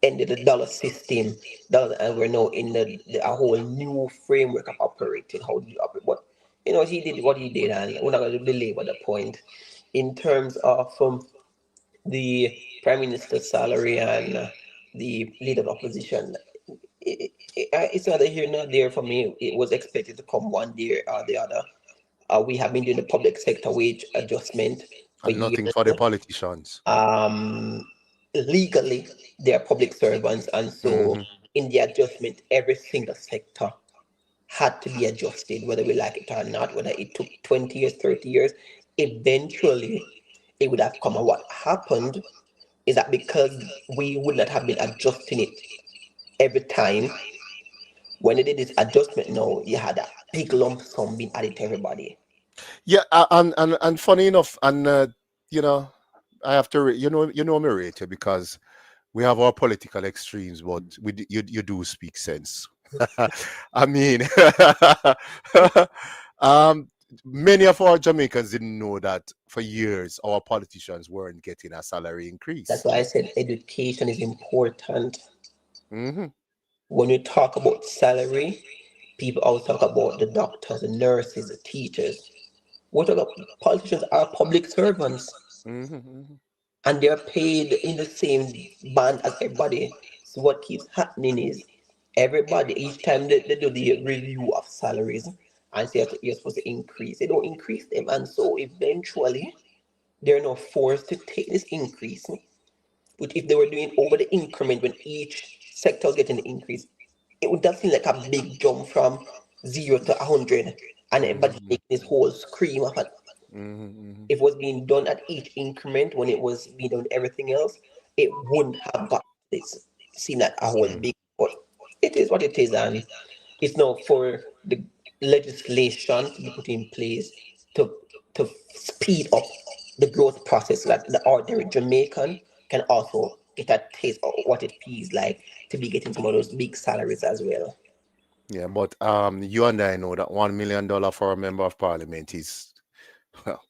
ended the dollar system, and we're now in a whole new framework of operating. How do you operate? But he did what he did, and we're not going to belabor the point in terms of the prime minister's salary and the leader of opposition. It's neither here nor there for me. It was expected to come one day or the other. We have been doing the public sector wage adjustment for and nothing years. for the politicians. Legally, they are public servants, and so in the adjustment, every single sector had to be adjusted, whether we like it or not, whether it took 20 years, 30 years. Eventually, it would have come. And what happened is that because we would not have been adjusting it every time, when they did this adjustment now, you had a big lump sum being added to everybody. Yeah, and funny enough, and you know, I have to, you know me, Rachel, because we have our political extremes, but you do speak sense. I mean, many of our Jamaicans didn't know that for years our politicians weren't getting a salary increase. That's why I said education is important. Mm-hmm. When you talk about salary, people always talk about the doctors, the nurses, the teachers. What about politicians are public servants, and they're paid in the same band as everybody. So what keeps happening is everybody, each time they do the review of salaries and say that you're supposed to increase, they don't increase them, and so eventually they're now forced to take this increase. Which if they were doing over the increment when each sector was getting the increase, it would just seem like a big jump from 0 to 100, and everybody making this whole scream of it. If it was being done at each increment when it was being done with everything else, it wouldn't have got this seem like a whole big. But it is what it is, and it's now for the legislation to be put in place to speed up the growth process, so that the ordinary Jamaican can also get a taste of what it feels like to be getting some of those big salaries as well. Yeah, but you and I know that $1 million for a member of parliament is, well,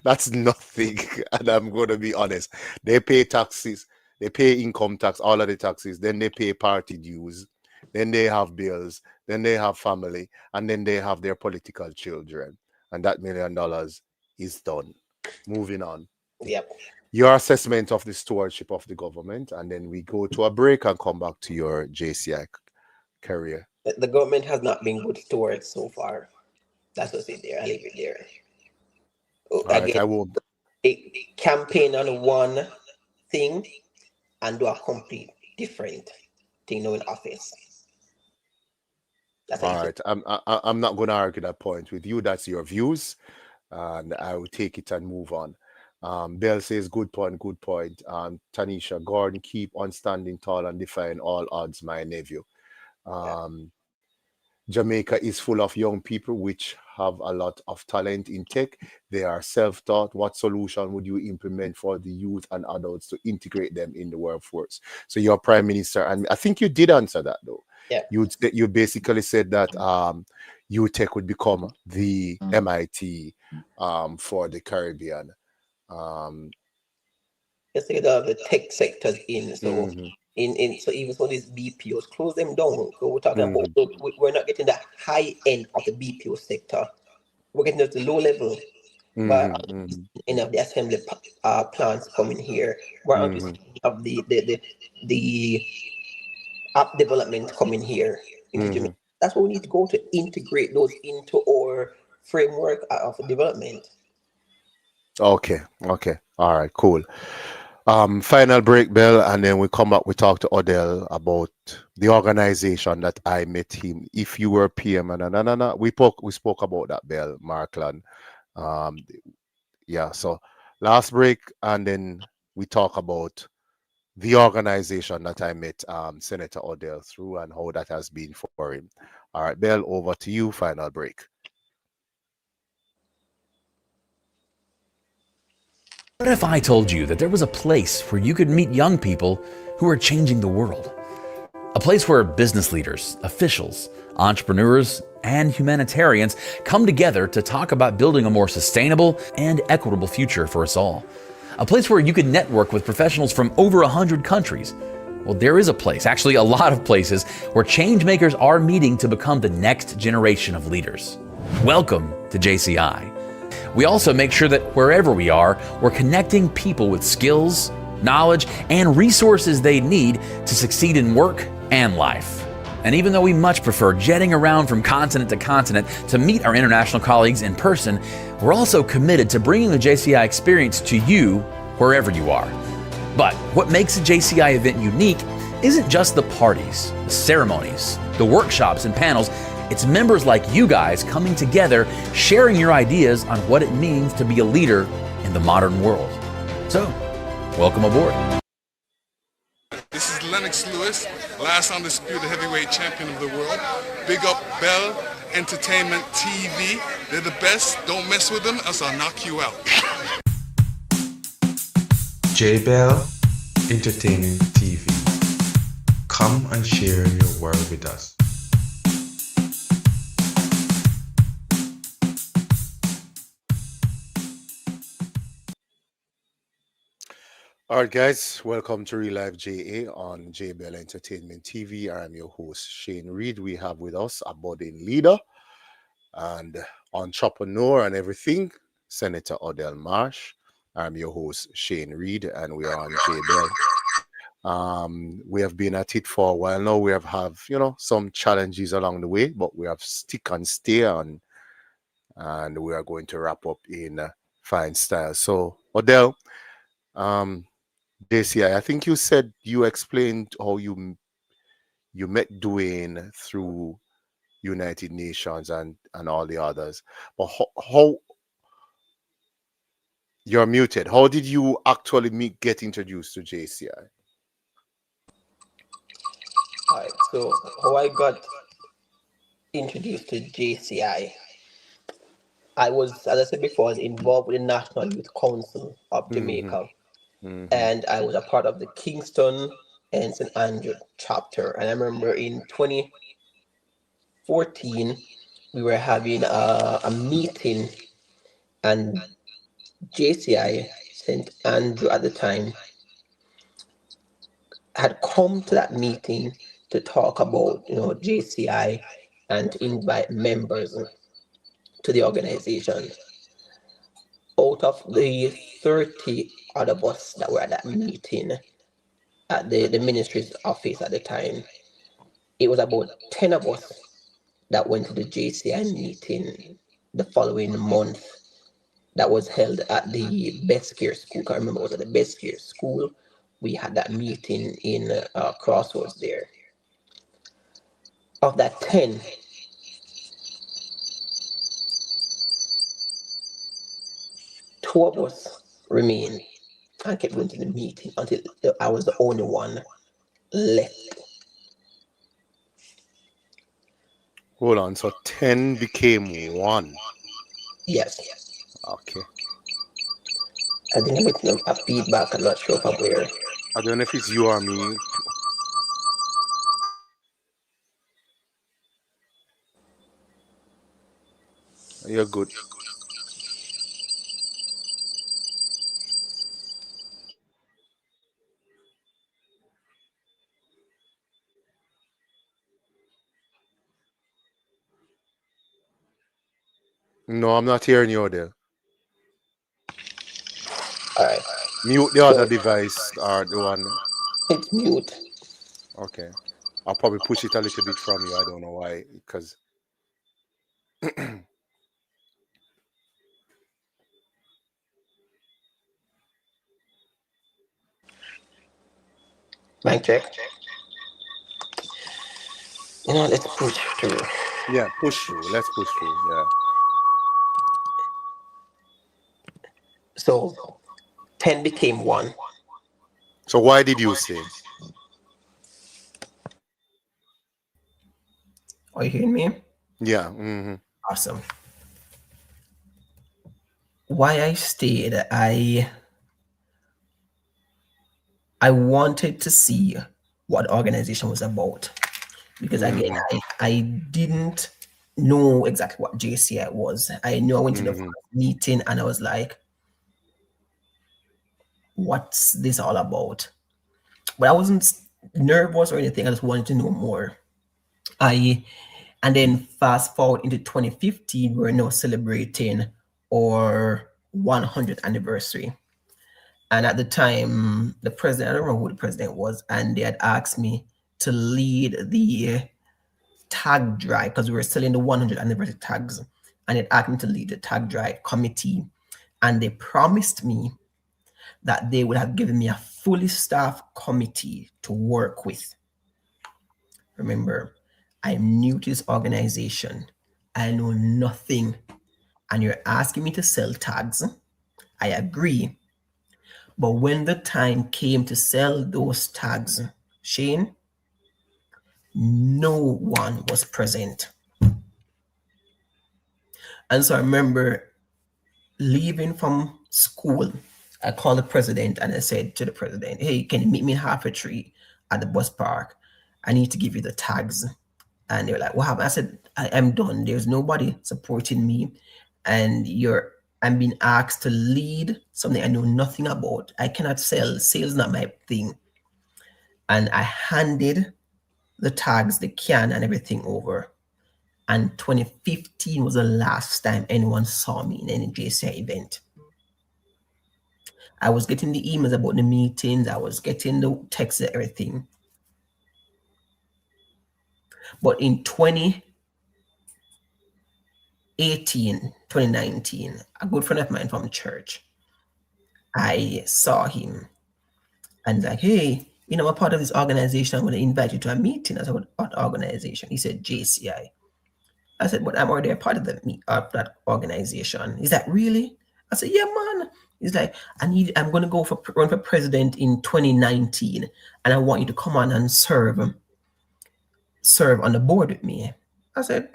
that's nothing. And I'm going to be honest. They pay taxes, they pay income tax, all of the taxes, then they pay party dues, then they have bills, then they have family, and then they have their political children. And that $1 million is done. Moving on. Yep. Your assessment of the stewardship of the government, and then we go to a break and come back to your JCI career. The government has not been good stewards so far. That's what's in there. I leave it there. Right, I won't. A campaign on one thing and do a complete different thing now in office. That's all right. I'm not going to argue that point with you. That's your views, and I will take it and move on. Bell says, good point, good point. Tanisha, Gordon, keep on standing tall and defying all odds, my nephew. Jamaica is full of young people which have a lot of talent in tech. They are self-taught. What solution would you implement for the youth and adults to integrate them in the workforce? So your prime minister, and I think you did answer that though. Yeah. You basically said that UTech would become the MIT for the Caribbean. Let's say the tech sectors in. So so even so these BPOs, close them down. So we're talking about, we're not getting the high end of the BPO sector. We're getting at the low level. Where any of the assembly plants coming here. Where of the app development coming here into Jamaica. That's what we need to go to integrate those into our framework of development. Okay. All right, cool. Final break, Bell, and then we come back. We talk to Odell about the organization that I met him. If you were PM, we spoke about that, Bell, Markland. Yeah. So last break, and then we talk about the organization that I met Senator Odell through and how that has been for him. All right, Bell, over to you. Final break. What if I told you that there was a place where you could meet young people who are changing the world? A place where business leaders, officials, entrepreneurs, and humanitarians come together to talk about building a more sustainable and equitable future for us all. A place where you can network with professionals from over 100 countries. Well, there is a place, actually a lot of places, where change makers are meeting to become the next generation of leaders. Welcome to JCI. We also make sure that wherever we are, we're connecting people with skills, knowledge, and resources they need to succeed in work and life. And even though we much prefer jetting around from continent to continent to meet our international colleagues in person, we're also committed to bringing the JCI experience to you wherever you are. But what makes a JCI event unique isn't just the parties, the ceremonies, the workshops and panels. It's members like you guys coming together, sharing your ideas on what it means to be a leader in the modern world. So, welcome aboard. This is Lennox Lewis, last undisputed heavyweight champion of the world. Big up Bell Entertainment TV. They're the best. Don't mess with them, else I'll knock you out. J-Bell Entertainment TV. Come and share your world with us. All right, guys, welcome to Real Life JA on J-Bell Entertainment TV. I'm your host, Shane Reed. We have with us a budding leader and entrepreneur and everything, Senator Odell Marsh. I'm your host, Shane Reed, and we are on J-Bell. We have been at it for a while now. We have some challenges along the way, but we have stick and stay on, and we are going to wrap up in fine style. So, Odell, JCI, I think you said you explained how you met Dwayne through United Nations and all the others. But how you're muted. How did you actually get introduced to JCI? All right, so how I got introduced to JCI, I was, as I said before, I was involved with the National Youth Council of Jamaica. And I was a part of the Kingston and St. Andrew chapter. And I remember in 2014, we were having a meeting, and JCI St. Andrew at the time had come to that meeting to talk about, JCI and to invite members to the organization. Out of the 30 other of us that were at that meeting at the ministry's office at the time, it was about 10 of us that went to the JCI meeting the following month that was held at the Best Care School. I remember it was at the Best Care School. We had that meeting in Crossroads there. Of that 10, two of us remained and kept going to the meeting until I was the only one left. Hold on, so 10 became 1. Yes. Okay. I think I'm getting a feedback. I'm not sure if I'm where. I don't know if it's you or me. You're good. No, I'm not hearing you there. All right. Mute the other device or the one. It's mute. Okay. I'll probably push it a little bit from you. I don't know why, because Mic check. Let's push through. Yeah, push through. Let's push through. Yeah. So 10 became 1. So why did you stay? Are you hearing me? Yeah. Awesome. Why I stayed, I wanted to see what the organization was about, because again, I didn't know exactly what JCI was. I knew I went to the first meeting and I was like, what's this all about? But I wasn't nervous or anything. I just wanted to know more. And then fast forward into 2015, we're now celebrating our 100th anniversary. And at the time, the president, I don't remember who the president was, and they had asked me to lead the tag drive because we were selling the 100th anniversary tags. And they asked me to lead the tag drive committee. And they promised me that they would have given me a fully staffed committee to work with. Remember? I'm new to this organization. I know nothing. And you're asking me to sell tags. I agree. But when the time came to sell those tags, Shane, no one was present. And so I remember leaving from school. I called the president and I said to the president, hey, can you meet me in half a tree at the bus park? I need to give you the tags. And they were like, what happened? I said, I'm done. There's nobody supporting me. And I'm being asked to lead something I know nothing about. I cannot sell. Sales not my thing. And I handed the tags, the can and everything over. And 2015 was the last time anyone saw me in any JCI event. I was getting the emails about the meetings. I was getting the texts and everything. But in 2019, a good friend of mine from church, I saw him and like, hey, I'm a part of this organization. I'm going to invite you to a meeting. I said, what organization? He said, JCI. I said, but I'm already a part of that organization. He's like, really? I said, yeah, man. He's like, I'm going to run for president in 2019, and I want you to come on and serve on the board with me. I said,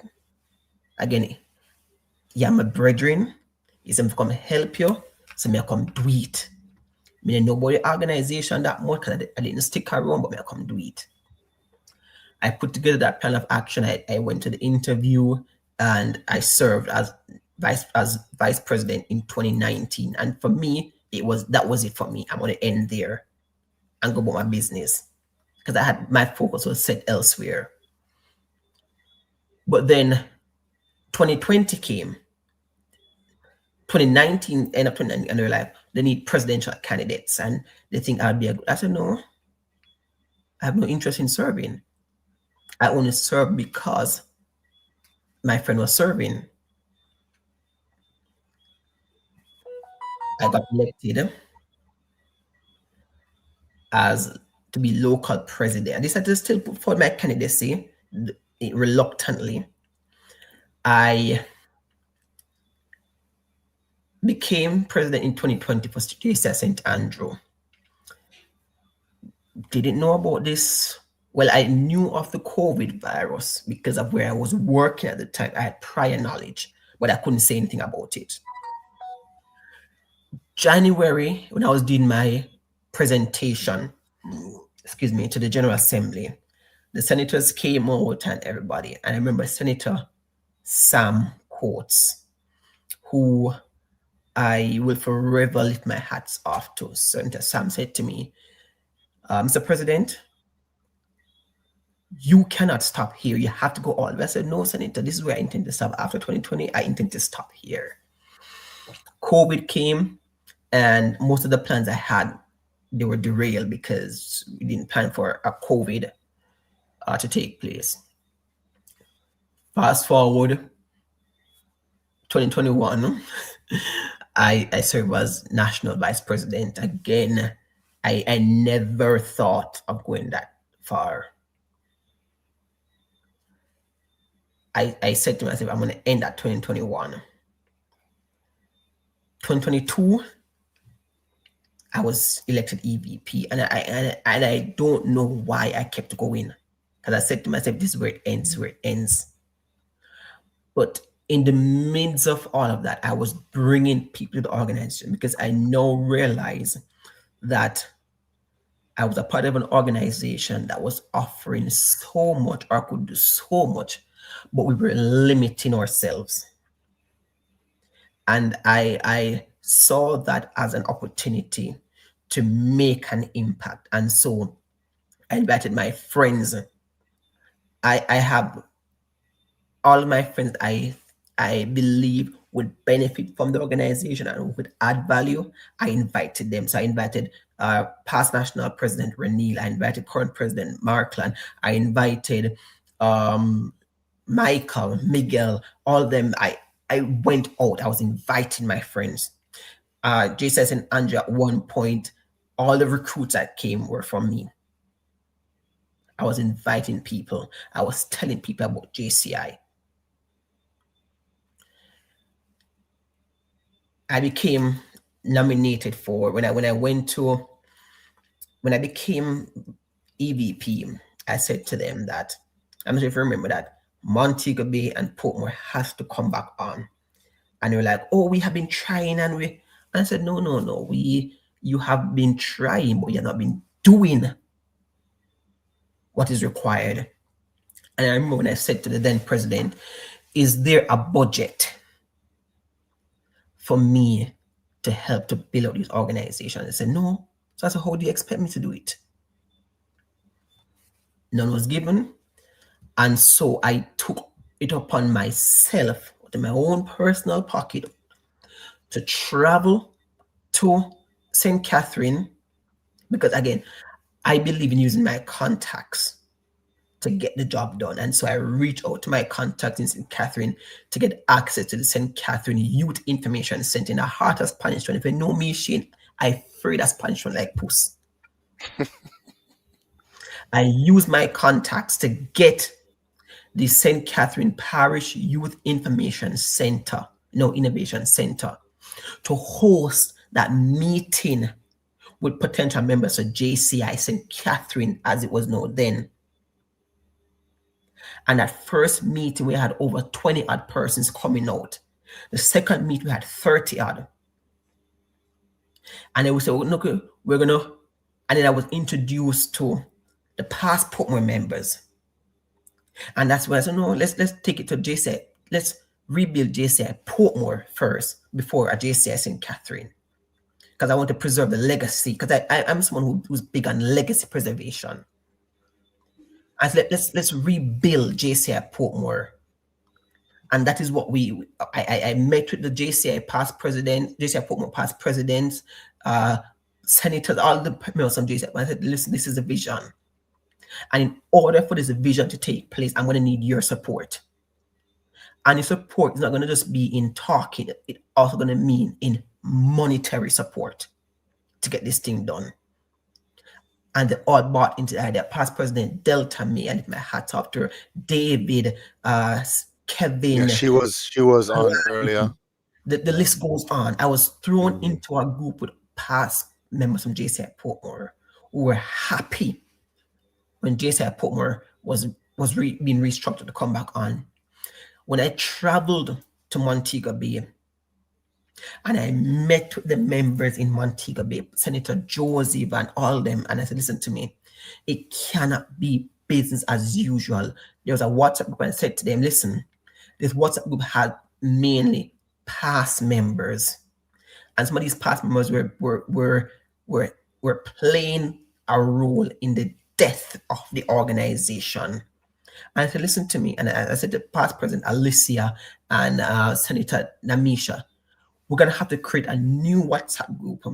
again, yeah, my brethren, is I'm come help you, so me I come do it. Me didn't know about the organization that much because I didn't stick around, but me I come do it. I put together that plan of action. I went to the interview and I served as vice president in 2019. And for me, that was it for me. I'm going to end there and go about my business because my focus was set elsewhere. But then 2020 came. 2019 end up 2019, and they're like, they need presidential candidates and they think I'd be I said, no, I have no interest in serving. I only serve because my friend was serving. I got elected to be local president. I decided to still put forward my candidacy reluctantly. I became president in 2020 for JCI St. Andrew. Didn't know about this. Well, I knew of the COVID virus because of where I was working at the time. I had prior knowledge, but I couldn't say anything about it. January, when I was doing my presentation, to the General Assembly, the senators came out and everybody. And I remember Senator Sam Coates, who I will forever lift my hats off to. Senator Sam said to me, Mr. President, you cannot stop here. You have to go all the way. I said, no, Senator, this is where I intend to stop. After 2020, I intend to stop here. COVID came, and most of the plans I had, they were derailed because we didn't plan for a COVID to take place. Fast forward, 2021, I served as national vice president. Again, I never thought of going that far. I said to myself, I'm going to end at 2021. 2022, I was elected EVP, and I don't know why I kept going. Because I said to myself, this is where it ends, But in the midst of all of that, I was bringing people to the organization because I now realize that I was a part of an organization that was offering so much or could do so much, but we were limiting ourselves. And I saw that as an opportunity to make an impact. And so I invited my friends. I have all of my friends I believe would benefit from the organization and would add value. I invited them. So I invited past national president Renil. I invited current president Markland. I invited Michael, Miguel, all of them. I went out. I was inviting my friends. JCI and Andrew, at one point, all the recruits that came were from me. I was inviting people. I was telling people about JCI. I became nominated for when I became EVP. I said to them that I'm not sure if you remember that Montego Bay and Portmore has to come back on. And they were like, oh, we have been trying, and I said, no, you have been trying, but you have not been doing what is required. And I remember when I said to the then president, is there a budget for me to help to build out this organization? I said, no. So I said, how do you expect me to do it? None was given. And so I took it upon myself, to my own personal pocket, to travel to St. Catherine, because again, I believe in using my contacts to get the job done. And so I reached out to my contacts in St. Catherine to get access to the St. Catherine Youth Information Center in the heart of Spanish Town. If you know me, Shane, I afraid of Spanish Town like puss. I used my contacts to get the St. Catherine Parish Youth Information Center, Innovation Center, to host that meeting with potential members of JCI St. Catherine, as it was known then. And that first meeting, we had over 20 odd persons coming out. The second meeting, we had 30 odd. And they would say, look, we're going to, and then I was introduced to the past Portmore members. And that's why I said, no, let's take it to JCI. Let's rebuild JCI Portmore first before a JCI St. Catherine. Because I want to preserve the legacy. Because I'm someone who's big on legacy preservation. I said, let's rebuild JCI Portmore. And that is what I met with the JCI past president, JCI Portmore past presidents, senators, all the members of JCI. I said, listen, this is a vision. And in order for this vision to take place, I'm going to need your support. And your support is not going to just be in talking. It's also going to mean in monetary support to get this thing done. And they all bought into the idea. Past President Delta me, and my hat off to her, David, Kevin. Yeah, she was on earlier. The list goes on. I was thrown into a group with past members from JCI Portmore who were happy when JCI Portmore was being restructured to come back on. When I traveled to Montego Bay and I met with the members in Montego Bay, Senator Joseph and all them, and I said, listen to me, it cannot be business as usual. There was a WhatsApp group, and I said to them, listen, this WhatsApp group had mainly past members, and some of these past members were playing a role in the death of the organization. And I said, listen to me. And I said to past President Alicia and Senator Namisha, we're going to have to create a new WhatsApp group.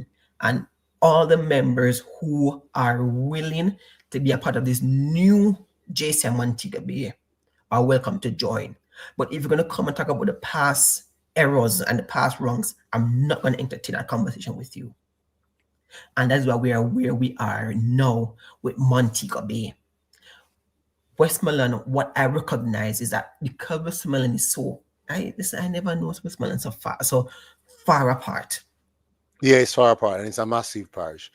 And all the members who are willing to be a part of this new JCI Montego Bay are welcome to join. But if you're going to come and talk about the past errors and the past wrongs, I'm not going to entertain that conversation with you. And that's why we are where we are now with Montego Bay. Westmoreland, what I recognize is that because Westmoreland is I never know Westmoreland so far apart. Yeah, it's far apart, and it's a massive parish.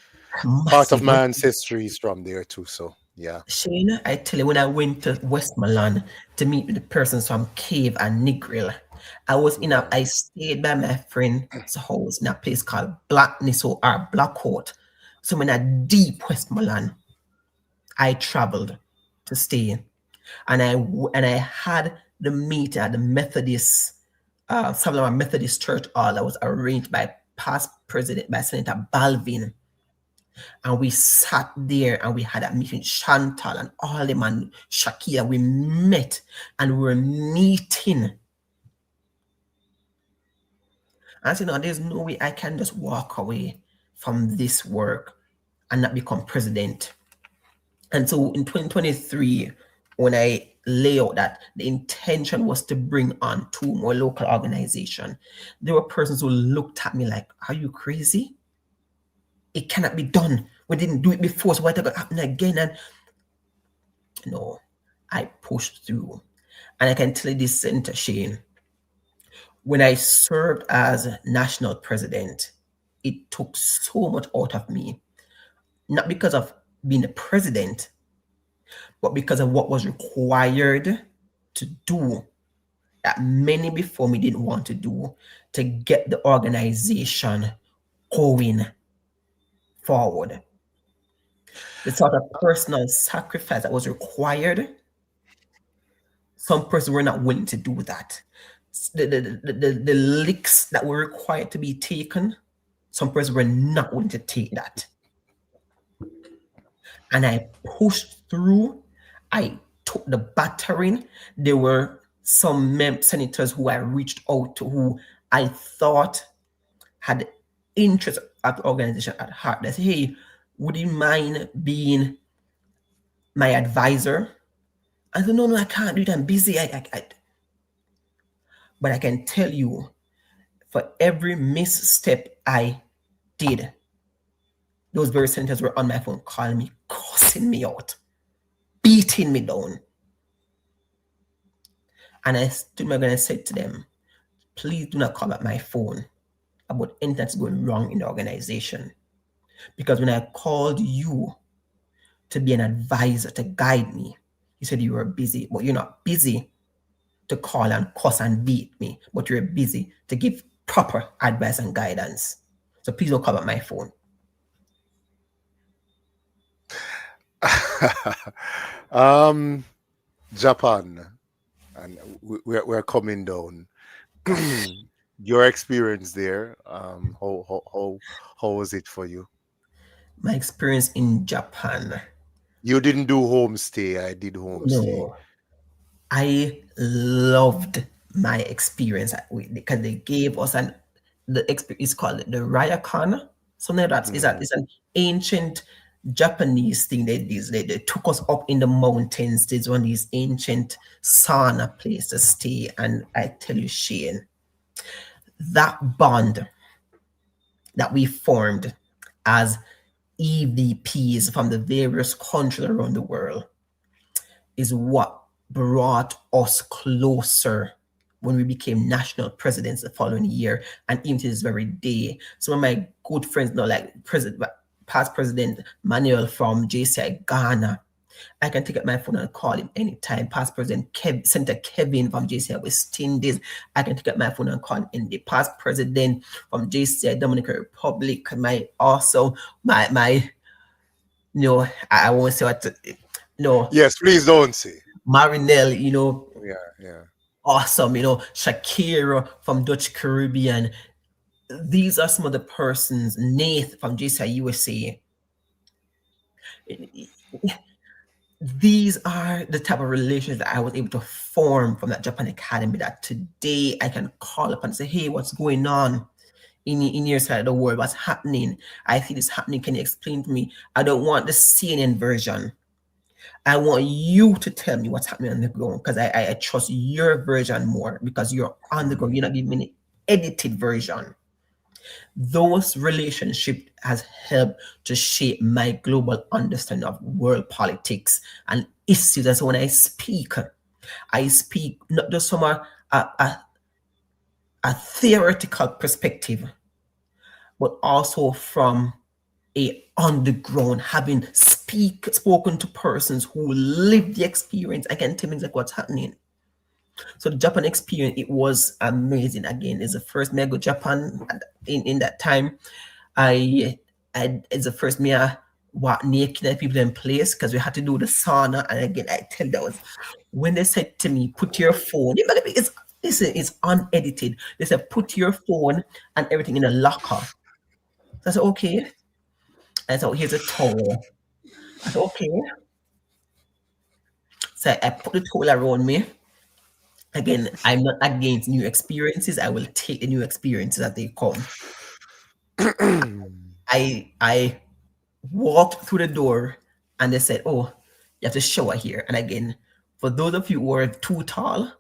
Part of my ancestry is from there too, so yeah. Shane, I tell you, when I went to Westmoreland to meet with the persons from Cave and Negril, I stayed by my friend's house in a place called Blackcourt. So in a deep Westmoreland, I traveled to stay, and I had the meeting at the Methodist, Salama Methodist Church Hall that was arranged by past president, by Senator Balvin. And we sat there and we had a meeting, Chantal and all them and Shakira. We met and we were meeting. And I said, no, there's no way I can just walk away from this work and not become president. And so in 2023, when I lay out that the intention was to bring on 2 more local organizations, there were persons who looked at me like, are you crazy? It cannot be done. We didn't do it before, so why is it going to happen again? And no, I pushed through. And I can tell you this, Senator Shane, when I served as national president, it took so much out of me, not because of being the president, but because of what was required to do that many before me didn't want to do to get the organization going forward. The sort of personal sacrifice that was required, some persons were not willing to do that. The licks that were required to be taken, some persons were not willing to take that. And I pushed through. I took the battering. There were some senators who I reached out to who I thought had interest of the organization at heart. They said, hey, would you mind being my advisor? I said, no, I can't do it. I'm busy. But I can tell you, for every misstep I did, those very senators were on my phone calling me, cussing me out, beating me down. And I stood my ground and said to them, please do not call up my phone about anything that's going wrong in the organization. Because when I called you to be an advisor, to guide me, you said you were busy, but you're not busy to call and cuss and beat me, but you're busy to give proper advice and guidance. So please don't call up my phone. Japan, and we're coming down. Your experience there, how was it for you? My experience in Japan. You didn't do homestay. I did homestay. No, I loved my experience because they gave us it's called the Ryokan. Something like that. It's an ancient Japanese thing they did. They took us up in the mountains. There's one of these ancient sauna places to stay. And I tell you, Shane, that bond that we formed as EVPs from the various countries around the world is what brought us closer when we became national presidents the following year, and even to this very day. Some of my good friends know, like past President Manuel from JCI Ghana. I can take up my phone and call him anytime. Past President Senator Kevin from JCI West Indies. I can take up my phone and call him any day. Past President from JCI Dominican Republic. I won't say what no. Yes, please don't say. Marinelle, Yeah. Awesome, Shakira from Dutch Caribbean. These are some of the persons, Nath from JCI USA. These are the type of relations that I was able to form from that Japan Academy that today I can call up and say, hey, what's going on in your side of the world? What's happening? I see this happening. Can you explain to me? I don't want the CNN version. I want you to tell me what's happening on the ground, because I trust your version more, because you're on the ground. You're not giving me the edited version. Those relationships has helped to shape my global understanding of world politics and issues. And so when I speak not just from a theoretical perspective, but also from a underground, having spoken to persons who live the experience. I can tell you exactly what's happening. So the Japan experience, it was amazing. Again, it's the first me I go Japan in that time. It's the first me I walk naked people in place, because we had to do the sauna. And again, I tell those, when they said to me, put your phone, it's unedited. They said, put your phone and everything in a locker. So I said, okay. I said, here's a towel. I said, okay. So I put the towel around me. Again, I'm not against new experiences. I will take the new experiences as they come. I walked through the door and they said, oh, you have to shower here. And again, for those of you who are too tall,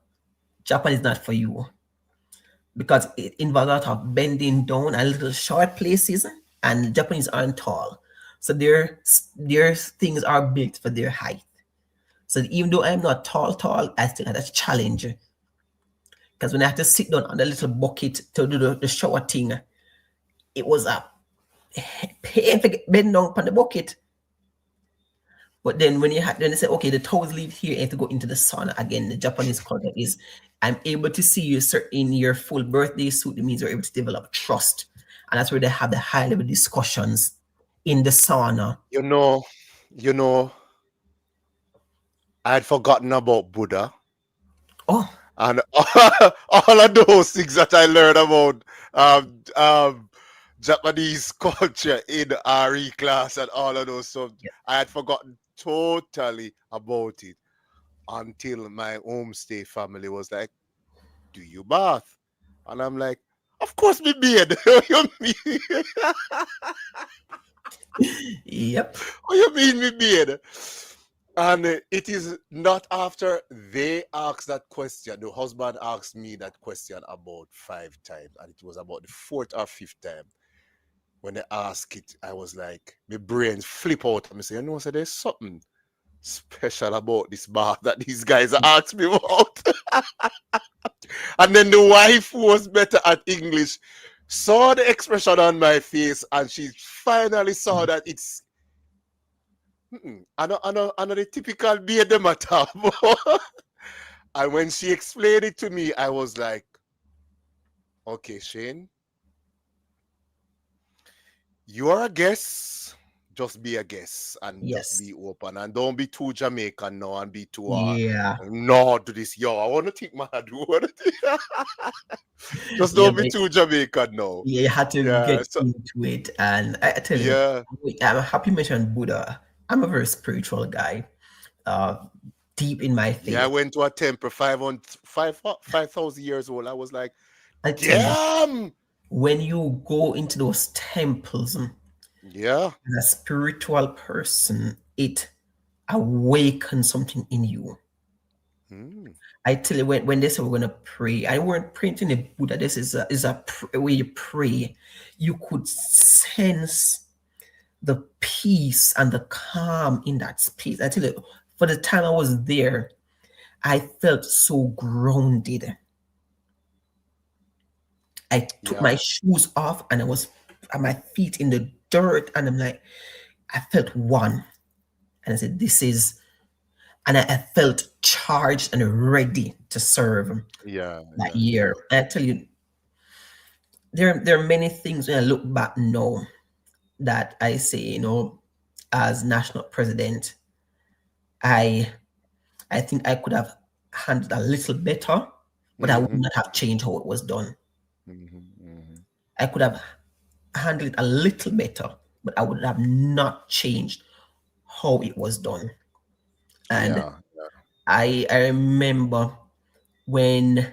Japan is not for you, because it involves a lot of bending down and little short places, and Japanese aren't tall. So their things are built for their height. So even though I'm not tall, I still had a challenge. Because when I had to sit down on the little bucket to do the shower thing, it was a pain to bend down on the bucket. But then when they say, okay, the towels leave here, you have to go into the sauna again. The Japanese culture is, I'm able to see you in your full birthday suit. It means you're able to develop trust. And that's where they have the high level discussions in the sauna. You know, I had forgotten about Buddha. Oh. And all of those things that I learned about Japanese culture in RE class and all of those stuff, I had forgotten totally about it until my homestay family was like, do you bath? And I'm like, of course me beard. You mean? Yep. What you mean me beard? And it is not after they asked that question. The husband asked me that question about 5 times, and it was about the 4th or 5th time. When they asked it, I was like, my brain flip out. And I say, so there's something special about this bath that these guys asked me about. And then the wife, who was better at English, saw the expression on my face, and she finally saw that it's I know the typical beard them at all. And when she explained it to me, I was like, okay, Shane, you are a guest. Just be a guest and just be open, and don't be too Jamaican now and be too no to this. Yo, I want to think man, I do want to just don't be too Jamaican now. Yeah, you had to get into it, and I tell you, I'm happy you mentioned Buddha. I'm a very spiritual guy, deep in my faith. Yeah, I went to a temple 5,000 years old. I was like, damn. When you go into those temples, as a spiritual person, it awakens something in you. I tell you, when they say we're gonna pray, I weren't praying to the Buddha. This is a way you pray. You could sense the peace and the calm in that space. I tell you, for the time I was there, I felt so grounded. I took my shoes off and I was at my feet in the dirt, and I'm like, I felt one. And I said, this is, and I felt charged and ready to serve that year. And I tell you, there are many things when I look back now that I say, as national president, I think I could have handled a little better, but I would not have changed how it was done. I could have handled it a little better, but I would have not changed how it was done. And I remember when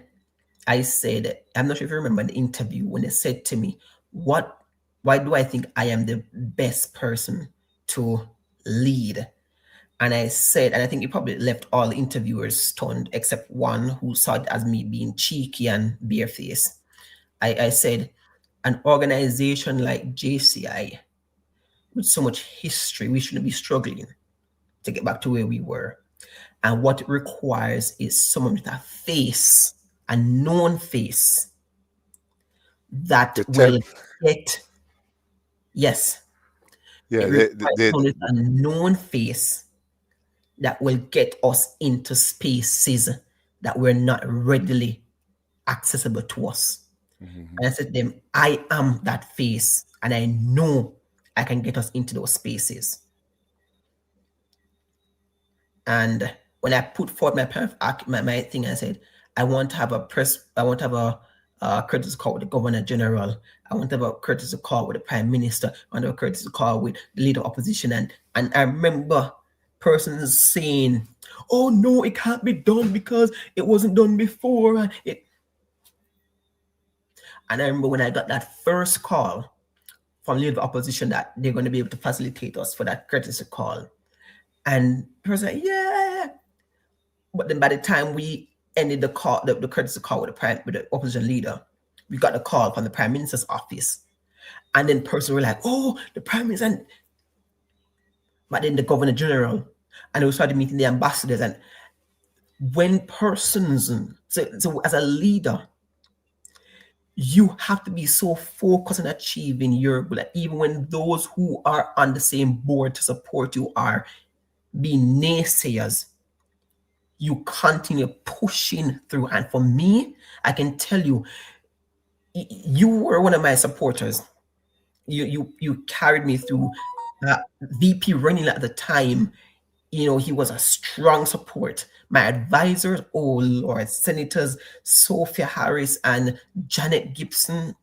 I said, I'm not sure if you remember the interview, when they said to me, why do I think I am the best person to lead? And I said, and I think it probably left all the interviewers stunned, except one who saw it as me being cheeky and barefaced. I said, an organization like JCI, with so much history, we shouldn't be struggling to get back to where we were. And what it requires is someone with a face, a known face, that will get, a known face that will get us into spaces that were not readily accessible to us. And I said to them, I am that face, and I know I can get us into those spaces. And when I put forth my thing, I said, I want to have a courtesy call with the Governor General. I want to have a courtesy call with the Prime Minister. I want to have a courtesy call with the Leader of Opposition. And I remember persons saying, oh no, it can't be done because it wasn't done before. And I remember when I got that first call from Leader of Opposition that they're going to be able to facilitate us for that courtesy call. And the person said, yeah. But then by the time we ended the call, the courtesy call with the opposition leader, we got a call from the Prime Minister's office. And then person were like, oh, the Prime Minister. But then the Governor General And we started meeting the ambassadors. And when persons, so as a leader, you have to be so focused on achieving your goal that even when those who are on the same board to support you are being naysayers, you continue pushing through. And for me, I can tell you, you were one of my supporters. You carried me through. VP running at the time, he was a strong support. My advisors, oh Lord, Senators Sophia Harris and Janet Gibson.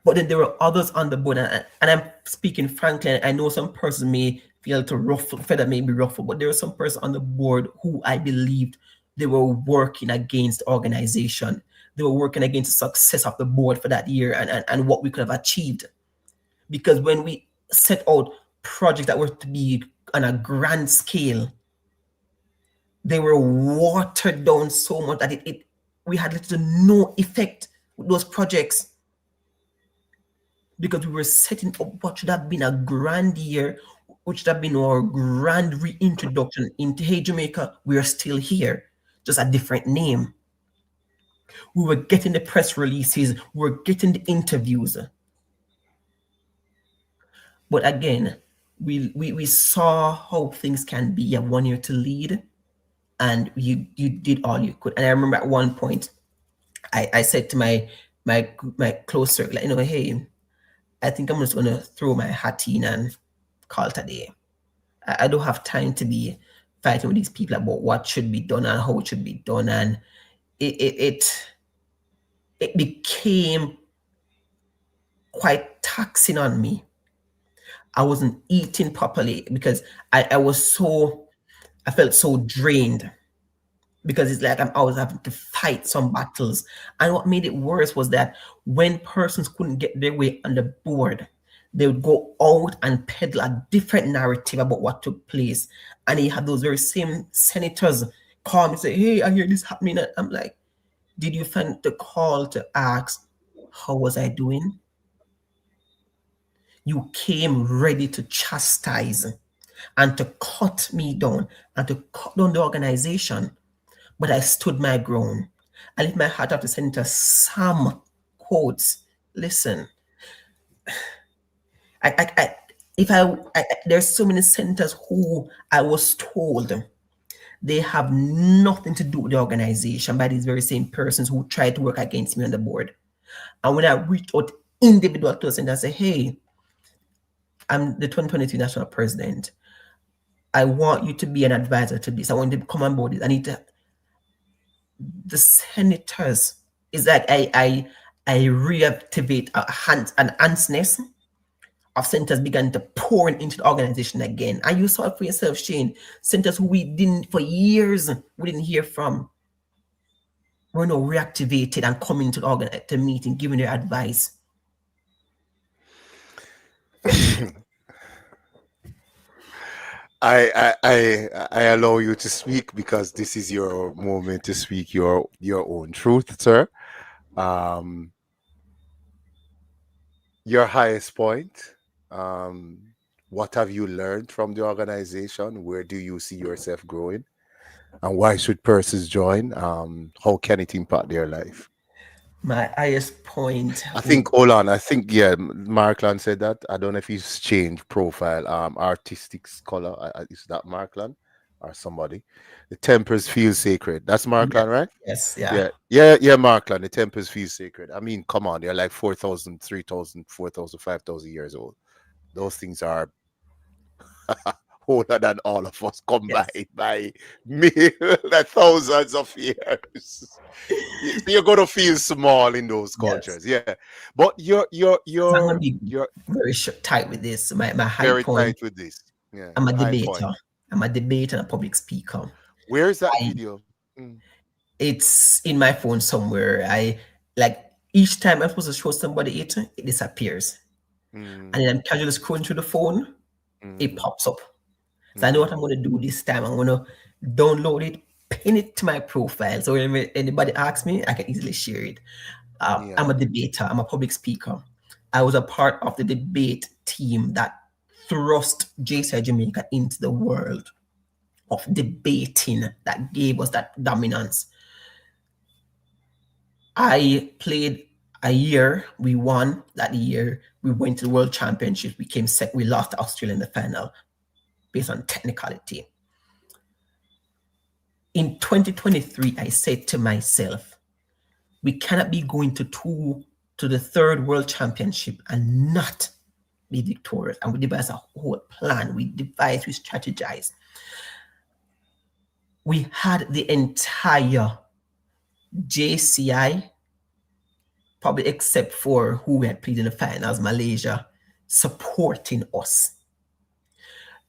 But then there were others on the board, and I'm speaking frankly. I know some persons may feel feather may be ruffled, but there were some persons on the board who I believed they were working against organization. They were working against the success of the board for that year and what we could have achieved. Because when we set out projects that were to be on a grand scale, they were watered down so much that we had little to no effect with those projects, because we were setting up what should have been a grand year, which should have been our grand reintroduction into Hey Jamaica. We are still here, just a different name. We were getting the press releases, we were getting the interviews. But again, we saw how things can be. You have 1 year to lead, and you did all you could. And I remember at one point, I said to my close circle, hey, I think I'm just going to throw my hat in and call it a day. I don't have time to be fighting with these people about what should be done and how it should be done. And it became quite taxing on me. I wasn't eating properly because I felt so drained, because it's like I'm always having to fight some battles. And what made it worse was that when persons couldn't get their way on the board, they would go out and peddle a different narrative about what took place. And you have those very same senators call me and say, hey, I hear this happening. And I'm like, did you find the call to ask, how was I doing? You came ready to chastise and to cut me down and to cut down the organization. But I stood my ground. I lift my hat up to Senator Sam Coates. Listen, there's so many senators who I was told they have nothing to do with the organization by these very same persons who tried to work against me on the board. And when I reached out individual to us and I say, hey, I'm the 2022 national president. I want you to be an advisor to this. I want you to come on board. I need to. The senators is like I reactivate an antness of senators began to pour into the organization again. And you saw it for yourself, Shane. Senators who we didn't for years we didn't hear from were now reactivated and coming to the meeting, giving their advice. I allow you to speak because this is your moment to speak your own truth, sir. Your highest point. What have you learned from the organization? Where do you see yourself growing? And why should persons join? How can it impact their life? My highest point. I think, hold on. I think, yeah, Markland said that. I don't know if he's changed profile. Artistic scholar. Is that Markland or somebody? The temples feel sacred. That's Markland, right? Yes, yeah, Markland. The temples feel sacred. I mean, come on. They're like 4,000, 3,000, 4,000, 5,000 years old. Those things are older than all of us combined by thousands of years. You're gonna feel small in those cultures, yeah. But you're very tight with this. My high very point. Tight with this. Yeah, I'm a debater. I'm a debater and a public speaker. Where is that video? It's in my phone somewhere. I like each time I'm supposed to show somebody it disappears. And then I'm casually scrolling through the phone, it pops up. So I know what I'm going to do this time. I'm going to download it, pin it to my profile. So whenever anybody asks me, I can easily share it. I'm a debater. I'm a public speaker. I was a part of the debate team that thrust JCI Jamaica into the world of debating that gave us that dominance. I played a year, we won that year, we went to the World Championships, we came second, we lost to Australia in the final based on technicality. In 2023, I said to myself, we cannot be going to the third World Championship and not be victorious. And we devised a whole plan. We strategized. We had the entire JCI, probably except for who we had played in the finals, Malaysia, supporting us.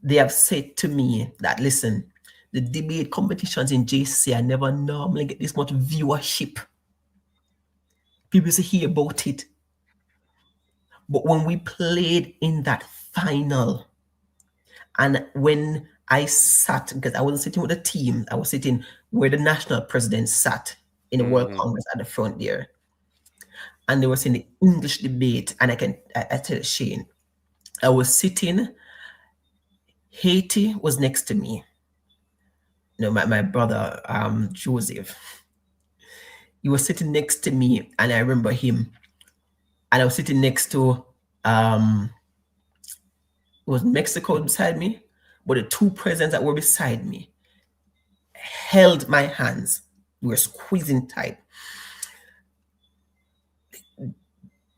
They have said to me that, listen, the debate competitions in JCI never normally get this much viewership. People say hear about it. But when we played in that final, and when I sat, because I wasn't sitting with the team, I was sitting where the national president sat in the World Congress at the front there. And they were saying the English debate, and I tell Shane, I was sitting, Haiti was next to me. You know, my brother, Joseph, he was sitting next to me, and I remember him. And I was sitting next to, it was Mexico beside me, but the two presidents that were beside me held my hands. We were squeezing tight.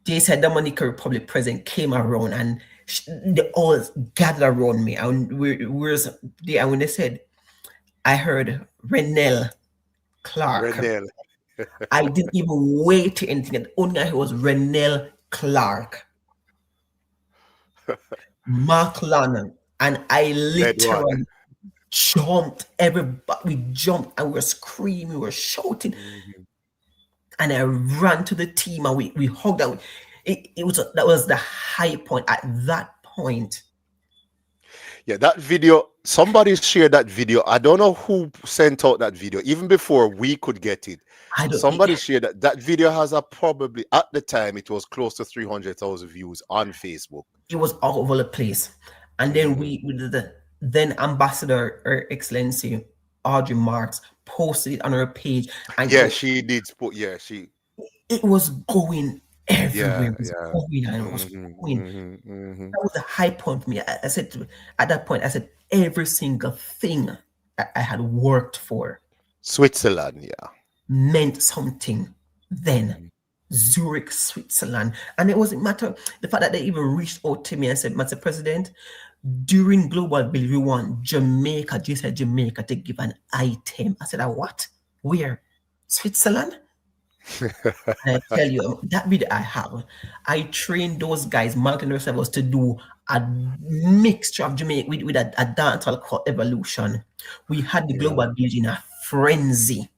JCI Dominica Republic president came around, and they all gathered around me. And when they said, I heard Renell Clark. Renell. I didn't even wait to anything. The only guy who was Renell Clark. Mark Lannon. And I literally jumped. Everybody, we jumped and we were screaming, we were shouting. And I ran to the team and we hugged out. That was the high point at that point. Yeah, that video, somebody shared that video. I don't know who sent out that video, even before we could get it. Somebody shared that. That video has probably, at the time, it was close to 300,000 views on Facebook. It was all over the place. And then we did then Ambassador, Her Excellency Audrey Marks, posted it on her page. And she did. It was going everywhere. It was going and it was going. That was the high point for me. I said at that point, I said every single thing I had worked for, Switzerland, meant something then. Zurich, Switzerland. And it wasn't matter the fact that they even reached out to me and said, Mr. President, during Global Village, we want Jamaica, JCI Jamaica, to give an item. I said, what? Where? Switzerland? And I tell you, that video I have, I trained those guys, Mark and themselves, to do a mixture of Jamaica with a dancehall called Evolution. We had the Global Village in a frenzy.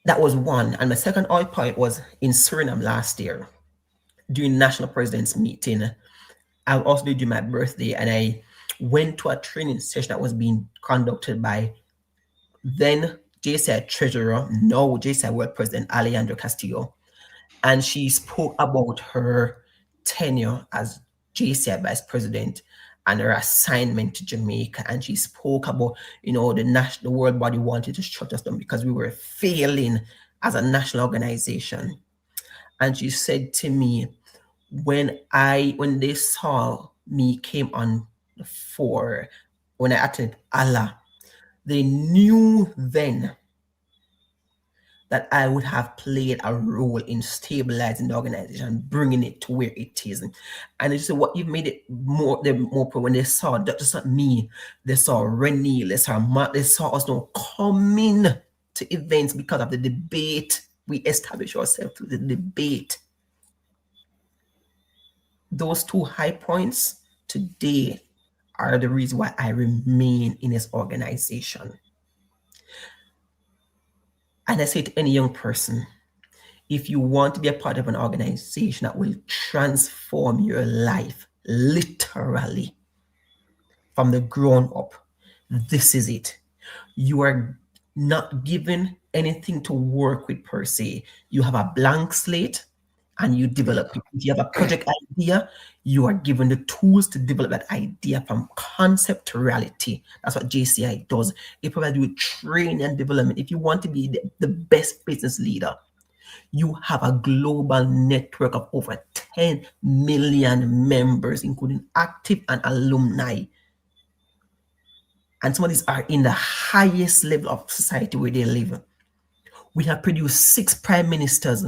That was one. And my second oil point was in Suriname last year during National President's meeting. I also did my birthday, and I went to a training session that was being conducted by then JCI Treasurer, now JCI World President Alejandro Castillo. And she spoke about her tenure as JCI Vice President and her assignment to Jamaica. And she spoke about, the world body wanted to shut us down because we were failing as a national organization. And she said to me, when they saw me came on the floor, when I attended Allah, they knew then that I would have played a role in stabilizing the organization, bringing it to where it is. And it's what you've made it more when they saw that, just not me, they saw Renee, they saw Matt, they saw us now coming to events because of the debate. We established ourselves through the debate. Those two high points today are the reason why I remain in this organization. And I say to any young person, if you want to be a part of an organization that will transform your life, literally, from the ground up, this is it. You are not given anything to work with per se. You have a blank slate, and you develop it. If you have a project idea, you are given the tools to develop that idea from concept to reality. That's what JCI does. It provides you with training and development. If you want to be the best business leader, you have a global network of over 10 million members, including active and alumni. And some of these are in the highest level of society where they live. We have produced 6 prime ministers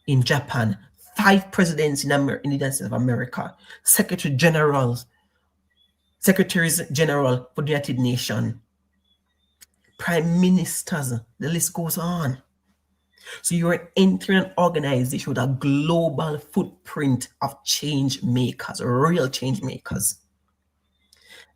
in Japan, 5 presidents in the United States of America, secretaries general for the United Nations, prime ministers, the list goes on. So you're entering an organization with a global footprint of change makers, real change makers.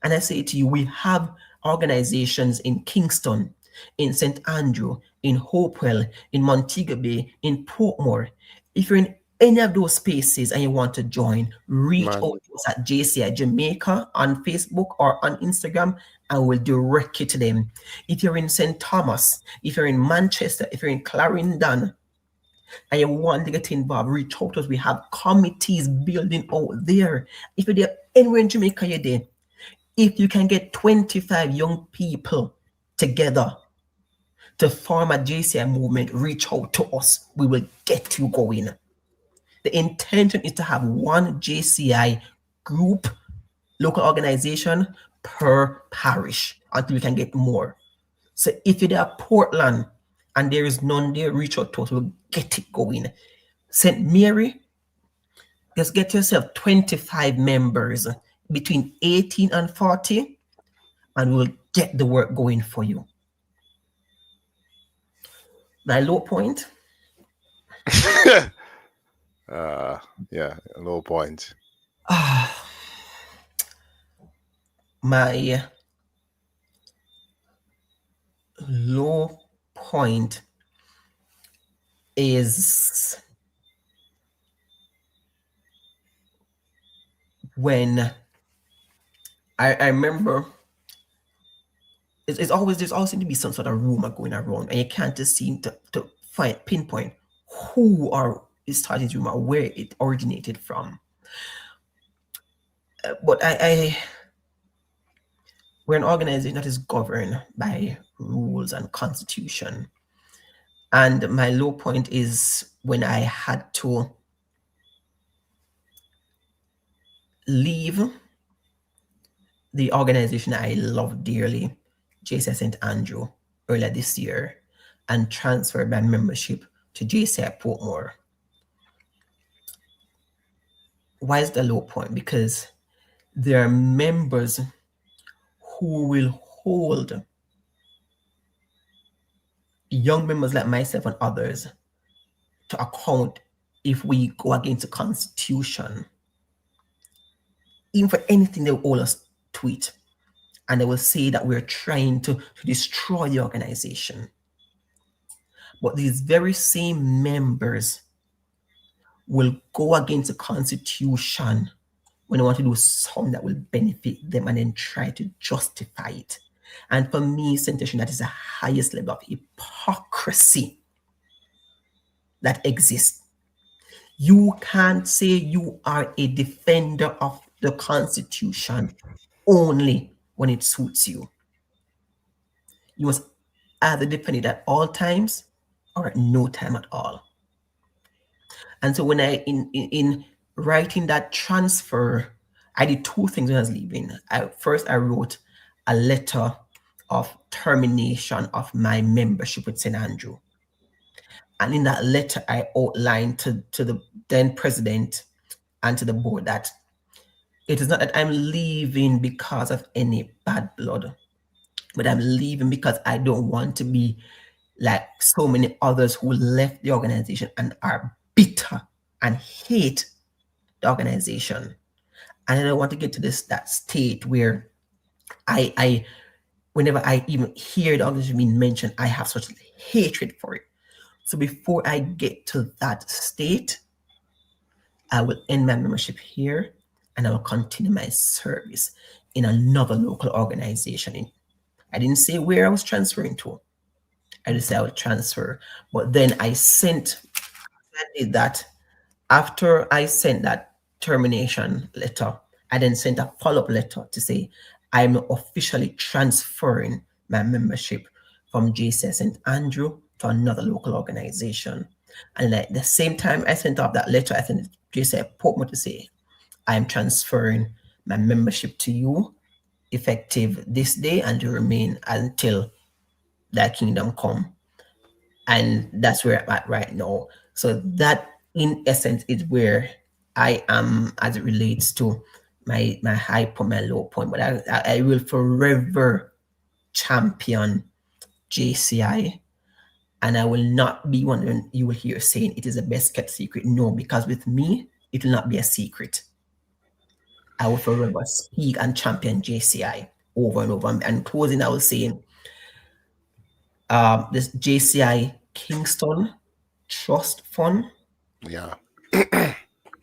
And I say to you, we have organizations in Kingston, in St. Andrew, in Hopewell, in Montego Bay, in Portmore. If you're in any of those spaces and you want to join, reach out to us at JCI Jamaica on Facebook or on Instagram, and we'll direct you to them. If you're in St. Thomas, if you're in Manchester, if you're in Clarendon, and you want to get involved, reach out to us. We have committees building out there. If you're there anywhere in Jamaica, you're there. If you can get 25 young people together to form a JCI movement, reach out to us. We will get you going. The intention is to have one JCI group, local organization per parish until we can get more. So if you're there Portland and there is none there, reach out to us. We'll get it going. St. Mary, just get yourself 25 members between 18 and 40, and we'll get the work going for you. My low point? Yeah, low point. My low point is when I remember there's always seem to be some sort of rumor going around, and you can't just seem to pinpoint who is starting this rumor, where it originated from. But we're an organization that is governed by rules and constitution. And my low point is when I had to leave the organization I love dearly, JCI St. Andrew, earlier this year, and transfer my membership to JCI Portmore. Why is the low point? Because there are members who will hold young members like myself and others to account if we go against the Constitution. Even for anything, they will hold us to it. And they will say that we're trying to destroy the organization. But these very same members will go against the Constitution when they want to do something that will benefit them and then try to justify it. And for me, Sentation, that is the highest level of hypocrisy that exists. You can't say you are a defender of the Constitution only when it suits you. You must either defend it at all times or at no time at all. And so when in writing that transfer, I did 2 things when I was leaving. First, I wrote a letter of termination of my membership with St. Andrew. And in that letter, I outlined to the then president and to the board that it is not that I'm leaving because of any bad blood, but I'm leaving because I don't want to be like so many others who left the organization and are bitter and hate the organization. And I don't want to get to that state where I whenever I even hear the organization being mentioned, I have such hatred for it. So before I get to that state, I will end my membership here and I will continue my service in another local organization. I didn't say where I was transferring to. I just said I would transfer. But then I did that, After I sent that termination letter, I then sent a follow-up letter to say I'm officially transferring my membership from JCI St. Andrew to another local organization. And at the same time I sent off that letter, I sent JCI Portmore to say I'm transferring my membership to you effective this day and to remain until thy kingdom come. And that's where I'm at right now. So that in essence is where I am as it relates to my high point, my low point. But I will forever champion JCI, and I will not be one when you will hear saying it is the best kept secret. No, because with me it will not be a secret. I will forever speak and champion JCI over and over. And closing, I will say this JCI Kingston Trust Fund. Yeah.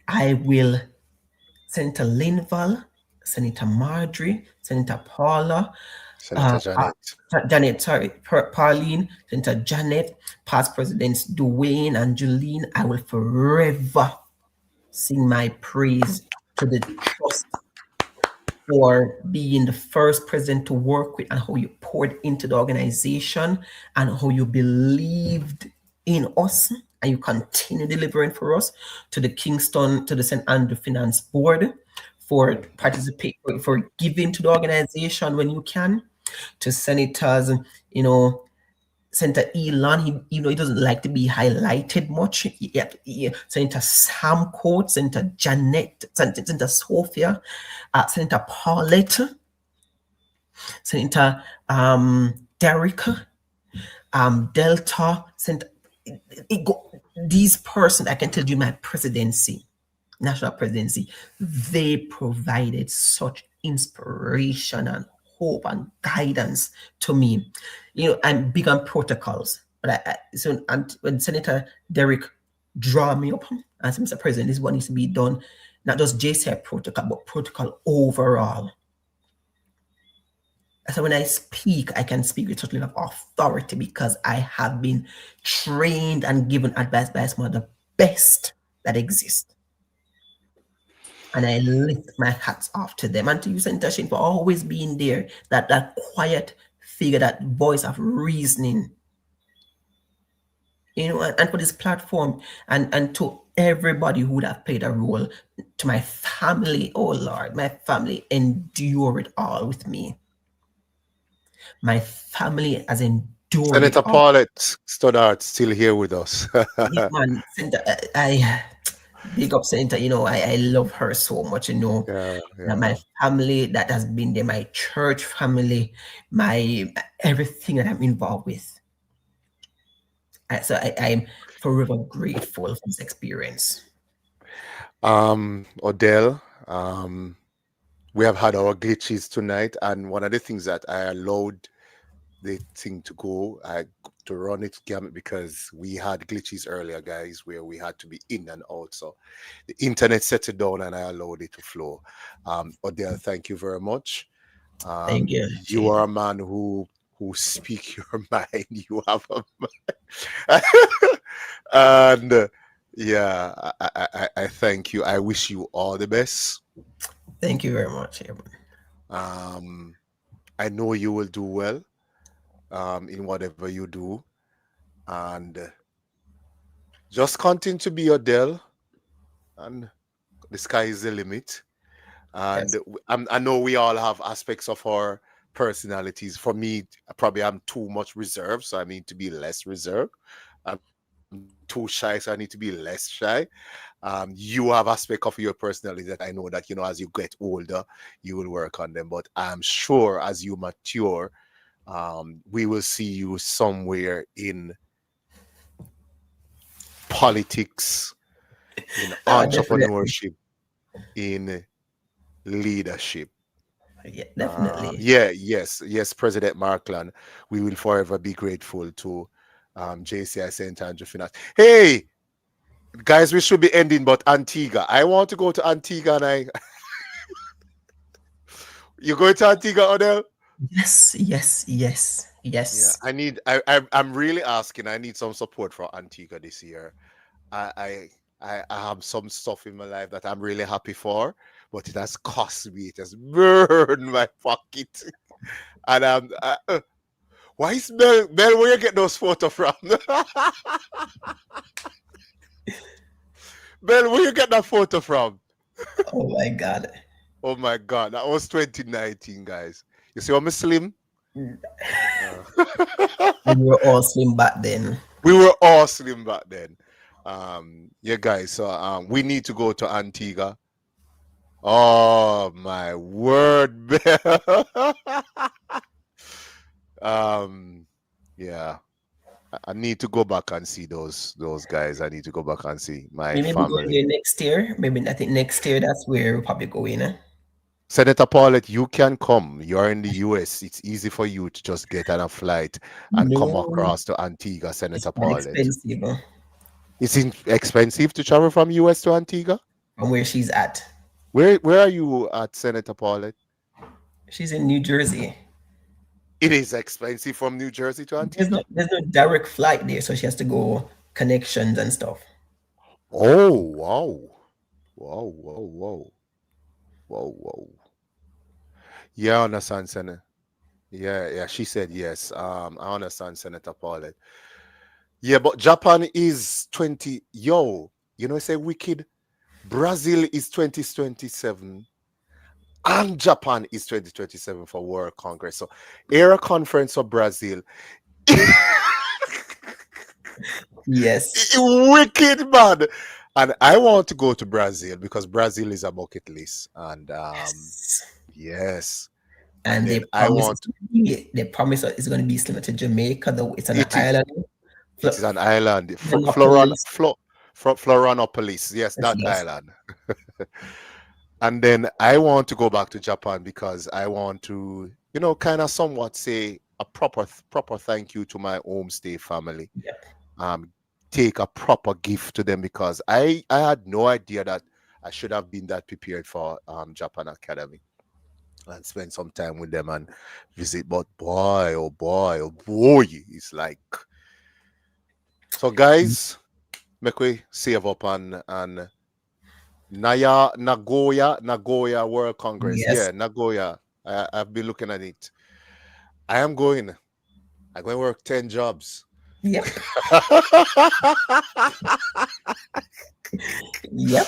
I will Senator Linval, Senator Marjorie, Senator Paula, Senator Janet. Pauline, Senator Janet, past presidents Dwayne and Julene. I will forever sing my praise to the trust for being the first president to work with and how you poured into the organization and how you believed in us and you continue delivering for us, to the Kingston, to the St. Andrew Finance Board for participating, for giving to the organization when you can, to senators, Senator Elon, he doesn't like to be highlighted much. Senator Sam Coates, Senator Janet, Senator Sophia, Senator Paulette, Senator Derek, Delta, Senator. These persons, I can tell you, my presidency, national presidency, they provided such inspiration and hope and guidance to me. I'm big on protocols, but when Senator Derek draw me up and said, Mr. President, this is what needs to be done, not just JCI protocol, but protocol overall. So when I speak, I can speak with such a level of authority because I have been trained and given advice by some of the best that exist. And I lift my hats off to them and to you, Senator Shane, for always being there, that quiet figure, that voice of reasoning, and for this platform, and to everybody who would have played a role, to my family, oh Lord, my family endured all with me. My family has endured. Senator Paulette Stoddart still here with us. Yes, man, Senator, I big up Senator. I love her so much. My family that has been there, my church family, my everything that I'm involved with. So I'm forever grateful for this experience. Odell, we have had our glitches tonight, and one of the things that I allowed the thing to go, to run it gamut, because we had glitches earlier, guys, where we had to be in and out. So the internet set it down and I allowed it to flow. Odell, thank you very much. Thank you. You are a man who speak your mind. You have a mind. And yeah, I thank you. I wish you all the best. Thank you very much. I know you will do well in whatever you do, and just continue to be Odell, and the sky is the limit. And yes. I know we all have aspects of our personalities. For me, probably I'm too much reserved, so I need to be less reserved. I'm too shy, so I need to be less shy. You have aspects of your personality that I know that, as you get older, you will work on them. But I'm sure as you mature, we will see you somewhere in politics, in entrepreneurship, in leadership. Yeah, definitely. Yes, President Markland. We will forever be grateful to JCI St. Andrew Finance. Hey, guys, we should be ending, but Antigua. I want to go to Antigua, and you going to Antigua, Odell? Yes. Yeah, I'm really asking. I need some support for Antigua this year. I I have some stuff in my life that I'm really happy for, but it has cost me. It has burned my pocket. And why is Bell? Where you get those photos from? Bell, where you get that photo from? Oh my God. Oh my God, that was 2019, guys. You see, I'm slim. And we were all slim back then. We were all slim back then. Yeah, guys. So we need to go to Antigua. Oh my word, Bell. Yeah. I need to go back and see those guys. I need to go back and see my Maybe we're going family. there next year. Maybe I think next year that's where we'll probably go in. Senator Paulette, you can come. You're in the US. It's easy for you to just get on a flight and come No, across to Antigua, it's Senator not Paulette. expensive It's expensive to travel from US to Antigua? from where she's at. Where are you at, Senator Paulette? She's in New Jersey. It is expensive from New Jersey to Antigua? There's no direct flight there, so she has to go connections and stuff. Oh, wow. Whoa, whoa, whoa. Whoa, whoa. Yeah, I understand, Senator. Yeah, she said yes. I understand, Senator Paulette. Yeah, but Japan is 20. Yo, you know, say wicked. Brazil is 2027. And Japan is 2027 for World Congress. So, Era Conference for Brazil. Yes. Wicked, man. And I want to go to Brazil because Brazil is a bucket list. And yes. And they promise it's going to be similar to Jamaica, though it's an island. It is an island. Florianopolis. Yes, that island. And then I want to go back to Japan because I want to, you know, kind of somewhat say a proper thank you to my homestay family. Yeah. Take a proper gift to them because I had no idea that I should have been that prepared for Japan Academy and spend some time with them and visit. But boy, oh boy, it's like. So guys, make we save up and Nagoya World Congress. Yes. Yeah, Nagoya. I've been looking at it. I'm going to work 10 jobs. Yep. Yep.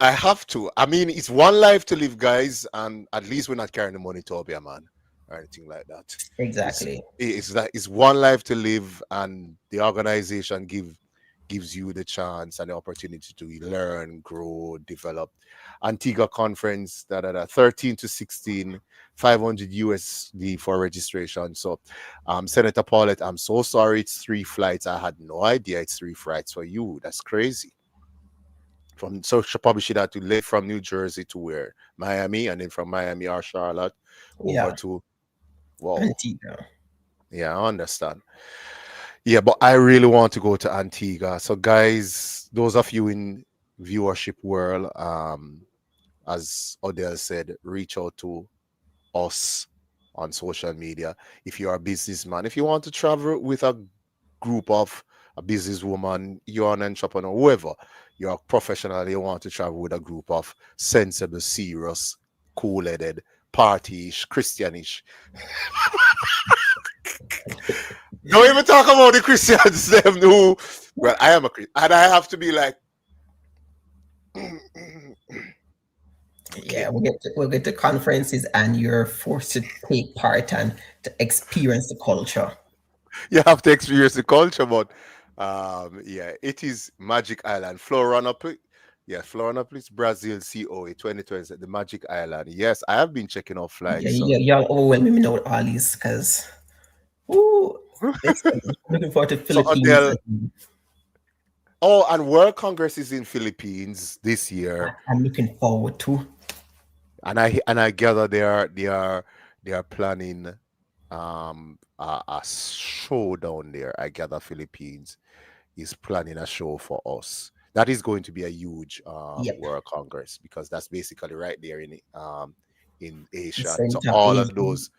I have to. I mean, it's one life to live, guys, and at least we're not carrying the money to be a man or anything like that. Exactly. It's one life to live, and the organization gives you the chance and the opportunity to learn, grow, develop. Antigua Conference, 13 to 16, 500 USD for registration. So, Senator Paulette, I'm so sorry it's 3 flights. I had no idea it's 3 flights for you. That's crazy. So she probably should have to live from New Jersey to where? Miami, and then from Miami or Charlotte over to Antigua. Yeah, I understand. Yeah, but I really want to go to Antigua. So, guys, those of you in viewership world, as Odell said, reach out to us on social media. If you are a businessman, if you want to travel with a group of a businesswoman, you're an entrepreneur, whoever, you're a professional, you want to travel with a group of sensible, serious, cool-headed, partyish, Christianish. Don't even talk about the Christians, them who, well, I am a Christian, and I have to be like, yeah, we'll get to conferences and you're forced to take part and to experience the culture. You have to experience the culture, but yeah, it is Magic Island, Florianopolis. Yeah, Florianopolis, Brazil, COA 2020, the Magic Island. Yes, I have been checking out flights. Yeah, y'all overwhelming me now with all these because looking forward to Philippines. And World Congress is in Philippines this year. I'm looking forward to. And I gather they are planning a show down there. I gather Philippines is planning a show for us. That is going to be a huge World Congress because that's basically right there in Asia. So all of those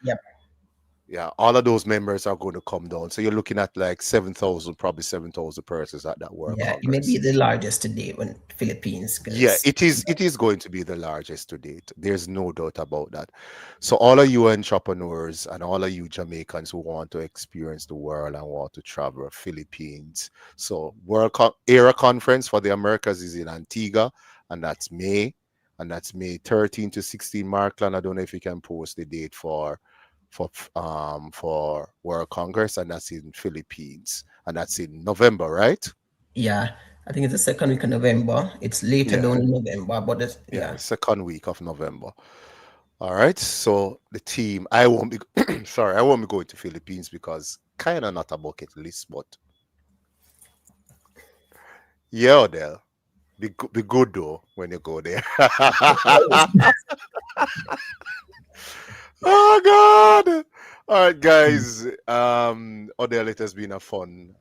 Yeah, all of those members are going to come down. So you're looking at like 7,000, probably 7,000 persons at that World Yeah, it may be Congress. the largest to date in Philippines, Yeah, because it is going to be the largest to date. There's no doubt about that. So all of you entrepreneurs and all of you Jamaicans who want to experience the world and want to travel, Philippines. So Era Conference for the Americas is in Antigua, and that's May. And that's May 13 to 16. Markland, I don't know if you can post the date for World Congress, and that's in Philippines. And that's in November, right? yeah, I think it's the second week of November. It's later Yeah. down in November, but it's, Yeah, yeah. second week of November. All right. So the team, I won't be sorry, I won't be going to Philippines because kind of not a bucket list, but yeah, Odell, be good though when you go there. Oh God. All right, guys. Odell, it has been a fun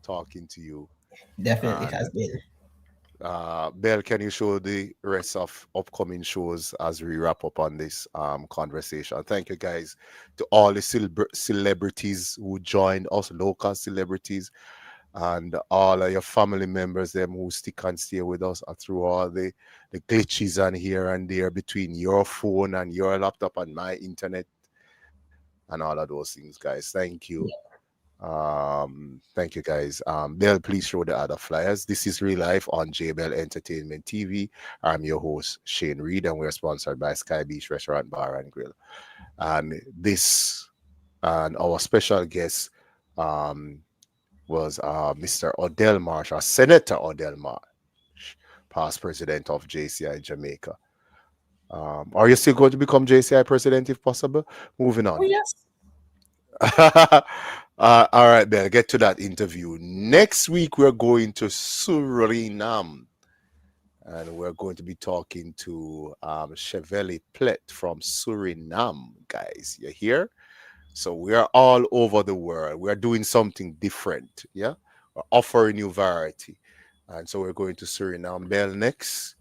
talking to you. Definitely And has been. Bell, can you show the rest of upcoming shows as we wrap up on this conversation? Thank you, guys, to all the celebrities who joined us, local celebrities, and all of your family members, them who stick and stay with us through all the glitches and here and there between your phone and your laptop and my internet and all of those things, guys. Thank you. Thank you, guys. Bell, please show the other flyers. This is Real Life on JBell Entertainment TV. I'm your host, Shane Reed, and we're sponsored by Sky Beach Restaurant Bar and Grill. And this and our special guest um, was Mr. Odell Marsh, or Senator Odell Marsh, past president of JCI Jamaica. Are you still going to become JCI president if possible? Moving Oh on. yes. All right, then get to that interview. Next week, we're going to Suriname, and we're going to be talking to Chevelle Plet from Suriname, guys. You hear? So we are all over the world. We are doing something different. Yeah, we're offering you variety, and so we're going to Suriname. Bell next.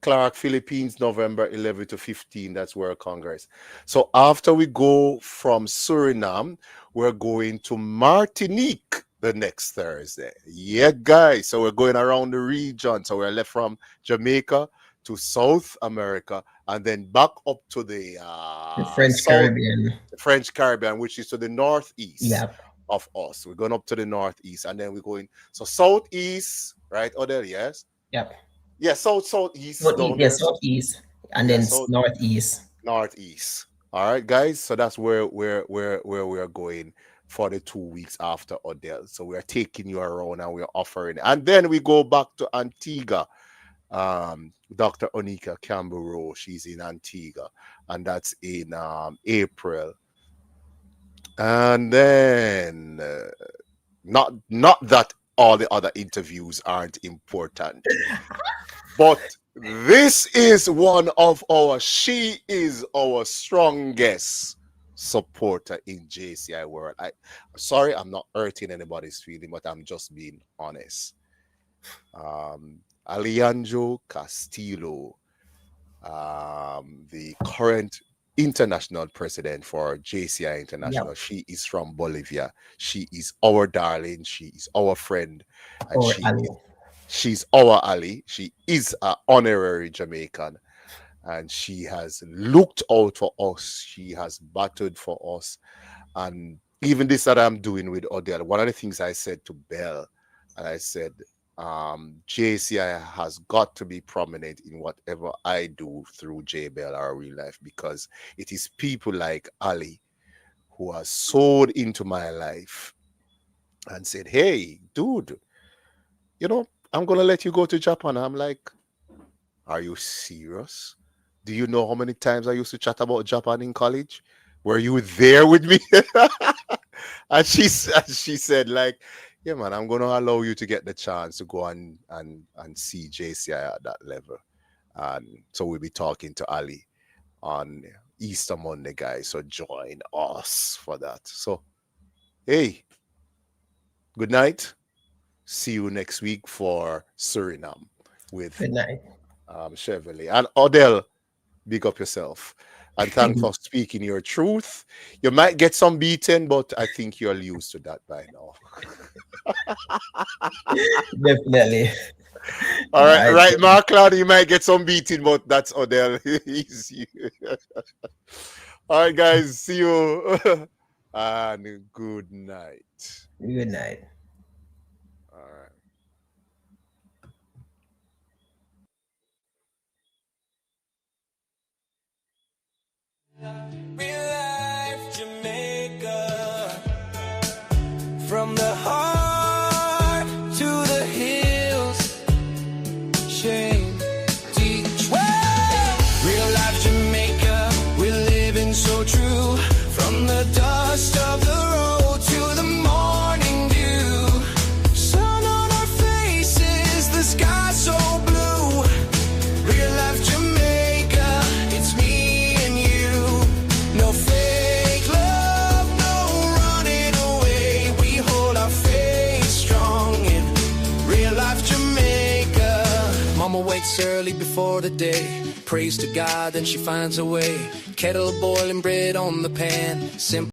Clark, Philippines, November 11 to 15. That's World Congress. So after we go from Suriname, we're going to Martinique the next Thursday. Yeah, guys. So we're going around the region. So we're left from Jamaica to South America and then back up to the The French South, Caribbean. the French Caribbean, which is to the northeast Yeah. of us. We're going up to the northeast and then we're going, so southeast, right, Odell? Yes. Yep. Yeah, southeast Southeast, down yeah, there. southeast, and Yeah, then so northeast. northeast. All right, guys. So that's where we are going for the 2 weeks after Odell. So we are taking you around and we're offering, and then we go back to Antigua. Dr. Onika Campbell, she's in Antigua, and that's in April. And then not that all the other interviews aren't important. But this is she is our strongest supporter in JCI world. Sorry, I'm not hurting anybody's feeling, but I'm just being honest. Alejandro Castillo, the current international president for JCI International. Yep. She is from Bolivia. She is our darling. She is our friend, and Or Ali. she's our ally. She is an honorary Jamaican, and she has looked out for us. She has battled for us, and even this that I'm doing with Odell. One of the things I said to Bell, and I said, JCI has got to be prominent in whatever I do through JBell or Real Life, because it is people like Ali who are sold into my life and said, hey, dude, I'm going to let you go to Japan. I'm like, are you serious? Do you know how many times I used to chat about Japan in college? Were you there with me? And she said, like, yeah, man, I'm going to allow you to get the chance to go and see JCI at that level. And so we'll be talking to Ali on Easter Monday, guys. So join us for that. So, hey, good night. See you next week for Suriname with Good night. Chevrolet. And Odell, big up yourself. And thanks for speaking your truth. You might get some beating, but I think you're used to that by now. Definitely. All right, Mark Cloud, you might get some beating, but that's Odell. Easy. All right, guys, see you. And good night. Good night. All right. Real life Jamaica, from the heart to the hills, shame teach way. Real life Jamaica, we're living so true, from the dust of the road to the morning dew. Sun on our faces, the sky so blue. Real life Jamaica, it's me and you. No fake love, no running away. We hold our faith strong in real life Jamaica. Mama wakes early before the day, prays to God, then she finds a way. Kettle boiling, bread on the pan. Simple